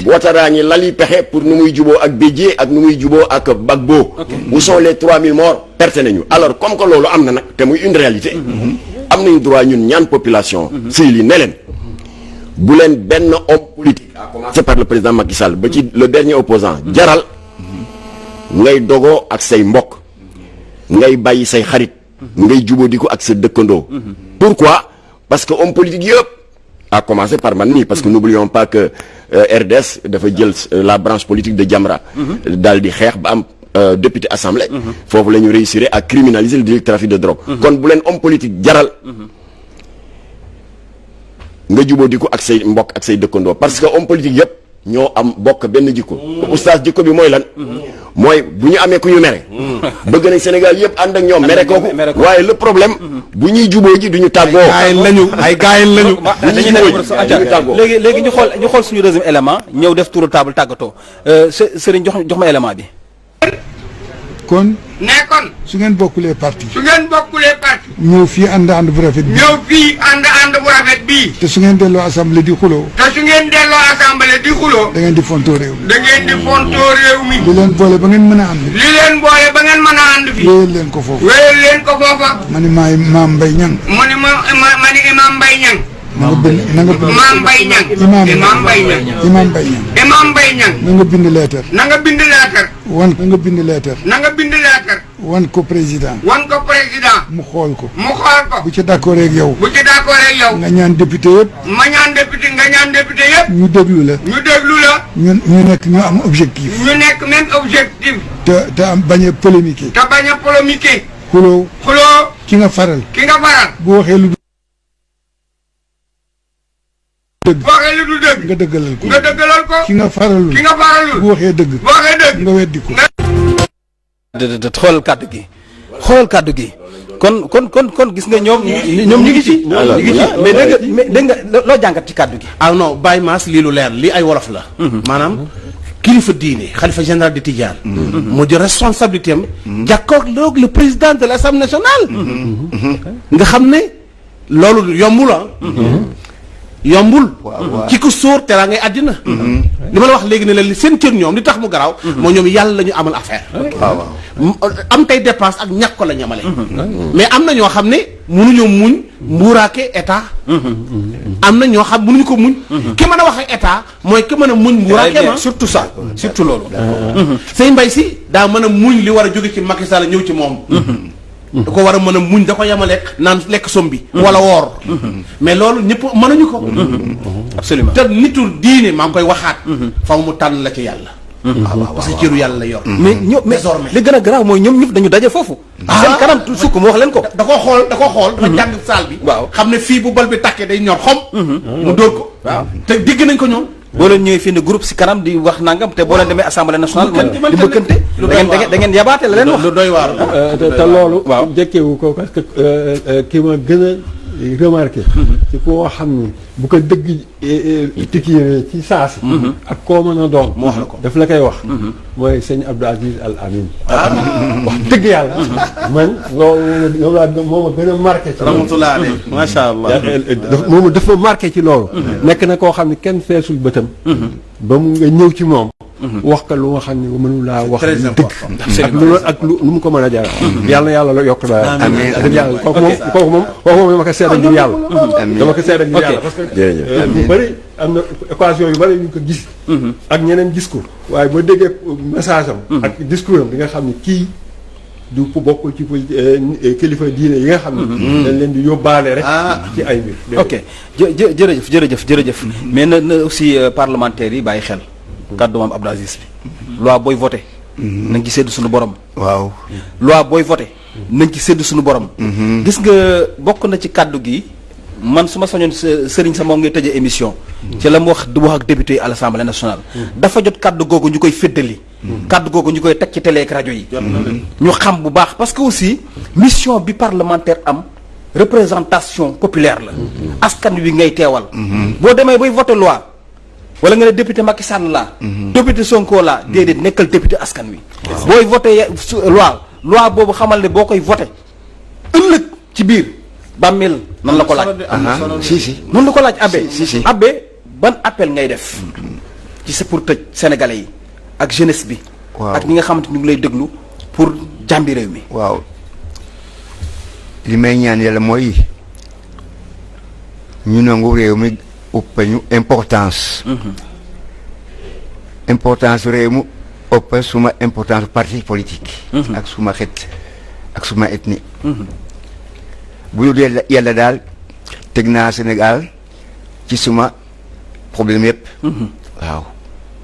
Ouattara ñi lali pexe pour nu muy juboo ak Bédié ak nu muy juboo ak Gbagbo où sont les 3000 morts perte nañu alors comme que loolu am na nag te muy une réalité am nañu droit ñun ñaan population civile yi ne leen bu leen benn homme politique à commencer par le président Macky Sall ba ci le dernier opposant jaral ngay dogoo ak say mbokk ngay bàyyi say xarit ngay juboo di ko ak sa dëkkandoo pourquoi parce que homme politique yëpp à commencer par man nii parce que n'oublions pas que RDS dafa jël la branche politique de Jamra daal di xeex ba am député assemblée foofu la ñu réussir à criminaliser le délit de trafic de drogue kon bu leen homme politique jaral nga juboo di ko ak say mbokk ak say dëkkandoo parce que homme politique yëpp ñoo am bokk benn jikko oustaz jikko bi mooy lan mooy bu ñu amee ku ñu mere bëgg nañ Sénégal yëpp ànd ak ñoom mere kooku waaye le problème bu ñuy juboo ji duñu tàggoo ay gaayen lañu léegi ñu xool suñu deuxième élément ñëw def tour de table tàggatoo Serigne jox ma élément bi kon ne kon su ngeen bokkulee parti ñëw fii ànd bu rafet bi ànd bu rafet bii te su ngeen delloo assemblée di xuloo da ngeen di fontoo réew mi li leen boole ba ngeen mën a ànd fii wéyal leen ko foofu ma ni maay Maam Mbaye Niang ma ni Imam Mbaye Niang na nga bind Imam Mbaye Niang na nga bind leetar na nga bind leetar wan ko président mu xool ko bu ci d'accord ak yow nga ñaan député yëpp ñu déglu la ñu nekk ñu am objectif te am bañ a polémiquer xuloo ki nga faral bu waxee lu dëgg nga dëggalal ko ki nga faralul bu waxee dëgg nga weddi ko xoolal kàddu gi kon gis nga ñoom ñu ngi ci mais dégg nga loo jàngat ci kàddu gi non Baye Mass lii lu leer lii ay wolof la maanaam kilifa diine xalifa général de Tidiane moo jël responsabilité am jàkkaarloog le président de l'Assemblée nationale nga xam ne loolu yombul ki ko sóor teraa ngay àddina li ma la wax léegi ne leen seen cër ñoom li tax mu garaaw moo ñoom yàlla la ñu amal affaire am tey dépense ak ñàkk ko la ñamale mais am na ñoo xam ne mënuñoo muñ mbuuraake état am na ñoo xam mënuñu ko muñ ki mën a wax ak état mooy ki mën a muñ mbuuraake ma surtout loolu sëñ Mbaye si daa mën a muñ li war a jóge ci Macky Sall ñëw ci moom da ko war a mën a muñ da ko yemale naan lekk som bi wala woor mais loolu ñëpp mënuñu ko absolument te nitu diine maa ngi koy waxaat faw mu tànn la ci yàlla parce que cëru yàlla la yor mais li gën a garaaw mooy ñoom ñëpp dañu daje foofu seen kanam sukk mu wax leen ko da koo xool dafa jàng saal bi xam ne fii bu bal bi tàkkee day ñor xom mu dóor ko te dégg nañ ko ñoom boo leen ñëwee fii ne groupe si kanam di wax nangam te boo leen demee assemblée nationale di bëkkante da ngeen yabaate la leen wax lu doy waar te loolu jëkkewu ko parce que ki ma gën a remarqué ci koo xam ni bu ko dëgg tikki ci saasi ak koo mën a doon mu wax la ko daf la koy wax mooy sëñ Abdou Aziz Al Amin wax dëgg yàlla man loolu moo ma gën a marqué ci rahmatullah alayhi macha allah moom dafa marqué ci loolu nekk na koo xam ne kenn feesul bëtam ba mu nga ñëw ci moom wax ka lu nga xam ne mënu laa wax dëgg ak lu mu ko mën a jaral yàlla na yàlla la yokk daal dëgg yàlla kooku moom dama ko seede ngir yàlla dama ko seede ngir yàlla parce que bu bëri am na occasion yu bëri ñu ko gis ak ñeneen gis ko waaye boo déggee message am ak discours am di nga xam ne kii du bokkul ci kilifa diine yi nga xam ne dañ leen di yóbbaale rek ci ay mbir ok jërëjëf mais na aussi parlementaires yi bàyyi xel kàddu maam Abdou Aziz bi loi booy voté nañ ci séddu suñu borom waaw loi booy voté nañ ci séddu suñu borom gis nga bokk na ci kàddu gi man su ma sañoon sëriñ sa moom ngay tëjee émission ci la mu wax du wax ak député yi à l'Assemblée nationale dafa jot kàddu googu ñu koy féddali kàddu googu ñu koy teg ci télé ak rajo yi ñu xam bu baax parce que aussi mission bi parlementaire am représentation populaire la. askan wi ngay teewal. boo demee bay voté loi wala nga ne député Macky Sall laa. député Sonko laa déedéet nekkal député askan wi. booy voté loi boobu xamal ne boo koy voté ëllëg ci biir bàmmeel nan la ko laaj. si nan la ko laaj Abbé. si Abbé ban appel ngay def. ci sa pour tëj sénégalais yi ak jeunesse bi. ak ñi nga xamante ñu ngi lay déglu pour jàmbi réew mi. waaw li may ñaan yàlla mooy ñu nangu réew mi ëpp ñu importance. importance réew mi ëpp suma importance parti politique. ak suma xeet ak suma ethnie. bu dul yàlla daal teg naa Sénégal ci suma problème yëpp. waaw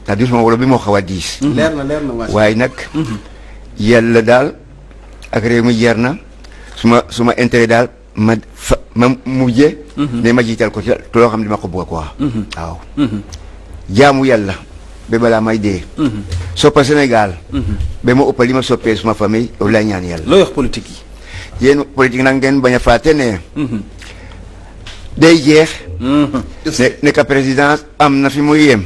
c'est-à-dire suma wolo bi moo xaw a diis. leer na waaye nag. yàlla daal ak réew mi jar na suma intérêt daal ma mujjee. ne ma jiital ko ci loo xam ne dama ko bëgg quoi. waaw. jaamu yàlla ba balaa may dee. soppa Sénégal. ba ma ëpp li ma soppee suma famille yow lay ñaan yàlla. looy wax politique yi. yéen politique nag ngeen bañ a fàtte ne. day jeex. nekk président am na fi muy yem.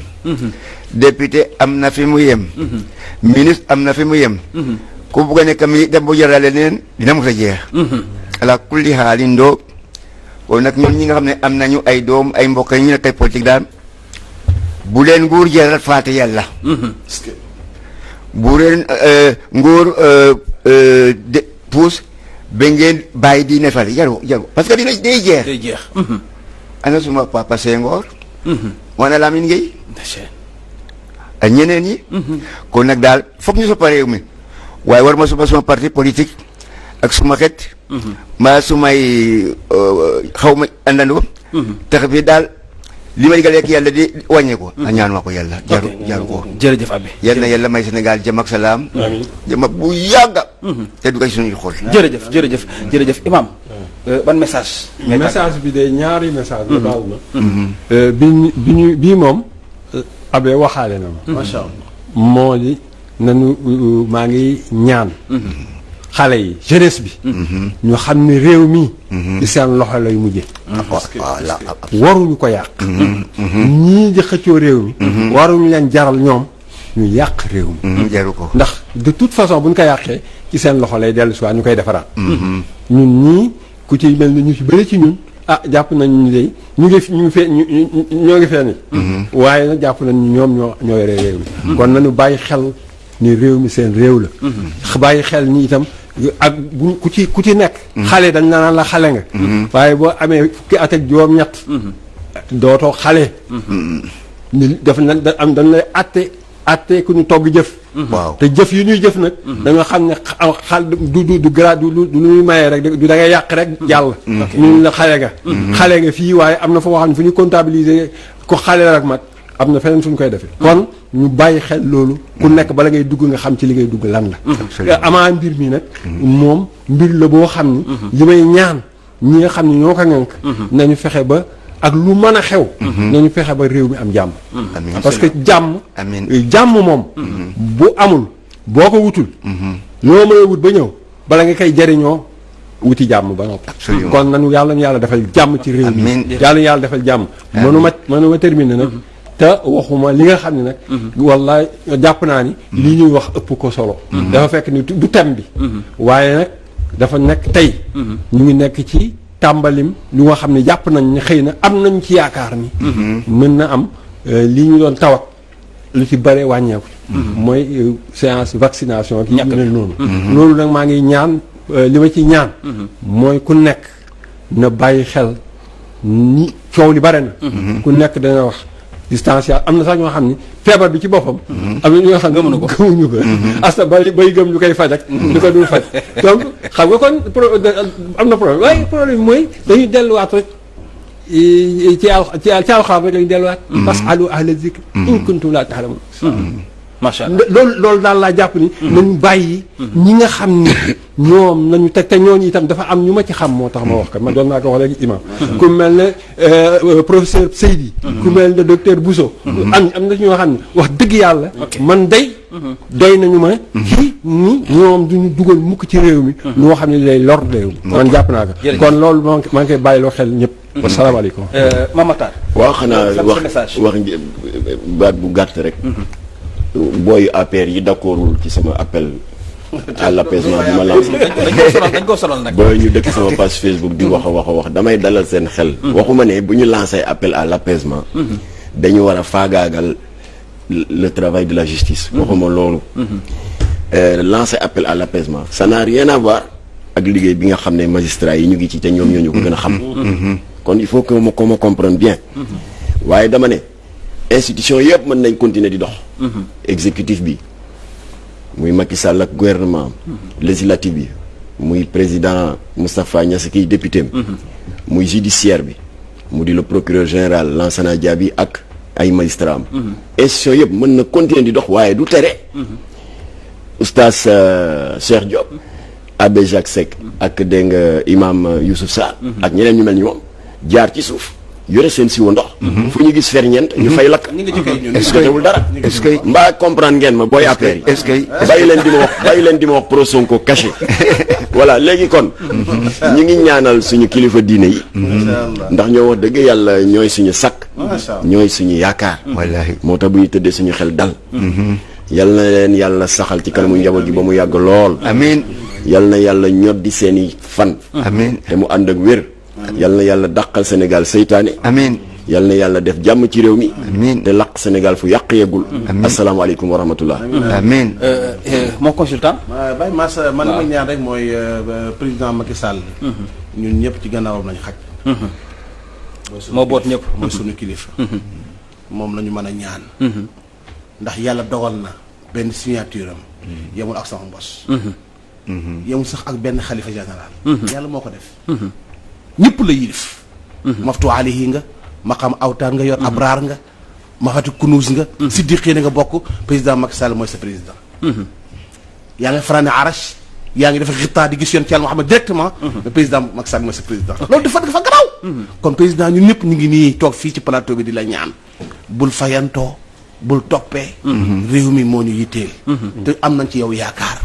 député am na fi mu yem. ministre am na fi mu yem. ku bugg a nekk mi dem bu jarale leen dina mos a jeex. ala kulli xaalin doo kon nag ñun ñi nga xam ne am nañu ay doom ay mbokk yi ñu nekk ay politique daal bu leen nguur jaral faate yàlla. bu leen nguur de puus ba ngeen bàyyi di nefal jaru parce que dina day jeex. day jeex. ana suma papa Senghor. wana Lamine Gueye. ak ñeneen ñi. kon nag daal foog ñu soppa réew mi waaye war ma suma parti politique ak suma xeet. maa sumay xaw ma àndandoo. tax bi daal li ma digal ak yàlla di wàññeeku. a ñaan ma ko yàlla jaru ko. jërëjëf Abbé. yal na yàlla may Sénégal jàmm ak salaam. jàmm bu yàgga. te du ko suñuy xool. jërëjëf Imam. ban message. message bi de ñaari message la baal ma. bii moom. Abbé waxaale na ma. macha allah moo di nanu maa ngi ñaan. xale yi jeunesse bi. ñu xam ne réew mi. ci seen loxo lay mujje waruñu ko yàq. ñii di xëccoo réew mi. waruñu leen jaral ñoom ñu yàq réew mi. jaru ko ndax de toute façon bu ñu ko yàqee ci seen loxo lay dellu si waat ñu koy defaraat. ñun ñii ku ci mel ni ñu ci bëri ci ñun. jàpp nañu ne ñoo ngi fee ni waaye nag jàpp nañu ñoom ñoo yore réew mi. kon nañu bàyyi xel ni réew mi seen réew la. bàyyi xel ni itam ak bu ku ci nekk. xale dañ naan la xale nga. waaye boo amee fukki at ak juróom-ñett. dootoo xale. ni daf na dañ lay atte ku ñu togg jëf. waaw te jëf yi ñuy jëf nag. dañoo xam ne du grade du lu ñuy mayee rek du da ngay yàq rek jàll. ñu la xale nga. xale nga fii waaye am na foo xam ne fu ñu comptabiliser ko xale rek mag am na feneen fu ñu koy defee. kon ñu bàyyi xel loolu. ku nekk bala ngay dugg nga xam ci li ngay dugg lan la. amaa mbir mi nag. moom mbir la boo xam ni. li may ñaan ñi nga xam ne ñoo ko ŋànk. nañu fexe ba. ak lu mën a xew. nañu fexe ba réew mi am jàmm. parce que jàmm moom. bu amul boo ko wutul. loo mën a wut ba ñëw bala nga koy jariñoo wuti jàmm ba noppi. kon nanu yàlla defal jàmm ci réew mi. yàlla defal jàmm. mënuma terminer nag. te waxuma li nga xam ne nag. wallaay jàpp naa ni. lii ñuy wax ëpp ko solo. dafa fekk ni du thème bi. waaye nag dafa nekk tey. ñu ngi nekk ci. tàmbalim lu nga xam ne jàpp nañ ne xëy na am nañ ci yaakaar ni mën na am li ñu doon tawat lu ci bare wàññeeku mooy séance vaccination ak yi mel noonu loolu nag maa ngi ñaan li ma ci ñaan mooy ku nekk na bàyyi xel ni coow li bare na ku nekk dana wax distanciation am na sax ñoo xam ne feebar bi ci boppam am na ñoo xam ne gëmuñu ko asta bay gëm ñu koy faj ak ñu ko dul faj donc xam nga kon am na problème waaye problème mooy dañuy delluwaat rek ci alxuraan rek lañu delluwaat fasalu ahla zikr in kuntum la ta'lamun macha allah loolu daal laa jàpp ni. nañu bàyyi. ñi nga xam ni ñoom nañu te ñooñu itam dafa am ñu ma ci xam moo tax ma wax ko man doon naa ko wax léegi imam ku mel ne professeur Seydi. ku mel ne docteur Bousso. am na ñoo xam ne wax dëgg yàlla. man doy nañu ma. ci ni ñoom duñu dugal mukk ci réew mi. loo xam ne day lor réew mi. man jàpp naa ko. kon loolu maa ngi koy bàyyiloo xel ñëpp. asalaamaaleykum. Mame Matar. waaw xanaa wax baat bu gàtt rek. booyu APR yi d'accordul ci sama appel à l'apaisement bi ma lancé. dañ ko solal nag. ba ñu dëkk sama page Facebook di wax a wax damay dalal seen xel. waxuma ne bu ñu lancé appel à l'apaisement. dañu war a faagaagal le travail de la justice. waxuma loolu. lancer appel à l'apaisement ça n'a rien à voir ak liggéey bi nga xam ne magistrats yi ñu ngi ci te ñoom ñoo ñu ko gën a xam. kon il faut que ma comprenne bien. waaye dama ne institution yëpp mën nañ continuer di dox. exécutif bi muy Macky Sall ak gouvernement législatif bi muy président Moustapha Niasse kiy député muy judiciaire bi mu di le procureur général Lansana Diaby ak ay magistrats am. institution yëpp mën na continuer di dox waaye du tere. oustaz Cheikh Diop. Abbé Jacques Seck ak dégg nga imam Youssouf Sarr. ak ñeneen ñu mel ni moom jaar ci suuf. yore seen siwo ndox. fu ñu gis ferñeent ñu fay lakk. est-ce que teewul dara. est-ce que mbaa comprendre ngeen ma booy affaire yi. est-ce que bàyyi leen di ma wax pro Sonko caché. voilà léegi kon. ñu ngi ñaanal suñu kilifa diine yi. ndax ñoo wax dëgg yàlla ñooy suñu sakk. ñooy suñu yaakaar. wallaahi moo tax bu ñu tëddee suñu xel dal. yal na leen yàlla saxal ci kanamu njaboot gi ba mu yàgg lool. amiin yal na yàlla ñoddi seeni fan. amiin te mu ànd ak wér. yal na yàlla dàqal Sénégal seytaane. amiin yal na yàlla def jàmm ci réew mi. amiin te laq Sénégal fu yàq yeggul. amiin asalaamaaleykum wa rahmatullah. amiin mon consultant. Baye Mass man li ma ñaan rek mooy président Macky Sall. ñun ñëpp ci gannaawam lañ xaj. moo boot ñëpp mooy sunu kilifa. moom la ñu mën a ñaan. ndax yàlla dogal na benn signature am. yemul ak sama mbos. yemul sax ak benn xalifa général. yàlla moo ko def. ñëpp la yilif. maftu alayhi nga maqam awtaan nga yor abraar nga mafati kunuus nga. siddiqi na nga bokk président Macky Sall mooy sa président. yaa ngi faraane arash yaa ngi def xitaa di gis yoon ci Yàlla Muhammad directement. le président Macky Sall mooy sa président. loolu dafa garaaw. kon président ñun ñëpp ñu ngi nii toog fii ci plateau bi di la ñaan. bul fayantoo bul toppee. réew mi moo ñu yitteel. te am nañ ci yow yaakaar.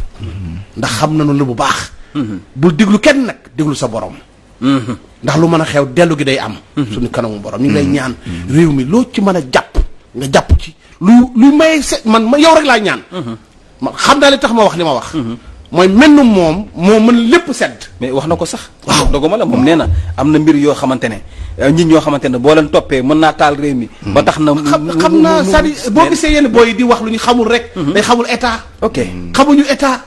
ndax xam nañu la bu baax. bul déglu kenn nag déglu sa borom. ndax lu mën a xew dellu gi day am. suñu kanamu borom ñu ngi lay ñaan. réew mi loo ci mën a jàpp nga jàpp ci luy maye man yow rek laa ñaan. man xam naa li tax ma wax li ma wax. mooy menn moom moo mën lépp sedd. mais wax na ko sax. waaw doguma la moom nee na am na mbir yoo xamante ne nit ñoo xamante ne boo leen toppee mën naa taal réew mi. ba tax na xam naa c'est-à-dire boo gisee yenn booy di wax lu ñu xamul rek. day xamul état. ok xamuñu état.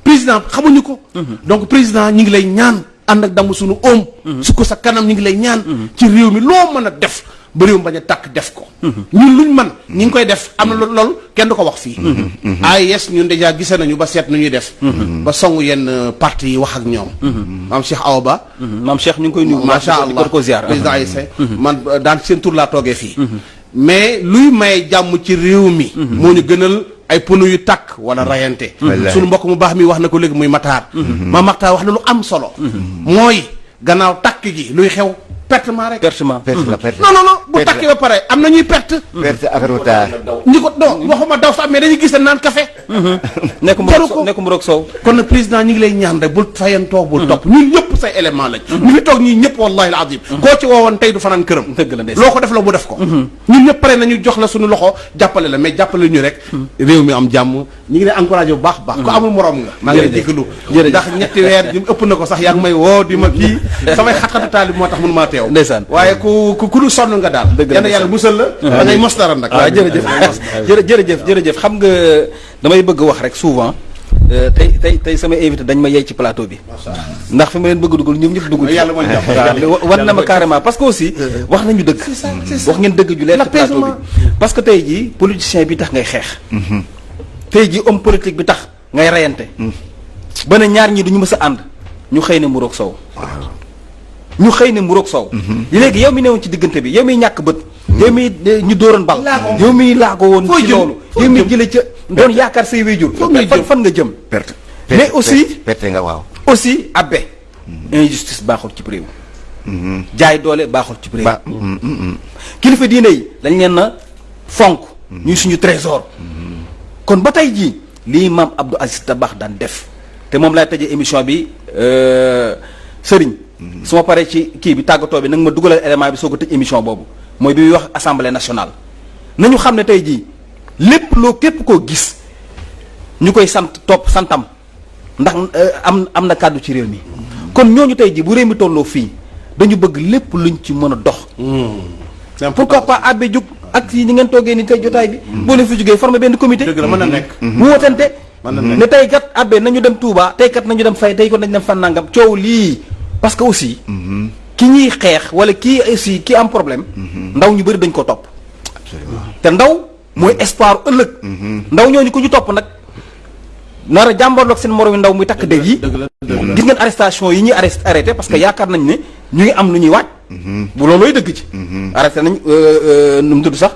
président xamuñu ko. donc président ñi ngi lay ñaan ànd ak damm suñu oom. su ko sa kanam ñi ngi lay ñaan. ci réew mi loo mën a def. ba réew mi bañ a tàkk def ko. ñun luñ mën ñi ngi koy def am na loolu kenn du ko wax fii. AIS ñun déjà gisee nañu ba seet nu ñuy def. ba songu yenn parti yi wax ak ñoom. maam Cheikh Awa Ba. maam Cheikh ñu ngi koy nuyu. macha allah ko ziar président AIS man daan seen tur laa toogee fii. mais luy may jàmm ci réew mi. moo ñu gënal ay pono yu tàkk wala rayante. suñu mbokk mu baax mi wax na ko léegi muy Matar. ma Matar wax na lu am solo. mooy gannaaw tàkk gi luy xew. pertement rek pertement non bu takkee ba pare am na ñuy perte ak retard ñi ko non waxuma daw sax mais dañuy gis naan café nekk mu roog soow kon nag président ñi ngi lay ñaan rek bul fayantoo bul topp ñun ñëpp say élément lañ ñu fi toog ñii ñëpp wallahi alazim koo ci woowoon tey du fanaan këram dëgg la loo ko def la mu def ko ñun ñëpp pare nañu jox la suñu loxo jàppale la mais jàppale ñu rek réew mi am jàmm ñi ngi lay encouragé bu baax baax ko amul morom nga maa ngi lay jéggalu ndax ñetti weer ñu ëpp na ko sax yaa ngi may woo di ma kii samay xat-xatu taalib moo tax mënu maa teew ndeysaan waaye ku lu sonn nga daal yàlla musal la da ngay mos dara nag waaw jërëjëf xam nga damay bëgg wax rek souvent tey sama invité dañ ma yey ci plateau bi ndax fi ma leen bëgg dugal ñoom ñëpp dugg ci yàlla mooy jàpp war na ma carrément parce que aussi wax nañu dëgg wax ngeen dëgg ju leer ci plateau bi parce que tey jii politicien bi tax ngay xeex tey jii homme politique bi tax ngay reyante ba ne ñaar ñi duñu mës a ànd ñu xëy ne mu roog sow ñu xëy ne mu roog soow léegi yow mi newoon ci diggante bi yow miy ñàkk bët yow mi ñu dóoroon bal yow mi laa ko woon ci loolu yow mi jële ca doon yaakaar say wéyjur fan nga jëm perte mais aussi perte nga waaw aussi abbé injustice baaxul ci réew jaay doole baaxul ci réew kilifa diine yi dañ leen na fonk ñuy suñu trésor kon ba tey jii lii maam Abdou Aziz Dabakh daan def te moom laay tëjee émission bi sëriñ su ma paree ci kii bi tàggatoo bi nag ma dugalal élément bi soo ko tëj émission boobu mooy bi muy wax assemblée nationale nañu xam ne tey jii lépp loo képp koo gis ñu koy topp santam ndax am na kàddu ci réew mi kon ñooñu tey jii bu réew mi tolloo fii dañu bëgg lépp luñ ci mën a dox pourquoi pas abbé jug ak yi ni ngeen toogee ni tey jotaay bi boo leen fi jógee former benn comité dëgg la mën na nekk wootante ne tey kat abbé nañu dem Touba tey kat nañu dem Fay tey ko nañu dem fan nangam coow lii parce que aussi ki ñuy xeex wala kii aussi ki am problème ndaw ñu bëri dañ ko topp te ndaw mooy espoir ëllëg ndaw ñooñu ku ñu topp nag nar a jàmbarloog seen moromi ndaw muy takk dég yi gis ngeen arrestation yi ñuy arrêté parce que yaakaar nañ ne ñu ngi am lu ñuy waaj bu loolooy dëgg ci arrêté nañ nu mu tudd sax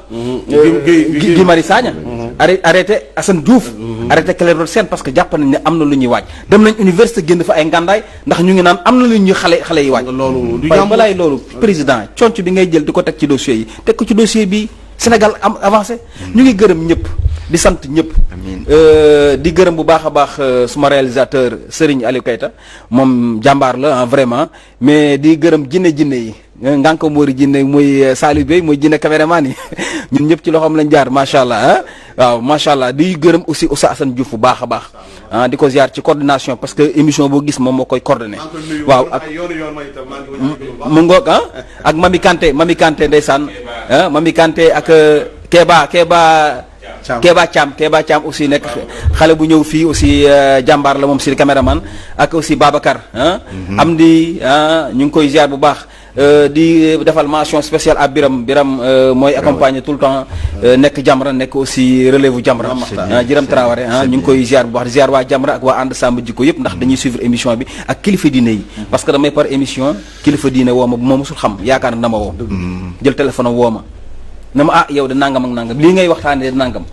Guy Marius Sagna arrêté Assane Diouf arrêté Clédor Sène parce que jàpp nañ ne am na lu ñuy waaj dem nañ université génn fa ay ngàndaay ndax ñu ngi naan am na lu ñuy xale yi waaj waaye balaay loolu président conc bi ngay jël di ko teg ci dossier yi teg ko ci dossier bi Sénégal am avancé ñu ngi gërëm ñëpp di sant ñëpp di gërëm bu baax a baax suma réalisateur Serigne Aliou Keita moom jàmbaar la vraiment mais di gërëm jinne yi nganko moori jinne muy Saliou Bey muy jinne caméraman yi ñun ñëpp ci loxoom lañ jaar macha allah waaw macha allah di gërëm aussi Oustaz Assane Diouf bu baax a baax di ko ziar ci coordination parce que émission boo gis moom moo koy coordonné waaw ak mu ngoog ak Mami Kanté ndeysaan Mami Kanté ak Keba Thiam aussi nekk xale bu ñëw fii aussi jàmbaar la moom si caméraman ak aussi Babacar am di ñu ngi koy ziar bu baax di defal mention spéciale à Biram mooy accompagner tout le temps nekk Jamra nekk aussi relève Jamra Jiram Traoré ñu ngi koy ziar bu baax di ziar waa Jamra ak waa ànd sàmm jikko yëpp ndax dañuy suivre émission bi ak kilifa diine yi parce que damay par émission kilifa diine woo ma bu ma mosul xam yaakaar na dama woo jël téléphone woo ma na ma yow de nangam ak nangam lii ngay waxtaanee de nangam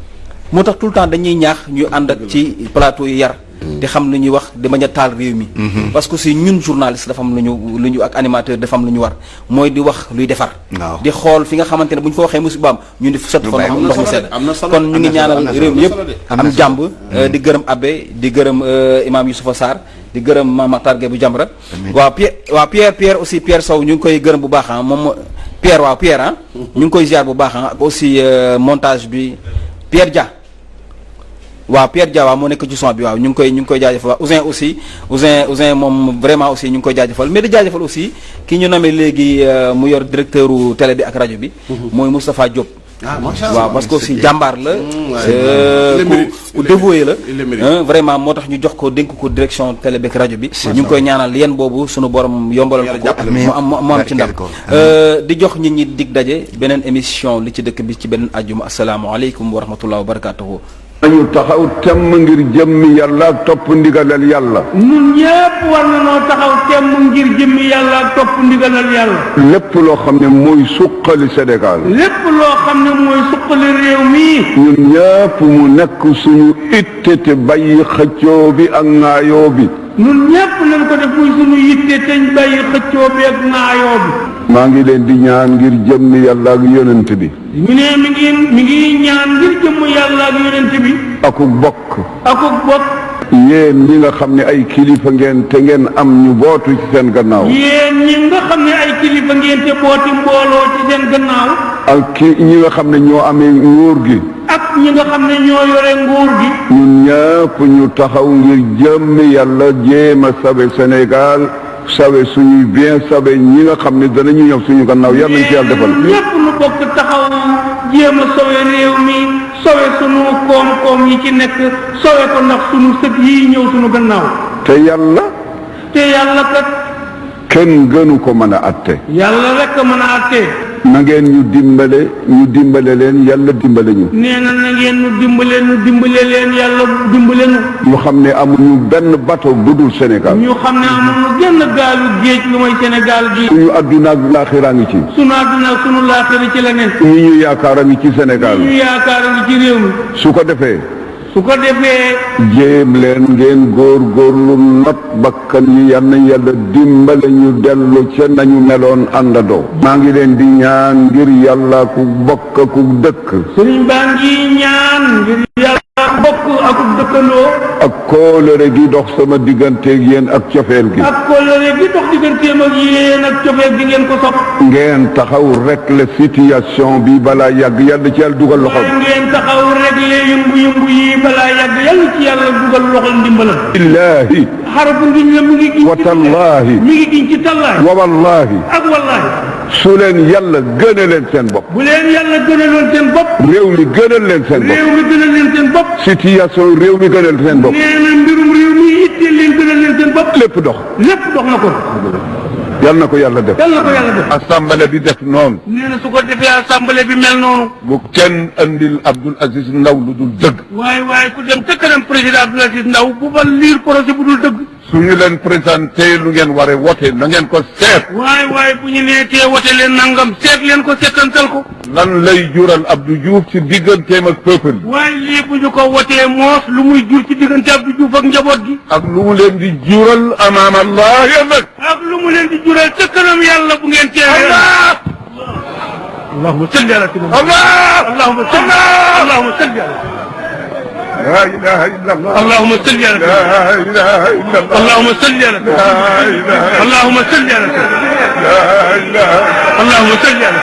moo tax tout le temps dañuy ñaax ñu ànd ak ci plateau yi yar di xam lu ñuy wax di bañ a taal réew mi parce que si ñun journaliste dafa am lu ñu ak animateur dafa am lu ñu war mooy di wax luy defar di xool fi nga xamante ne bu ñu fa waxee musibaam ñu di sotti fa ndox mu sedd kon ñu ngi ñaanal réew mi yëpp am jàmb di gërëm abbé di gërëm imam Youssoufa Sarr di gërëm Mama Targué bu Jamra waaw Pierre aussi Pierre Sow ñu ngi koy gërëm bu baax moom Pierre ñu ngi koy ziar bu baax ak aussi montage bi Pierre Dia waaw moo nekk ci son bi waaw ñu ngi koy jaajëfal waaw Ousin moom vraiment aussi ñu ngi koy jaajëfal mais di jaajëfal aussi ki ñu namee léegi mu yor directeur u télé bi ak rajo bi mooy Moustapha Diop waaw parce que aussi jàmbaar la ku dévoué la vraiment moo tax ñu jox ko dénk ko direction télé bi ak rajo bi ñu ngi koy ñaanal yéen boobu sunu borom yombalal ko mu am ci ndam di jox nit ñi dig daje beneen émission li ci dëkk bi ci beneen ajjuma asalaamaaleykum wa rahmatullah wa barakatuhu nañu taxaw temm ngir jëmmi yàlla ak topp ndigalal yàlla ñun ñépp war nañoo taxaw temm ngir jëmmi yàlla ak topp ndigalal yàlla lépp loo xam ne mooy suqali Sénégal lépp loo xam ne mooy suqali réew mi ñun ñépp mu nekk suñu itte te bàyyi xëccoo bi ak ŋaayoo bi ñun ñépp nañ ko def muy suñu yitte teñ bàyyi xëccoo bi ak ŋaayoo bi maa ngi leen di ñaan ngir jëmmi yàlla ak yonent bi ñu ne mi ngi ñaan ngir jëmm yàlla ak yonent bi akuk bokk yéen ñi nga xam ne ay kilifa ngeen te ngeen am ñu bootu ci seen gannaaw yéen ñi nga xam ne ay kilifa ngeen te booti mbooloo ci seen gannaaw ak ñi nga xam ne ñoo amee nguur gi ak ñi nga xam ne ñoo yore nguur gi ñun ñëpp ñu taxaw ngir jëmmi yàlla jéem a sabe Sénégal sabe suñuy bien sabe ñi nga xam ne danañu ñëw suñu gannaaw yàlla nañ ci yàlla defal ñépp nu bokk taxaw jéem a sowe réew mi sowe sunu koom-koom yi ci nekk sowe ko ndax sunu sët yi ñëw sunu gannaaw te yàlla kat kenn gënu ko mën a atte yàlla rek mën a atte na ngeen ñu dimbale leen yàlla dimbale ñu. nee na ngeen ñu dimbale leen yàlla dimbale ñu. ñu xam ne amuñu benn bateau bu dul Sénégal. ñu xam ne amuñu genn gaalu géej lu mooy Sénégal gi. suñu adduna ak laaxiraa ngi ci. suñu adduna ak suñu laaxira ci la nekk. ñi ñu yaakaar a ngi ci Sénégal. ñi ñu yaakaar a ngi ci réew mi. su ko defee. jéem leen ngeen góorgóorlu not bakkan yi yal nañ yàlla dimbale ñu dellu ca nañu meloon àndandoo. maa ngi leen di ñaan ngir yàlla ku bokk ku dëkk. sëriñ baa ngi ñaan ngir yàlla bokk ak dëkkandoo. ak kóolëre gi dox sama digganteeg yéen ak cofeel gi. ak kóolëre gi dox digganteem ak yéen ak cofeel gi ngeen ko sopp. ngeen taxaw régler situation bi balaa yàgg yàlla ci yàlla dugal loxo. ngeen taxaw régler yëngu-yëngu yi balaa yàgg yàlla ci yàlla dugal loxo ndimbalam. billaahi. xarafu ngiñ la mu ngi giñ. wa tallaahi. mi ngi giñ ci tallaahi. wa wallaahi. ak wallaahi. su leen yàlla gëne leen seen bopp. bu leen yàlla gënaloon seen bopp. réew mi gënal leen seen bopp. réew mi gënal leen seen bopp. situation réew mi gënal seen bopp. nee na mbirum réew mi itteel leen gënal leen seen bopp. lépp dox. lépp dox na ko. yal na ko yàlla def. yal na ko yàlla def. assemblée bi def noonu. nee na su ko defee assemblée bi mel noonu. bu kenn andil Abdoul Aziz Ndaw lu dul dëgg. waaye ku dem ca kanam président Abdoul Aziz Ndaw bu ba liir projet bu dul dëgg. su ñu leen présenté lu ngeen war a wote na ngeen ko seet. waaye bu ñu nee tee wote leen nangam seet leen ko seetantal ko. lan lay jural Abdou Diouf ci digganteem ak peuple bi. waaye lii bu ñu ko wotee moos lu muy jur ci diggante Abdou Diouf ak njaboot gi. ak lu mu leen di jural amaam Allah nag. ak lu mu leen di jural ca kanam yàlla bu ngeen teewee. allahumma salli ala sayyidina allahumma salli ala لا إله إلا الله اللهم صل على لا إله إلا الله اللهم صل على لا إله اللهم صل على لا إله اللهم صل على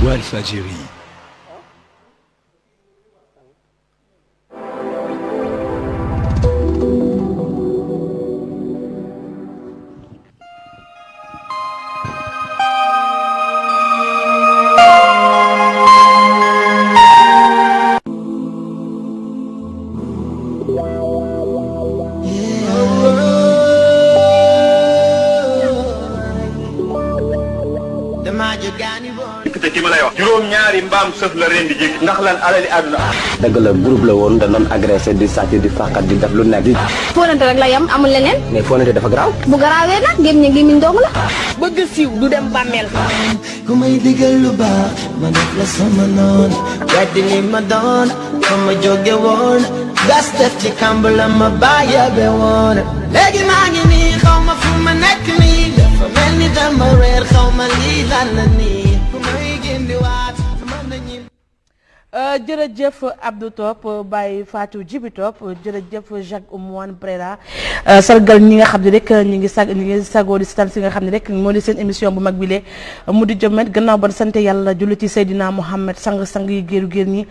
Walfadjri. juróom-ñaari mbaam sëf la ren di jéggi ndax lan alali àdduna dëgg la groupe la woon da doon agressé di sàcc di fàqat di def lu nekk di fóonante rek la yam amul leneen mais fóonante dafa garaaw bu garaawee nag ngém ñi ngi miñ dong la bëgg siiw du dem bàmmeel ku may digal lu baax ma def la sama noon weddi ni ma doon fa ma jóge woon gas def ci kàmb la ma bàyyi be woon léegi maa ngi nii xaw ma fu ma nekk nii dafa mel ni dama reer xaw ma lii lan la nii jërëjëf Abdou Top Baye Fatou Djibi Top jërëjëf Jacques Oumouane Prera sargal ñi nga xam ne rek ñi ngi sagoo di sitan si nga xam ne rek moo di seen émission bu mag bi lee mu di Jomet gannaaw ban sant yàlla julli ci Seydina Mohamed sang yi géeru géer ñi